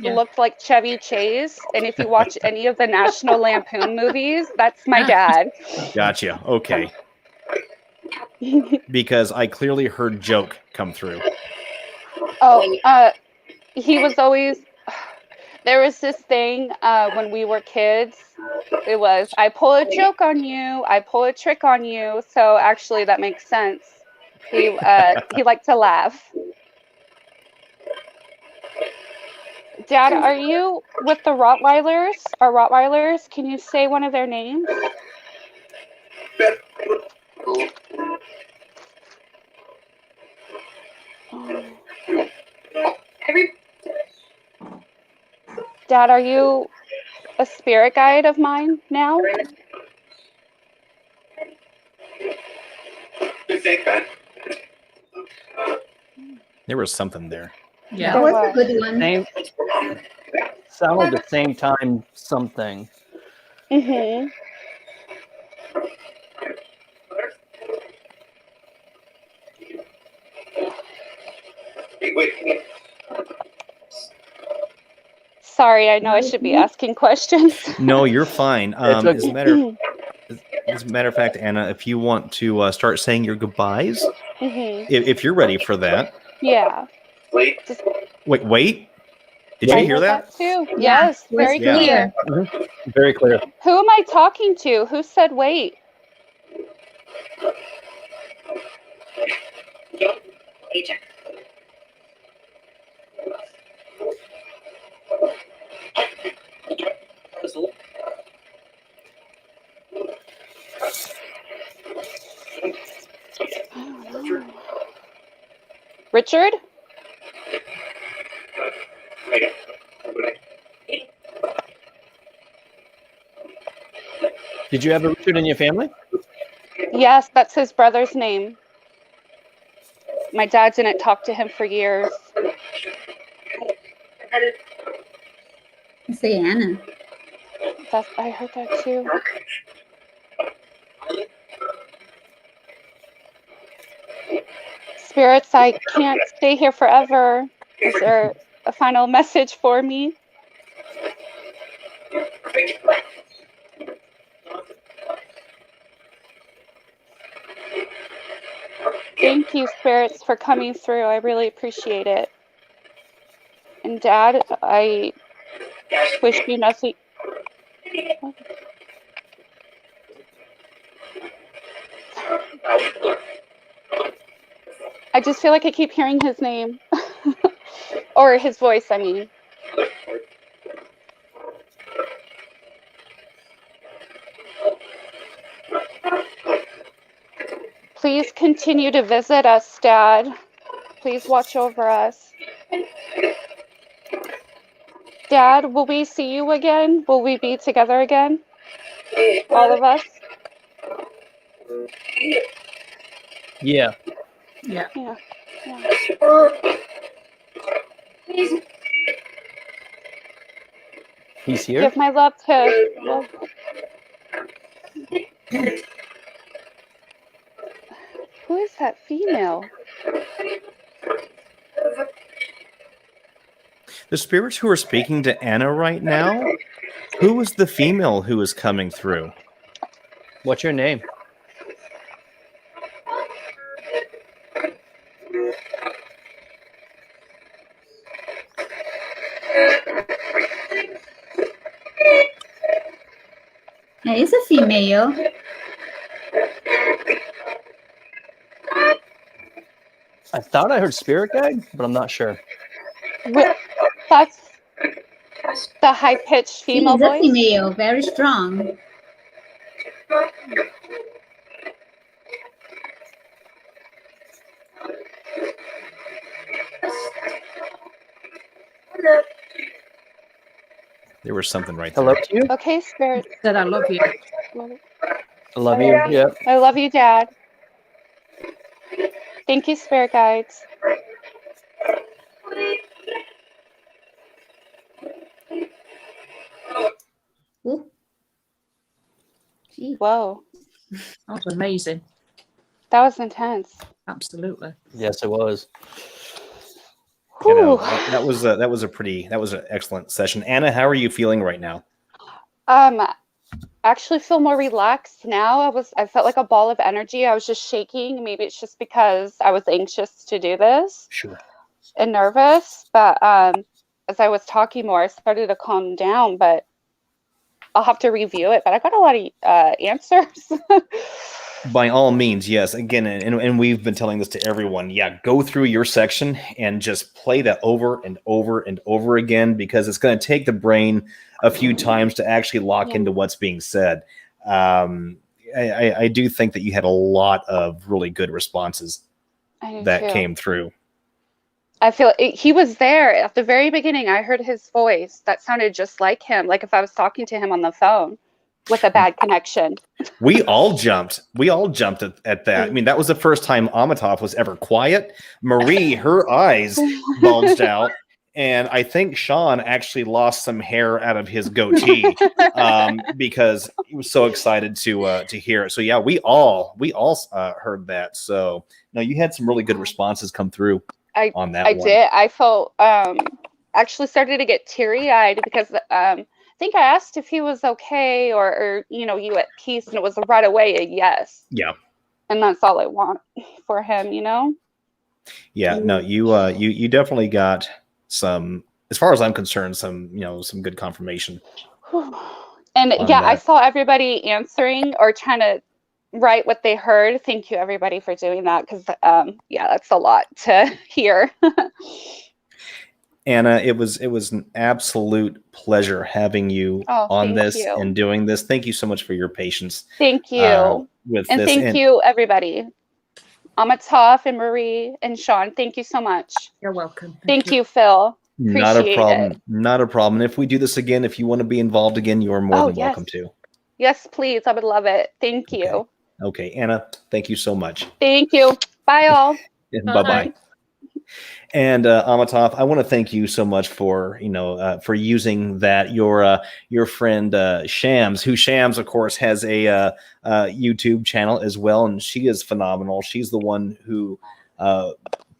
looked like Chevy Chase, and if you watch any of the National Lampoon movies, that's my dad. Gotcha. Okay. Because I clearly heard joke come through. Oh, he was always. There was this thing when we were kids. It was, I pull a joke on you, I pull a trick on you. So actually, that makes sense. He liked to laugh. Dad, are you with the Rottweilers? Or Rottweilers? Can you say one of their names? Dad, are you a spirit guide of mine now? There was something there. Yeah. That was a good one. Same. Sound like the same time something. Mm-hmm. Sorry, I know I should be asking questions. No, you're fine. As a matter of fact, Anna, if you want to start saying your goodbyes, if you're ready for that. Yeah. Wait. Did you hear that? too? Yeah, Yes, it was very clear. clear. Very clear. Who am I talking to? Who said wait? Richard? Did you have a Richard in your family? Yes, that's his brother's name. My dad didn't talk to him for years. I say Anna. I heard that too. Spirits, I can't stay here forever. Is there a final message for me? Thank you, spirits, for coming through. I really appreciate it. And Dad, I wish you nothing. I just feel like I keep hearing his name. Or his voice, I mean. Please continue to visit us, Dad. Please watch over us. Dad, will we see you again? Will we be together again? All of us? Yeah. Yeah. Yeah. He's here. Give my love to... Well, who is that female? The spirits who are speaking to Anna right now, who is the female who is coming through? What's your name? Yeah, it's a female. I thought I heard spirit guide, but I'm not sure. That's the high-pitched female She's a voice? female, very strong. There was something right there. Hello to you. Okay, spirit. Said I love you. I love you. Yeah. I love you, Dad. Thank you, spirit guides. Ooh. Gee. Whoa, That was amazing. that was intense. Absolutely. Yes, it was. You know, Whew. that was an excellent session. Anna, how are you feeling right now? Actually feel more relaxed now. I felt like a ball of energy. I was just shaking. Maybe it's just because I was anxious to do this Sure. and nervous. But as I was talking more, I started to calm down. But I'll have to review it. But I got a lot of answers. By all means, yes. Again, and we've been telling this to everyone. Yeah, go through your section and just play that over and over and over again, because it's going to take the brain a few times to actually lock into what's being said. I do think that you had a lot of really good responses that came through. I feel he was there at the very beginning. I heard his voice that sounded just like him, like if I was talking to him on the phone with a bad connection. We all jumped at that. I mean, that was the first time Amitaf was ever quiet. Marie, her eyes bulged out, and I think Sean actually lost some hair out of his goatee because he was so excited to hear it. So yeah, we all heard that. So no, you had some really good responses come through on that. I did. I felt actually started to get teary-eyed because I think I asked if he was okay or you at peace, and it was right away a yes. Yeah. And that's all I want for him, Yeah, no, you definitely got some, as far as I'm concerned, some good confirmation. And yeah, that. I saw everybody answering or trying to write what they heard. Thank you everybody for doing that, because yeah, that's a lot to hear. Anna, it was an absolute pleasure having you on this and doing this. Thank you so much for your patience. Thank you. Thank you, everybody. Amitaf and Marie and Sean, thank you so much. You're welcome. Thank you, Phil. Not a problem. Not a problem. And if we do this again, if you want to be involved again, you are more than welcome to. Yes, please. I would love it. Thank you. Okay, Anna, thank you so much. Thank you. Bye, all. Bye-bye. And Amitaf, I want to thank you so much for for using that your friend Shams, who Shams of course has a YouTube channel as well, and she is phenomenal. She's the one who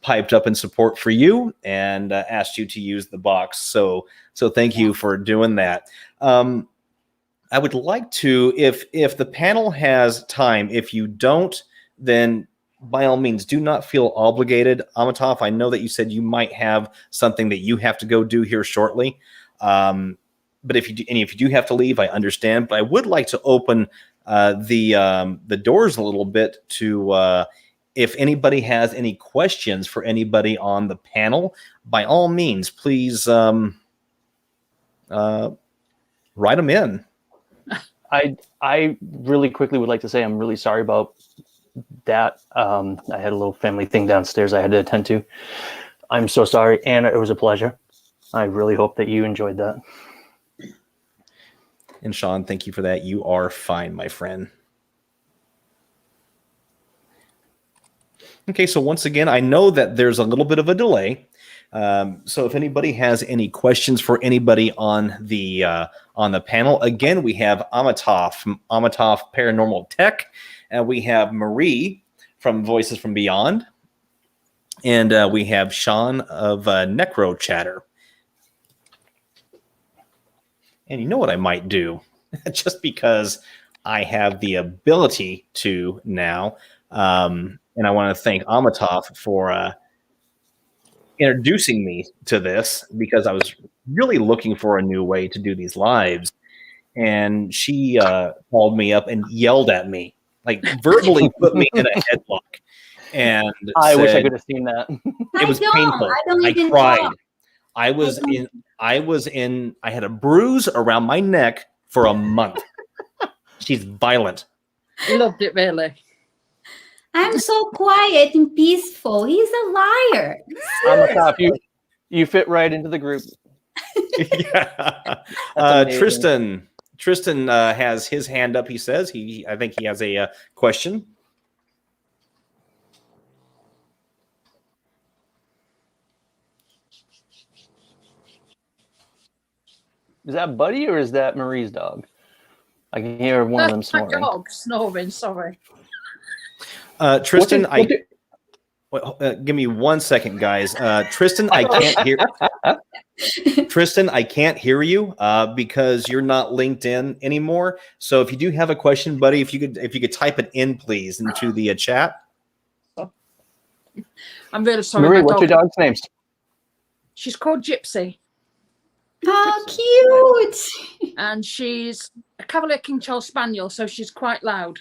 piped up in support for you and asked you to use the box. So thank you for doing that. I would like to, if the panel has time, if you don't, then by all means, do not feel obligated. Amitaf, I know that you said you might have something that you have to go do here shortly. But if you do have to leave, I understand. But I would like to open the doors a little bit to if anybody has any questions for anybody on the panel, by all means, please write them in. I really quickly would like to say I'm really sorry about that. I had a little family thing downstairs I had to attend to. I'm so sorry, Anna. It was a pleasure. I really hope that you enjoyed that. And Sean, thank you for that. You are fine, my friend. Okay, so once again, I know that there's a little bit of a delay. So if anybody has any questions for anybody on the panel, again, we have Amitaf from Amitaf Paranormal Tech, and we have Marie from Voices from Beyond, and we have Sean of Necrochatter. And you know what I might do? Just because I have the ability to now, and I want to thank Amitaf for introducing me to this, because I was really looking for a new way to do these lives. And she called me up and yelled at me, like verbally put me in a headlock. And I wish I said, could have seen that. It was painful. I cried. I had a bruise around my neck for a month. She's violent. Loved it, really. I'm so quiet and peaceful. He's a liar. Amitaf, you fit right into the group. Yeah. Tristan has his hand up. He says I think he has a question. Is that Buddy or is that Marie's dog? I can hear one of them That's my snoring. dog snoring, sorry. Tristan, give me 1 second, guys. Tristan, I can't hear. Tristan, I can't hear you because you're not linked in anymore. So if you do have a question, buddy, if you could type it in, please, into the chat. I'm really sorry. Marie, what's your dog's name? She's called Gypsy. Oh, cute. And she's a Cavalier King Charles Spaniel, so she's quite loud.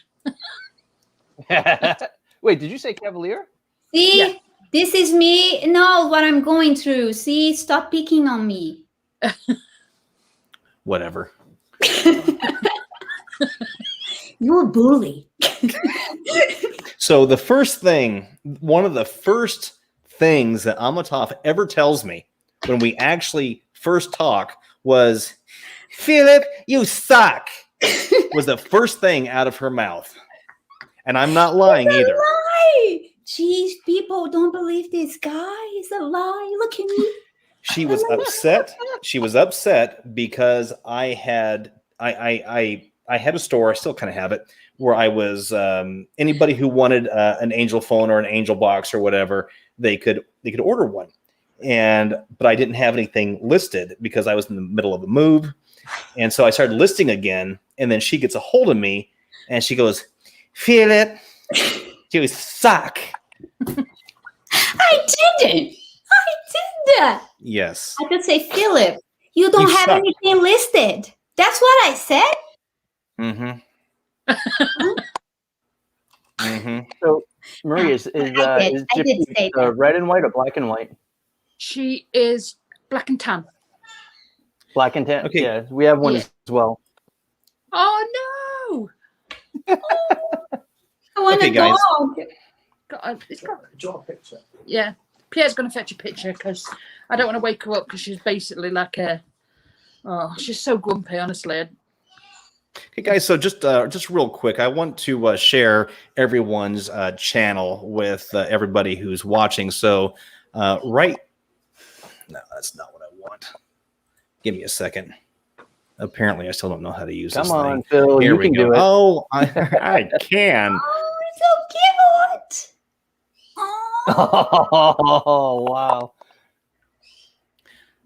Wait, did you say Cavalier? See, Yeah. This is me. No, what I'm going through. See, stop picking on me. Whatever. You're a bully. So one of the first things that Amitaf ever tells me when we actually first talk was, "Philip, you suck," was the first thing out of her mouth. And I'm not lying either. Lie. Jeez, people don't believe this guy. He's a lie. Look at me. She was upset. She was upset because I had a store. I still kind of have it, where I was anybody who wanted an angel phone or an angel box or whatever, they could order one. But I didn't have anything listed because I was in the middle of a move. And so I started listing again, and then she gets a hold of me and she goes, "Philip, you suck." I didn't. I did that. Yes. I could say, "Philip, you don't You have suck." anything listed." That's what I said. Mm-hmm. Mm-hmm. So, Marie, is I did Gypsy say that. red and white or black and white? She is black and tan. Black and tan. Okay. Yeah, we have one Yeah. as well. Oh, no. I want Okay, a guys. dog. It's got a picture. Yeah. Pierre's going to fetch a picture because I don't want to wake her up because she's basically like she's so grumpy, honestly. Okay, guys. So just real quick, I want to share everyone's channel with everybody who's watching. So no, that's not what I want. Give me a second. Apparently, I still don't know how to use this Come on, thing. Phil. Here You we can go. do it. Oh, I can. Oh, it's so cute. Oh. Oh, wow.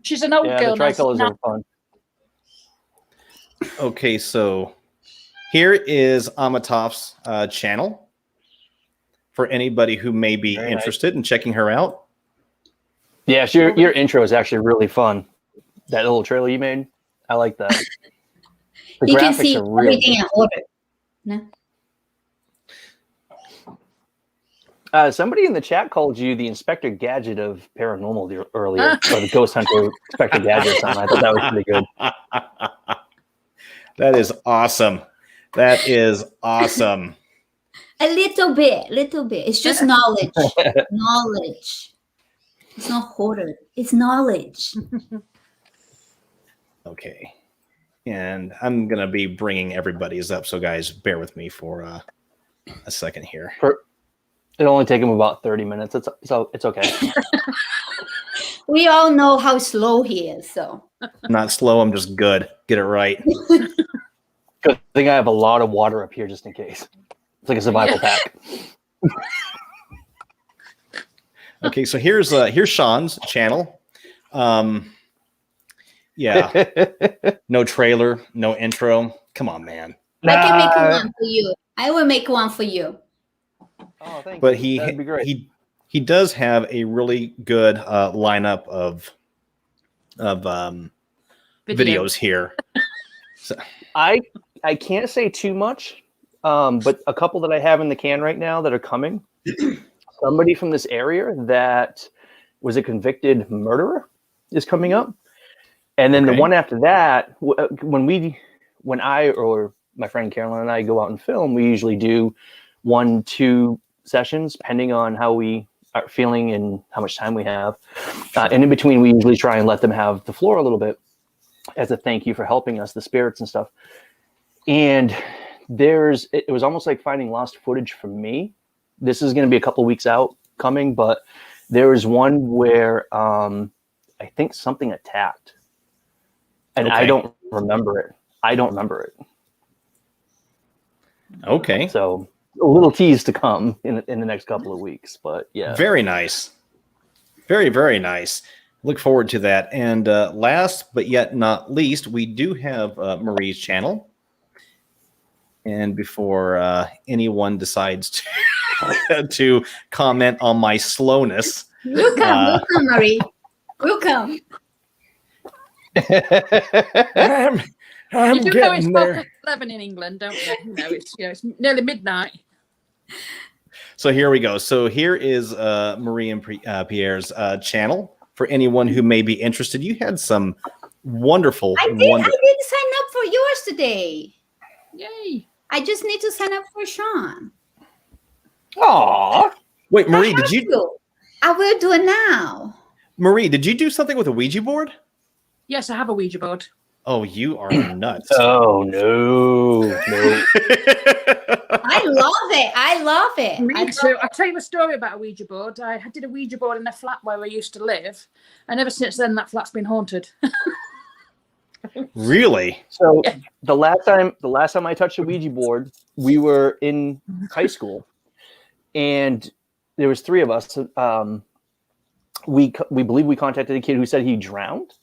She's an old Yeah, girl. the tricolors now. are fun. Okay, so here is Amitaf's channel for anybody who may be Very nice. interested in checking her out. Yeah, so your intro is actually really fun. That little trailer you made, I like that. The You can graphics see are really everything in order. No? Somebody in the chat called you the Inspector Gadget of Paranormal earlier, or the Ghost Hunter Inspector Gadget or something. I thought that was pretty good. That is awesome. That is awesome. A little bit. It's just knowledge. Knowledge. It's not hoarder. It's knowledge. Okay. And I'm going to be bringing everybody's up. So guys, bear with me for a second here. It'll only take him about 30 minutes. It's okay. We all know how slow he is, so. I'm not slow. I'm just good. Get it right. Good thing I have a lot of water up here just in case. It's like a survival pack. Okay, so here's Sean's channel. Yeah. No trailer, no intro. Come on, man. I can make one for you. I will make one for you. Oh, thank But you. That'd be great. he does have a really good lineup of videos here. So. I can't say too much, but a couple that I have in the can right now that are coming. Somebody from this area that was a convicted murderer is coming up, and then the one after that, when I or my friend Carolyn and I go out and film, we usually do 1-2 sessions, depending on how we are feeling and how much time we have. And in between, we usually try and let them have the floor a little bit as a thank you for helping us, the spirits and stuff. And it was almost like finding lost footage for me. This is going to be a couple weeks out coming, but there was one where I think something attacked, and I don't remember it. Okay. So a little tease to come in the next couple of weeks, but yeah. Very nice. Very, very nice. Look forward to that. And last but yet not least, we do have Marie's channel. And before anyone decides to comment on my slowness. Welcome, Marie. Welcome. I'm you do know it's getting there. 11 in England, don't you? You know, it's nearly midnight. So here we go. So here is Marie and Pierre's channel for anyone who may be interested. You had some wonderful. I did sign up for yours today. Yay! I just need to sign up for Sean. Aw. Wait, Marie, did you? I will do it now. Marie, did you do something with a Ouija board? Yes, I have a Ouija board. Oh, you are nuts. Oh, no. I love it. Me too. I'll tell you a story about a Ouija board. I did a Ouija board in a flat where I used to live, and ever since then, that flat's been haunted. Really? So the last time I touched a Ouija board, we were in high school, and there was 3 of us. We believe we contacted a kid who said he drowned,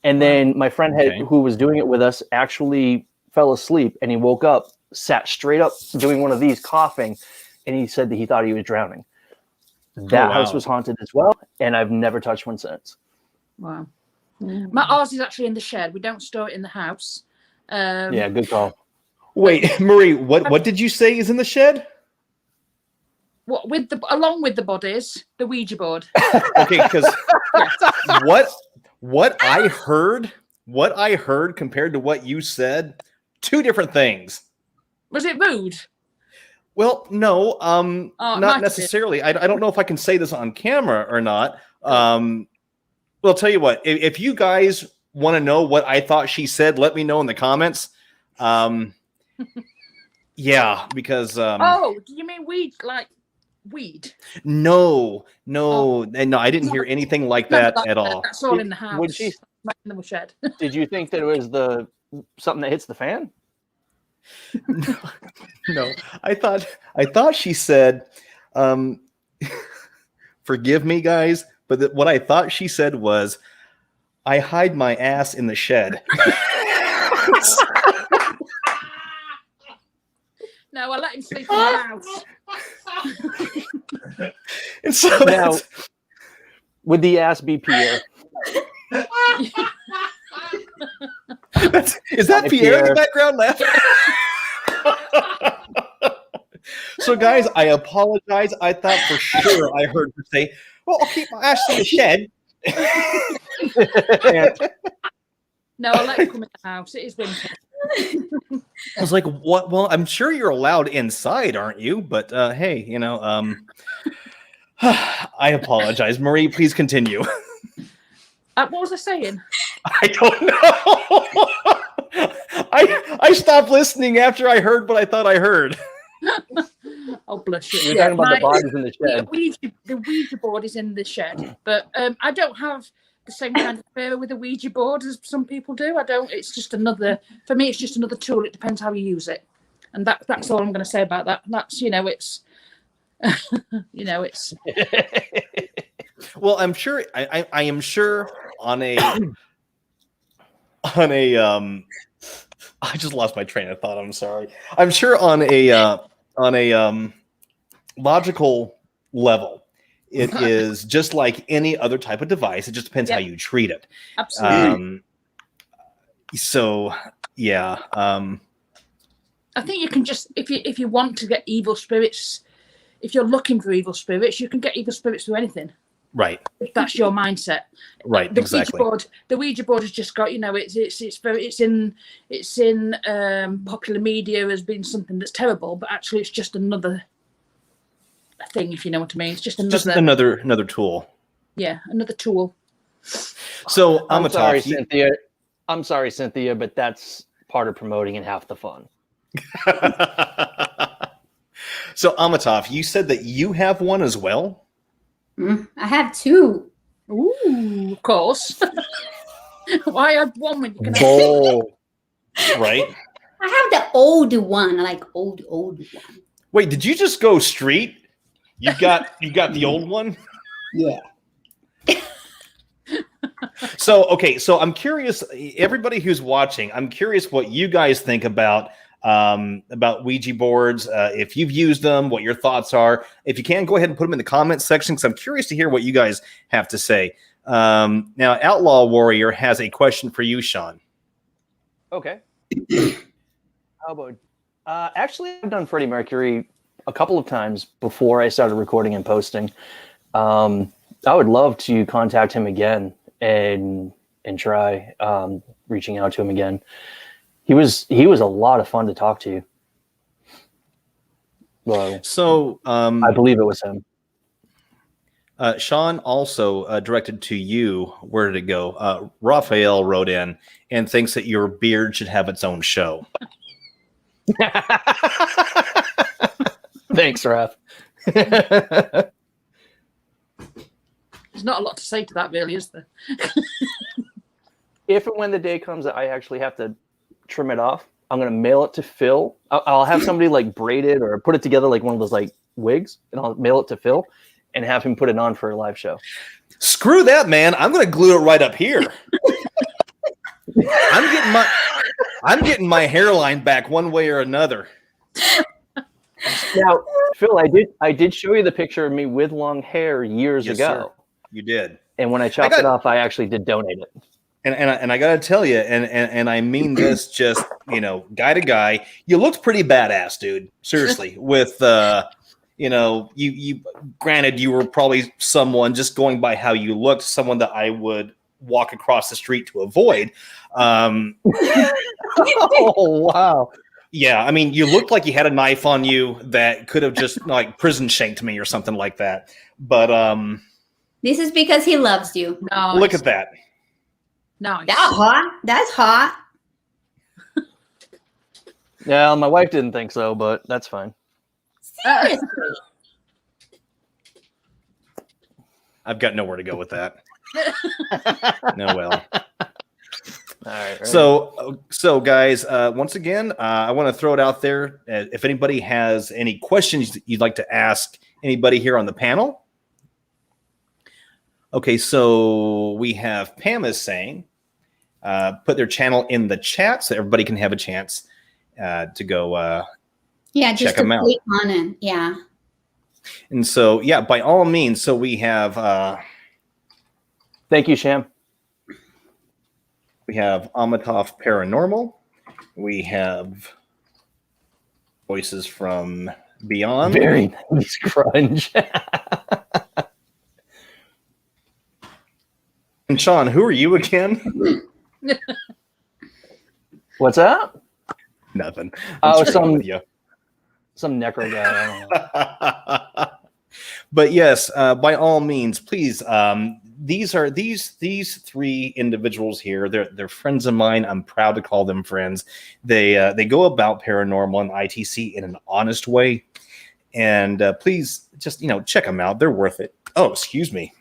and then my friend who was doing it with us actually fell asleep, and he woke up, sat straight up, doing one of these, coughing, and he said that he thought he was drowning. That house was haunted as well, and I've never touched one since. Wow. Ours is actually in the shed. We don't store it in the house. Yeah, good call. Wait, Marie, what did you say is in the shed? What along with the bodies, the Ouija board. Okay, because what I heard compared to what you said, 2 different things. Was it rude? Well, no, not necessarily. I don't know if I can say this on camera or not. Well, I'll tell you what, if you guys want to know what I thought she said, let me know in the comments. Yeah, because oh, do you mean weed, like weed? No, I didn't hear anything like that at all. That's all in the house. Would she? In the shed. Did you think that it was something that hits the fan? No, I thought she said forgive me, guys, but what I thought she said was, I hide my ass in the shed. No, I let him sleep in the house. And so Now, would the ass be Pierre? is that Hi, Pierre in the Pierre. background laughing? So, guys, I apologize. I thought for sure I heard her say, well, I'll keep my ass in the shed. No, I let him come in the house. It is winter. I was like, what? Well, I'm sure you're allowed inside, aren't you? But hey, you know, I apologize. Marie, please continue. What was I saying? I don't know. I stopped listening after I heard what I thought I heard. Oh, bless you. You're talking about the bodies in the shed. The Ouija board is in the shed, but I don't have the same kind of fear with a Ouija board as some people do. I don't. It's just another. For me, it's just another tool. It depends how you use it, and that's all I'm going to say about that. That's it's. It's. Well, I'm sure. I am sure on a. I just lost my train of thought. I'm sorry. I'm sure on a logical level, it is just like any other type of device. It just depends how you treat it. Absolutely. So yeah. I think you can just if you want to get evil spirits, if you're looking for evil spirits, you can get evil spirits through anything. Right. If that's your mindset. Right. Exactly. The Ouija board has just got, it's in popular media as being something that's terrible, but actually it's just another thing, if you know what I mean. It's just another tool. Yeah, another tool. So I'm sorry, Cynthia. I'm sorry, Cynthia, but that's part of promoting and half the fun. So Amitaf, you said that you have one as well? I have two. Ooh, of course. Why have one when you can have two? Right? I have the old one, like old one. Wait, did you just go street? You got the old one? Yeah. So I'm curious, everybody who's watching, I'm curious what you guys think about Ouija boards, if you've used them, what your thoughts are. If you can, go ahead and put them in the comments section, because I'm curious to hear what you guys have to say. Now, Outlaw Warrior has a question for you, Sean. Okay. How about actually, I've done Freddie Mercury a couple of times before I started recording and posting. I would love to contact him again and try reaching out to him again. He was a lot of fun to talk to. Well, so I believe it was him. Sean also directed to you. Where did it go? Raphael wrote in and thinks that your beard should have its own show. Thanks, Raph. There's not a lot to say to that, really, is there? If and when the day comes that I actually have to trim it off, I'm going to mail it to Phil. I'll have somebody like braid it or put it together like one of those like wigs, and I'll mail it to Phil and have him put it on for a live show. Screw that, man. I'm going to glue it right up here. I'm getting my hairline back one way or another. Now, Phil, I did show you the picture of me with long hair years ago. Sir. You did. And when I chopped it off, I actually did donate it. And I got to tell you, and I mean this just, guy to guy, you looked pretty badass, dude. Seriously, with, you granted, you were probably someone, just going by how you looked, someone that I would walk across the street to avoid. Oh, wow. Yeah, I mean, you looked like you had a knife on you that could have just like prison shanked me or something like that. But this is because he loves you. No, look at that. Nice. That's hot. That's hot. Yeah, my wife didn't think so, but that's fine. Seriously. I've got nowhere to go with that. No, well. All right. So guys, once again, I want to throw it out there. If anybody has any questions that you'd like to ask anybody here on the panel, Okay, so we have Pam is saying, put their channel in the chat so everybody can have a chance to go Yeah, check just to them out. click on it. Yeah. And so, yeah, by all means. So we have Thank you, Sham. we have Amitaf Paranormal. We have Voices from Beyond. Very nice grunge. And Sean, who are you again? What's that? Nothing. Oh, screwing with you. some necro guy. I don't know. But yes, by all means, please. These three individuals here. They're friends of mine. I'm proud to call them friends. They go about paranormal and ITC in an honest way, and please just check them out. They're worth it. Oh, excuse me.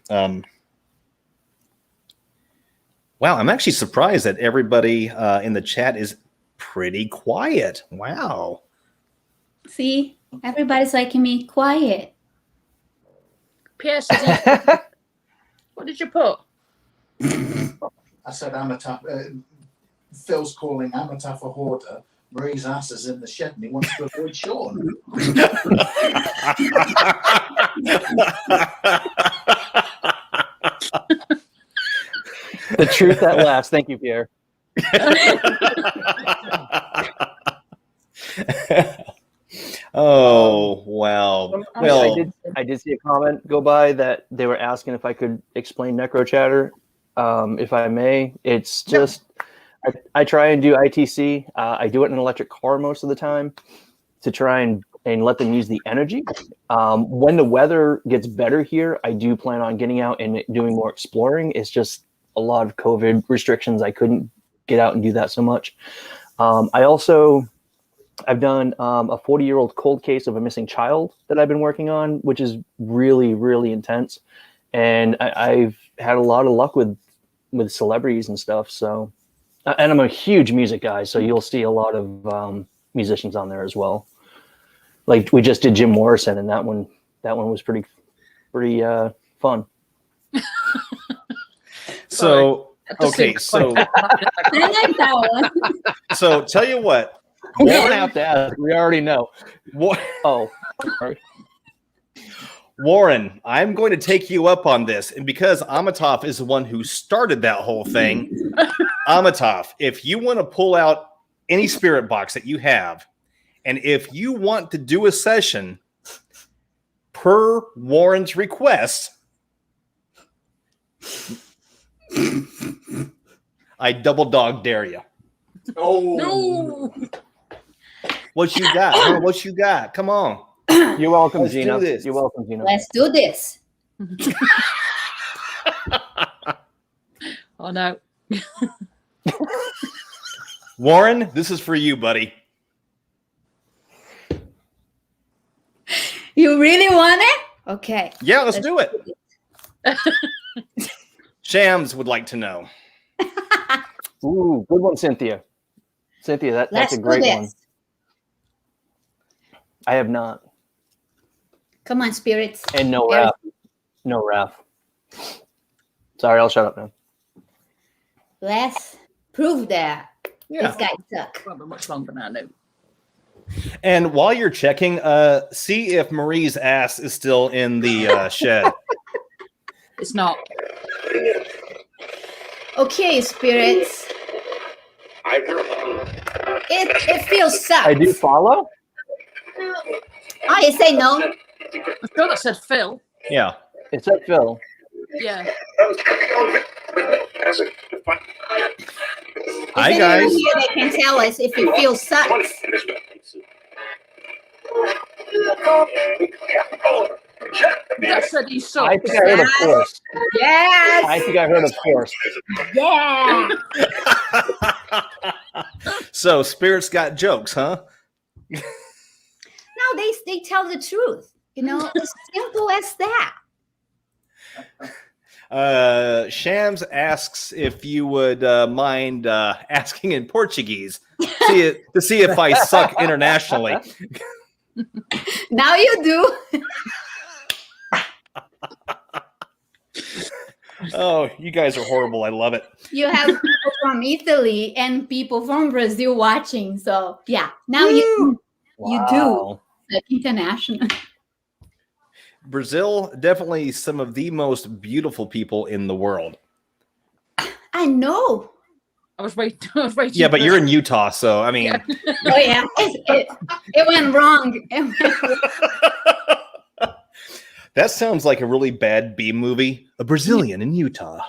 Wow, I'm actually surprised that everybody in the chat is pretty quiet. Wow. See, everybody's liking me quiet. Pierce, what did you put? I said Amitaf. Phil's calling Amitaf a hoarder. Marie's ass is in the shed and he wants to avoid Sean. The truth at last. Thank you, Pierre. Oh, wow. Well, I did see a comment go by that they were asking if I could explain Necrochatter. If I may, it's just I try and do ITC. I do it in an electric car most of the time to try and let them use the energy. When the weather gets better here, I do plan on getting out and doing more exploring. It's just a lot of COVID restrictions. I couldn't get out and do that so much. I've done a 40-year-old cold case of a missing child that I've been working on, which is really, really intense. And I've had a lot of luck with celebrities and stuff. So, and I'm a huge music guy, so you'll see a lot of musicians on there as well. Like we just did Jim Morrison, and that one was pretty fun. So okay, so I like that one. so tell you what. We don't have to ask. We already know. Oh, sorry. Warren, I'm going to take you up on this. And because Amitaf is the one who started that whole thing, Amitaf, if you want to pull out any spirit box that you have, and if you want to do a session per Warren's request, I double dog dare you. Oh No. What you got? Huh? What you got? Come on. You're welcome, Let's Gina. do this. You're welcome, Gina. Let's do this. Oh no. Warren, this is for you, buddy. You really want it? Okay. Yeah, let's do it. Shams would like to know. Ooh, good one, Cynthia. Cynthia, that's a great one. I have not. Come on, spirits. And no Raph. No Raph. Sorry, I'll shut up now. Let's prove that Yeah. this guy suck. Probably much longer than I knew. And while you're checking, see if Marie's ass is still in the shed. It's not. Okay, spirits. It feels sucks. I do follow? Oh, you say no? I'm sure that said Phil. Yeah. It said Phil. Yeah. Hi, Is anyone guys. here that can tell us if it feels sucks? That said he sucks. I think I heard of course. Yes. I think I heard of course. Yeah. So spirits got jokes, huh? No, they tell the truth. You know, as simple as that. Shams asks if you would mind asking in Portuguese to see if I suck internationally. Now you do. Oh, you guys are horrible. I love it. You have people from Italy and people from Brazil watching. So yeah, now you do Wow. like international. Brazil, definitely some of the most beautiful people in the world. I know. I was waiting. Yeah, but you're in Utah, so I mean. Oh yeah, it went wrong. That sounds like a really bad B movie. A Brazilian in Utah.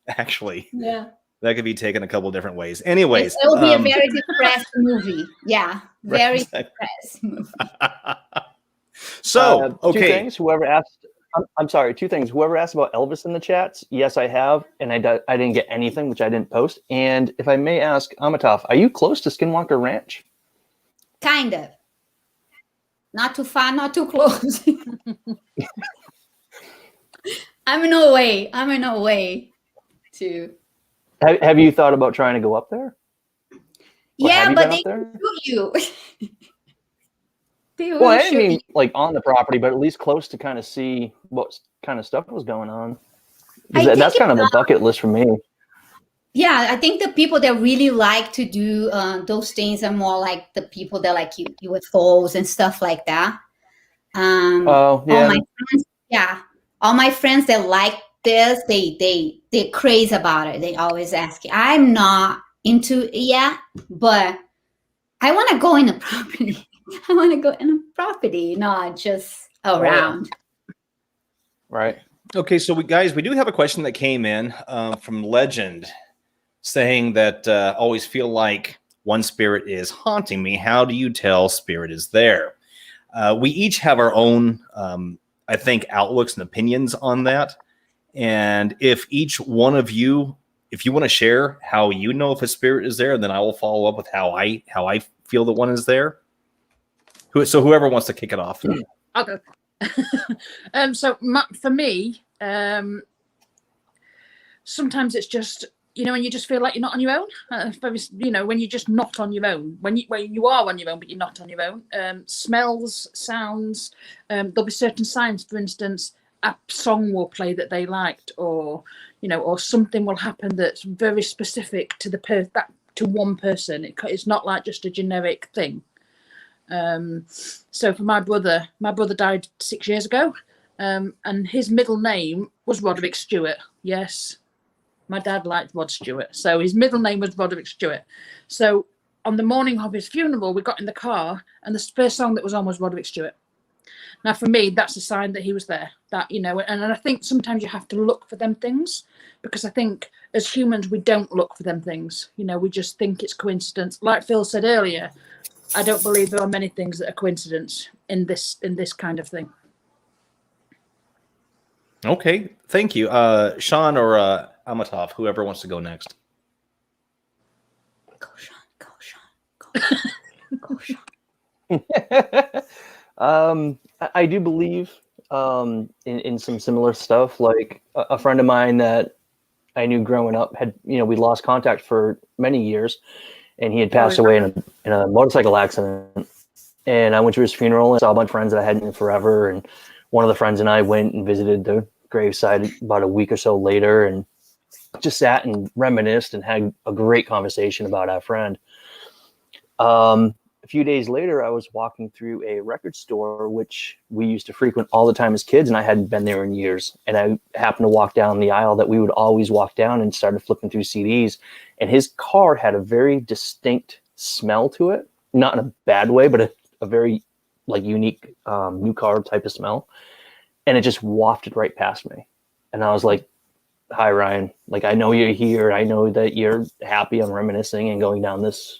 Actually, Yeah. that could be taken a couple different ways. Anyways, It will be a very depressed movie. Yeah, very depressed movie. So, Two okay. things. Whoever asked, I'm sorry. Two things. Whoever asked about Elvis in the chats, yes, I have, and I didn't get anything, which I didn't post. And if I may ask, Amitaf, are you close to Skinwalker Ranch? Kind of. Not too far, not too close. I'm in a way to. Have you thought about trying to go up there? Yeah, but they can shoot you. Well, I didn't mean like on the property, but at least close to kind of see what kind of stuff was going on. That's kind of a bucket list for me. Yeah, I think the people that really like to do those things are more like the people that like UFOs and stuff like that. Oh, yeah. All my friends, all my friends that like this, they're crazy about it. They always ask. I'm not into it yet, but I want to go in a property. I want to go in a property, not just around. Right. Okay, so we do have a question that came in from Legend, saying that always feel like one spirit is haunting me. How do you tell spirit is there? We each have our own, I think, outlooks and opinions on that. And if each one of you, if you want to share how you know if a spirit is there, then I will follow up with how I feel that one is there. So whoever wants to kick it off. Okay. For me, sometimes it's just, when you just feel like you're not on your own. When you're just not on your own. When you are on your own, but you're not on your own. Smells, sounds. There'll be certain signs. For instance, a song will play that they liked, or something will happen that's very specific to to one person. It's not like just a generic thing. So for my brother died 6 years ago, and his middle name was Roderick Stewart. Yes, my dad liked Rod Stewart, so his middle name was Roderick Stewart. So on the morning of his funeral, we got in the car, and the first song that was on was Roderick Stewart. Now, for me, that's a sign that he was there. And I think sometimes you have to look for them things, because I think as humans we don't look for them things. We just think it's coincidence. Like Phil said earlier, I don't believe there are many things that are coincidence in this kind of thing. Okay, thank you. Sean or Amitaf, whoever wants to go next. Go, Sean. Go, Sean. I do believe in some similar stuff. Like a friend of mine that I knew growing up had, we lost contact for many years, and he had passed away in a motorcycle accident. And I went to his funeral and saw a bunch of friends that I hadn't seen forever. And one of the friends and I went and visited the graveside about a week or so later, and just sat and reminisced and had a great conversation about our friend. A few days later, I was walking through a record store, which we used to frequent all the time as kids, and I hadn't been there in years. And I happened to walk down the aisle that we would always walk down, and started flipping through CDs. And his car had a very distinct smell to it, not in a bad way, but a very unique new car type of smell. And it just wafted right past me. And I was like, "Hi, Ryan. I know you're here. I know that you're happy. I'm reminiscing and going down this."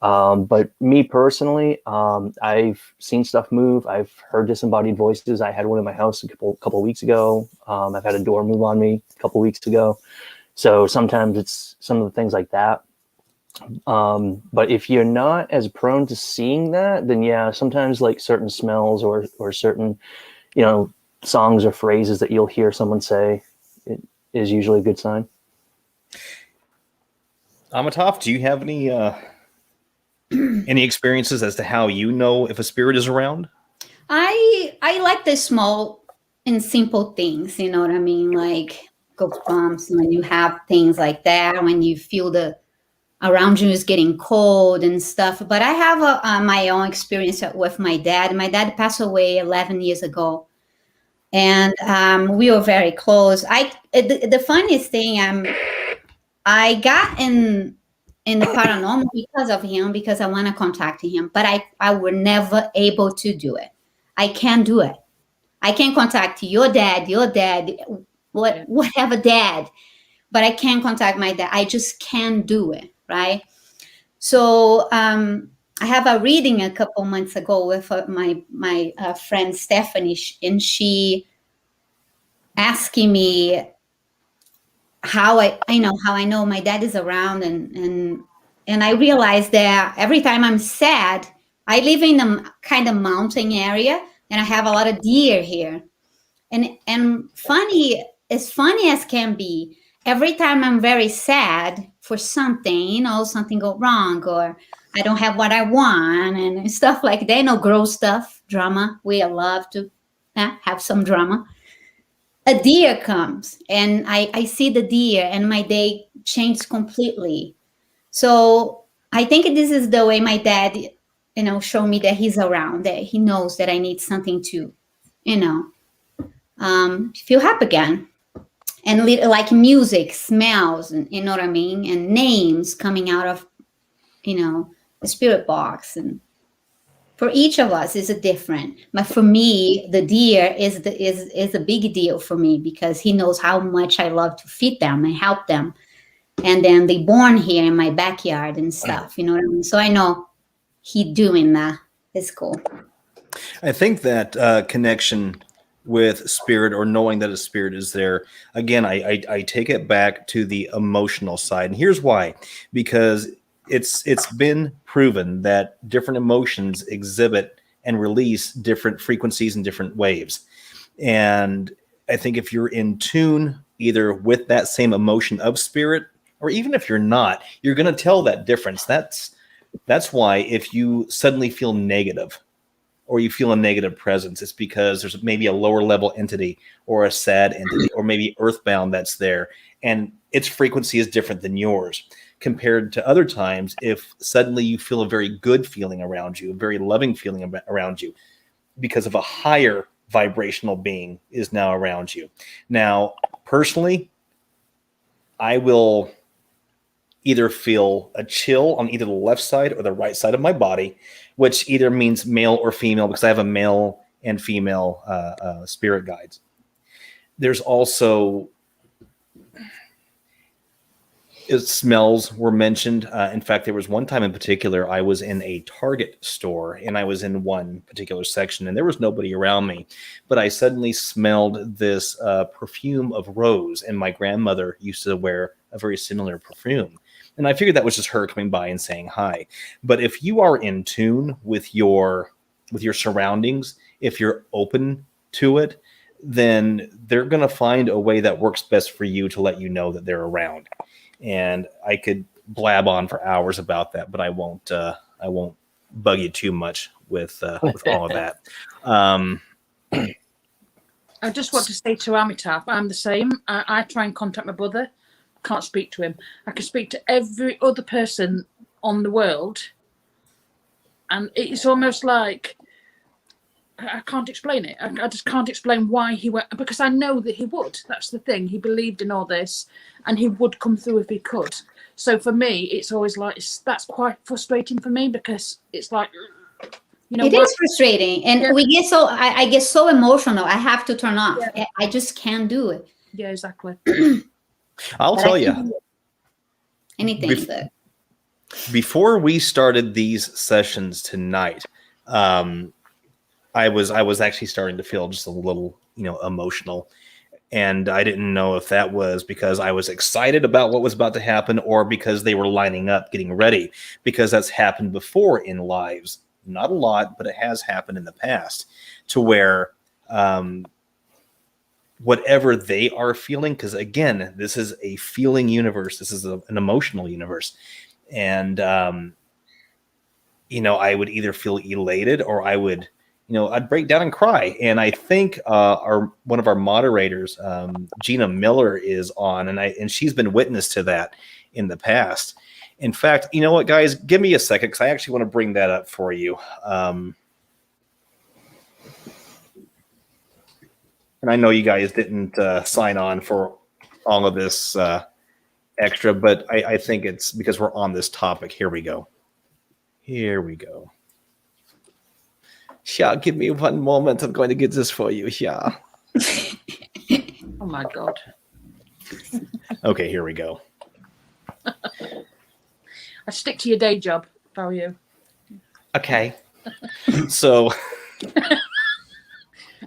But me personally, I've seen stuff move. I've heard disembodied voices. I had one in my house a couple weeks ago. I've had a door move on me a couple weeks ago. So sometimes it's some of the things like that. But if you're not as prone to seeing that, then yeah, sometimes certain smells or certain, songs or phrases that you'll hear someone say, it is usually a good sign. Amitaf, do you have any experiences as to how you know if a spirit is around? I like the small in simple things, you know what I mean? Like goosebumps when you have things like that, when you feel the around you is getting cold and stuff. But I have my own experience with my dad. My dad passed away 11 years ago, and we were very close. The funniest thing, I got in the paranormal because of him, because I want to contact him, but I were never able to do it. I can't do it. I can contact your dad, whatever dad, but I can't contact my dad. I just can't do it, right? So I have a reading a couple months ago with my friend Stephanie, and she asking me how I know my dad is around, and I realized that every time I'm sad, I live in a kind of mountain area, and I have a lot of deer here. And funny as can be, every time I'm very sad for something, something go wrong, or I don't have what I want, and stuff like that, gross stuff, drama. We love to have some drama. A deer comes, and I see the deer, and my day changed completely. So I think this is the way my dad, showed me that he's around, that he knows that I need something to, feel happy again. And like music, smells, and you know what I mean, and names coming out of, the spirit box. And for each of us is a different. But for me, the deer is a big deal for me, because he knows how much I love to feed them and help them. And then they born here in my backyard and stuff, you know what I mean? So I know he doing that. It's cool. I think that connection with spirit, or knowing that a spirit is there, again, I take it back to the emotional side. And here's why. Because it's been proven that different emotions exhibit and release different frequencies and different waves. And I think if you're in tune either with that same emotion of spirit, or even if you're not, you're going to tell that difference. That's why if you suddenly feel negative, or you feel a negative presence, it's because there's maybe a lower level entity, or a sad entity, or maybe earthbound that's there, and its frequency is different than yours. Compared to other times, if suddenly you feel a very good feeling around you, a very loving feeling around you, because of a higher vibrational being is now around you. Now, personally, I will either feel a chill on either the left side or the right side of my body, which either means male or female, because I have a male and female spirit guides. There's also smells were mentioned. In fact, there was one time in particular, I was in a Target store, and I was in one particular section, and there was nobody around me, but I suddenly smelled this perfume of rose, and my grandmother used to wear a very similar perfume. And I figured that was just her coming by and saying hi. But if you are in tune with your surroundings, if you're open to it, then they're going to find a way that works best for you to let you know that they're around. And I could blab on for hours about that, but I won't bug you too much with all of that. I just want to say to Amitaf, I'm the same. I try and contact my brother. Can't speak to him. I can speak to every other person on the world, and it's almost like I can't explain it. I just can't explain why he went, because I know that he would. That's the thing. He believed in all this, and he would come through if he could. So for me, it's always like that's quite frustrating for me, because it's like, it is frustrating, and we get so I get so emotional. I have to turn off. Yeah. I just can't do it. Yeah, exactly. I'll tell you. Anything. Before we started these sessions tonight, I was actually starting to feel just a little, emotional. And I didn't know if that was because I was excited about what was about to happen, or because they were lining up, getting ready, because that's happened before in lives. Not a lot, but it has happened in the past, to where whatever they are feeling, because again, this is a feeling universe. This is an emotional universe. And, I would either feel elated, or I would I'd break down and cry. And I think one of our moderators, Gina Miller, is on, and she's been witness to that in the past. In fact, you know what, guys? Give me a second, because I actually want to bring that up for you. And I know you guys didn't sign on for all of this extra, but I think it's because we're on this topic. Here we go. Yeah, give me one moment. I'm going to get this for you. Yeah. Oh my God. Okay, here we go. I'd stick to your day job if I were you. Okay. So.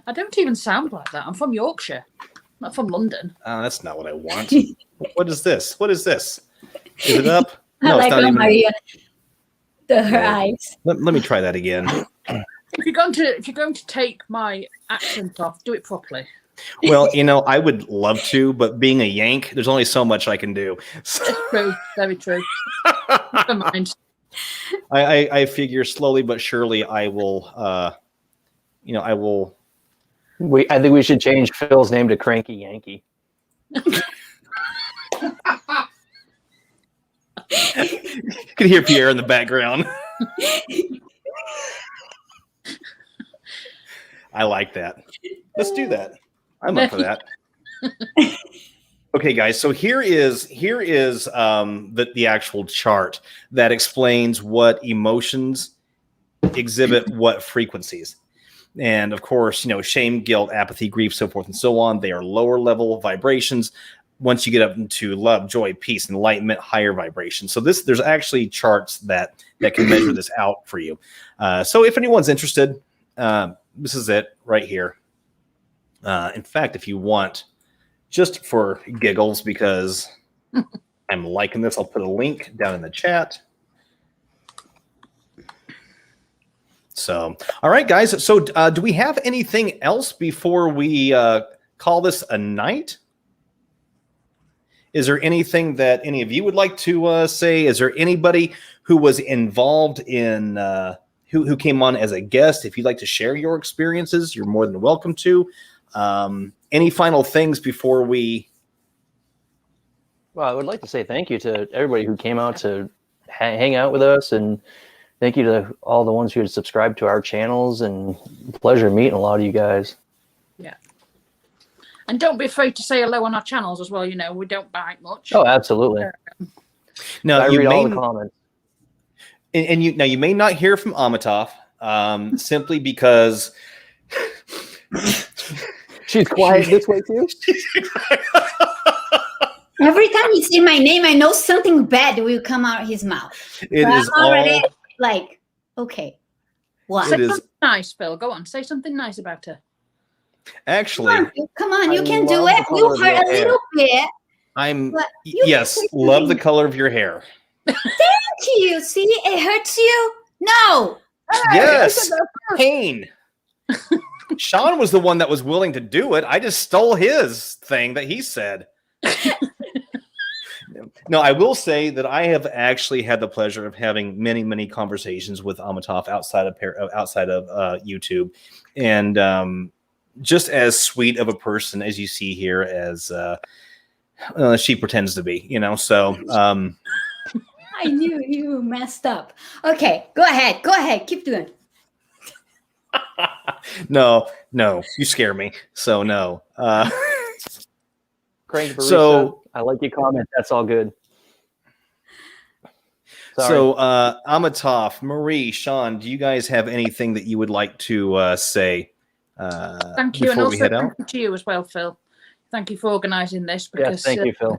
I don't even sound like that. I'm from Yorkshire, not from London. That's not what I want. What is this? Is it up? I like it's not Maria. Her eyes. Let me try that again. If you're going to take my accent off, do it properly. Well, I would love to, but being a Yank, there's only so much I can do. So, True, very true. Never mind. I figure slowly but surely I will. I will. I think we should change Phil's name to Cranky Yankee. You can hear Pierre in the background. I like that. Let's do that. I'm up for that. Okay, guys. So here is the actual chart that explains what emotions exhibit what frequencies. And of course, shame, guilt, apathy, grief, so forth and so on. They are lower level vibrations. Once you get up into love, joy, peace, enlightenment, higher vibrations. So there's actually charts that can measure this out for you. So if anyone's interested, this is it right here. In fact, if you want, just for giggles, because I'm liking this, I'll put a link down in the chat. So, all right, guys. So do we have anything else before we call this a night? Is there anything that any of you would like to say? Is there anybody who was involved in who came on as a guest? If you'd like to share your experiences, you're more than welcome to. Any final things before we? Well, I would like to say thank you to everybody who came out to hang out with us, and thank you to all the ones who had subscribed to our channels, and pleasure meeting a lot of you guys. Yeah. And don't be afraid to say hello on our channels as well. We don't bite much. Oh, absolutely. No, I read all the comments. And you may not hear from Amitaf, simply because she's quiet this way too. Every time you say my name, I know something bad will come out of his mouth. It so is I'm already all like, okay, what? Say something nice, Phil. Go on, say something nice about her. Actually, come on, you can do love it. the You color of hurt your a little bit. Yes, love the color of your hair. Thank you. See, it hurts you. No. Yes, pain. Sean was the one that was willing to do it. I just stole his thing that he said. No, I will say that I have actually had the pleasure of having many, many conversations with Amitaf outside of YouTube, and just as sweet of a person as you see here as she pretends to be. So. I knew you messed up. Okay, go ahead. Go ahead. Keep doing. No, you scare me. So no. Crank Barista, so I like your comment. That's all good. Sorry. So Amitaf, Marie, Sean, do you guys have anything that you would like to say? Thank you, and before we also head out? thank you to you as well, Phil. Thank you for organising this, because Yes, thank you, Phil.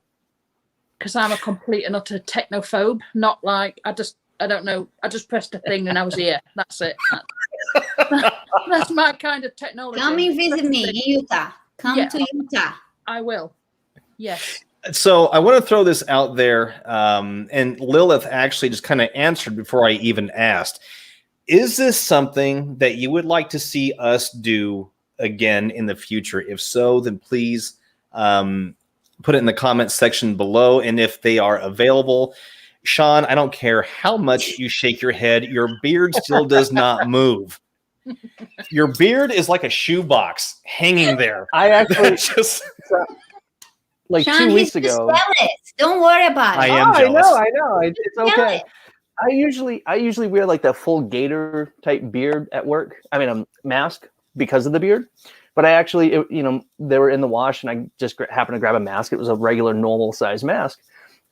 Because I'm a complete and utter technophobe. Not like I don't know. I just pressed a thing and I was here. That's it. That's my kind of technology. Come and visit me in Utah. Come to Utah. I will. Yes. So I want to throw this out there, and Lilith actually just kind of answered before I even asked. Is this something that you would like to see us do again in the future? If so, then please put it in the comments section below. And if they are available, Sean, I don't care how much you shake your head, your beard still does not move. Your beard is like a shoebox hanging there. I actually just like Sean, 2 he's weeks just ago. jealous. Don't worry about it. I am jealous. I know. It's okay. I usually wear like the full gator type beard at work. I mean, a mask because of the beard. But I actually, they were in the wash, and I just happened to grab a mask. It was a regular, normal size mask.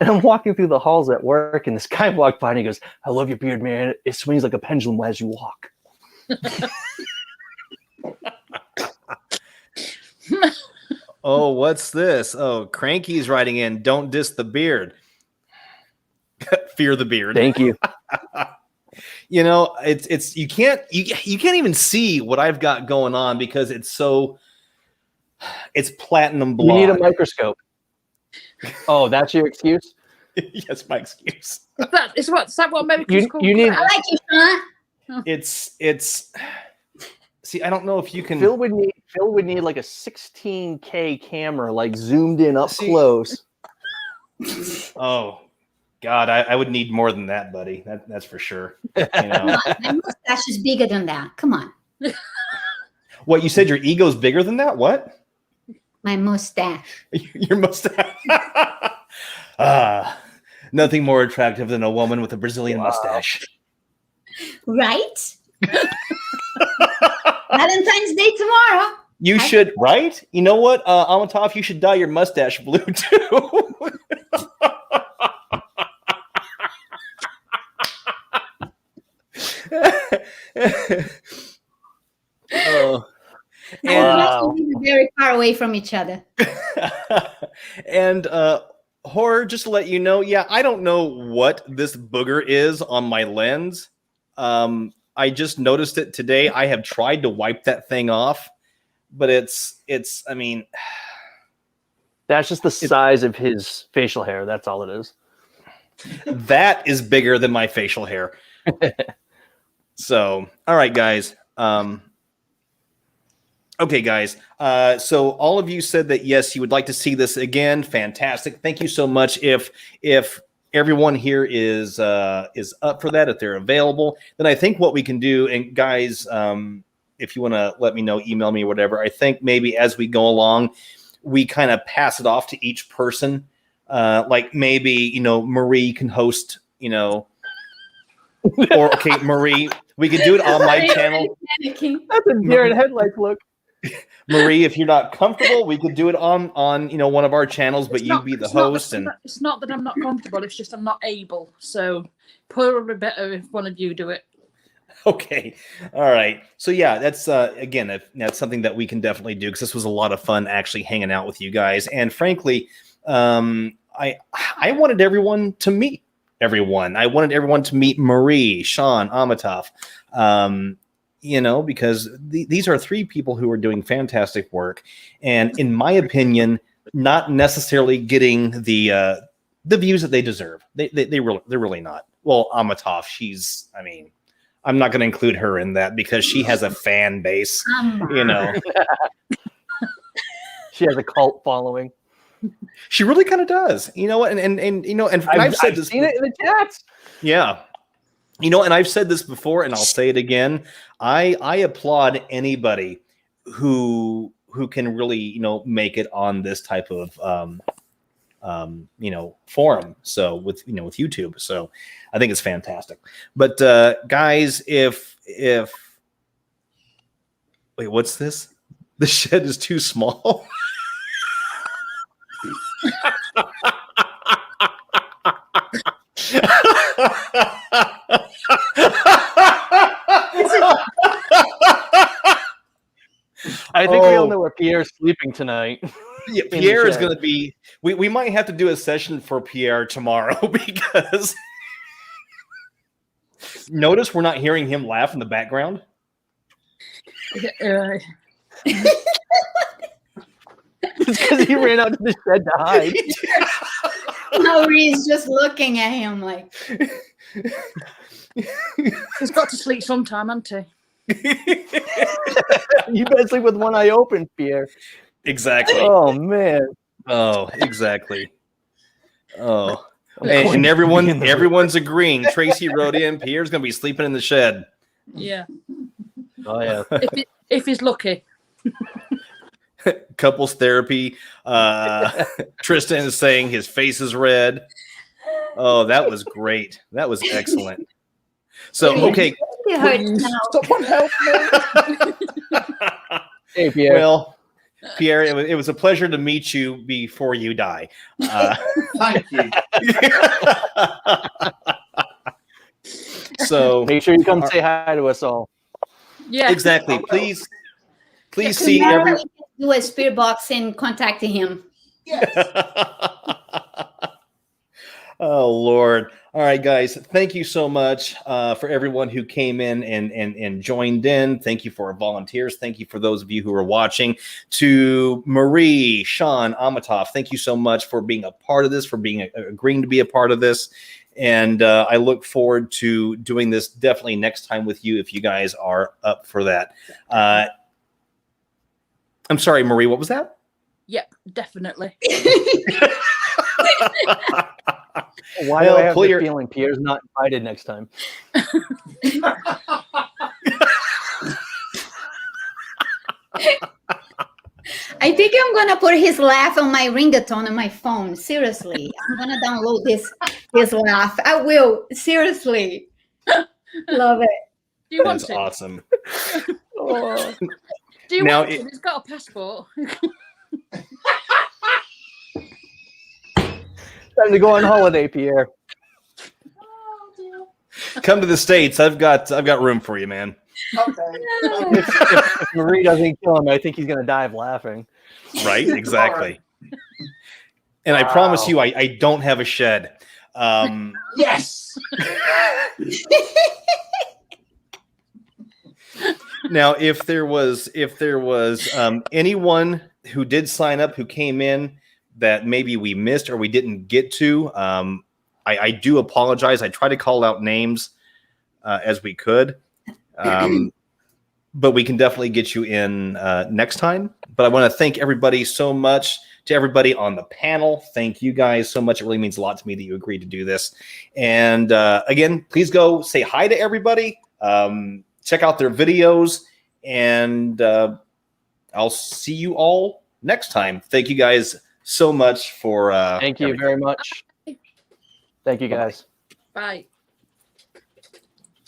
And I'm walking through the halls at work, and this guy walked by, and he goes, "I love your beard, man. It swings like a pendulum as you walk." Oh, what's this? Oh, Cranky's writing in, "Don't diss the beard. Fear the beard." Thank you. It's you can't even see what I've got going on because it's platinum blonde. You need a microscope. Oh, that's your excuse? Yes, my excuse. Is that what Americans call you need. I like you, Sean. It's see, I don't know if you can. Phil would need like a 16K camera, like zoomed in up close. Oh God, I would need more than that, buddy. That's for sure. Come on, my mustache is bigger than that. Come on. What, you said your ego's bigger than that? What? My mustache. Your mustache. Nothing more attractive than a woman with a Brazilian mustache. Right? Valentine's Day tomorrow. You should, right? You know what, Amitaf, you should dye your mustache blue too. And we were very far away from each other. And Horror, just to let you know, yeah, I don't know what this booger is on my lens. I just noticed it today. I have tried to wipe that thing off, but it's I mean, that's just the size of his facial hair. That's all it is. That is bigger than my facial hair. So, all right, guys. Okay, guys. So all of you said that yes, you would like to see this again. Fantastic. Thank you so much. If everyone here is up for that, if they're available, then I think what we can do, and guys, if you want to let me know, email me, or whatever. I think maybe as we go along, we kind of pass it off to each person. Like maybe Marie can host. Or okay, Marie, we could do it on my channel. That's a deer in headlights look. Marie, if you're not comfortable, we could do it on one of our channels, but you be the host. It's not that I'm not comfortable, it's just I'm not able. So probably better if one of you do it. Okay. All right. So yeah, that's again, that's something that we can definitely do, because this was a lot of fun actually hanging out with you guys. And frankly, I wanted everyone to meet everyone. I wanted everyone to meet Marie, Sean, Amitaf, because these are three people who are doing fantastic work, and in my opinion, not necessarily getting the views that they deserve. They're really not. Well, Amitaf, I'm not going to include her in that because she has a fan base. She has a cult following. She really kind of does. And I've said this. Seen it in the chats. Yeah. And I've said this before, and I'll say it again. I applaud anybody who can really, make it on this type of forum. So with YouTube. So I think it's fantastic. But guys, if wait, what's this? The shed is too small. I think we all know where Pierre's sleeping tonight. Yeah, Pierre is going to be. We might have to do a session for Pierre tomorrow because notice we're not hearing him laugh in the background. It's because he ran out to the shed to hide. Marie's just looking at him like. He's got to sleep sometime, hasn't he? You better sleep with one eye open, Pierre. Exactly. Oh man. Oh, exactly. Oh, and everyone's agreeing. Tracy wrote in, Pierre's gonna be sleeping in the shed. Yeah. Oh yeah. If he's lucky. Couples therapy. Tristan is saying his face is red. Oh, that was great. That was excellent. So, okay. It hurts now. Someone help me. Hey, Pierre. Well, Pierre, it was a pleasure to meet you before you die. Thank you. So make sure you come say hi to us all. Yeah, exactly. Please Yeah, see tomorrow every. we can do a spirit box and contact him. Yes. Oh Lord! All right, guys. Thank you so much for everyone who came in and joined in. Thank you for our volunteers. Thank you for those of you who are watching. To Marie, Sean, Amitaf, thank you so much for being a part of this, for being agreeing to be a part of this. And I look forward to doing this definitely next time with you if you guys are up for that. I'm sorry, Marie. What was that? Yep, definitely. Why do I have the feeling Pierre's not invited next time? I think I'm gonna put his laugh on my ringtone on my phone. Seriously, I'm gonna download his laugh. I will. Seriously, love it. Do you want That's it? awesome. Oh. Do you Now want it? He's got a passport. Time to go on holiday, Pierre. Come to the States. I've got room for you, man. Okay. If Marie doesn't kill him, I think he's going to die of laughing. Right? Exactly. And I promise you, I don't have a shed. Yes. Now, if there was anyone who did sign up who came in that maybe we missed or we didn't get to, I do apologize. I try to call out names as we could, but we can definitely get you in next time. But I want to thank everybody so much. To everybody on the panel, thank you guys so much. It really means a lot to me that you agreed to do this. And again, please go say hi to everybody. Check out their videos, and I'll see you all next time. Thank you guys so much for thank you very much. Thank you guys. Bye.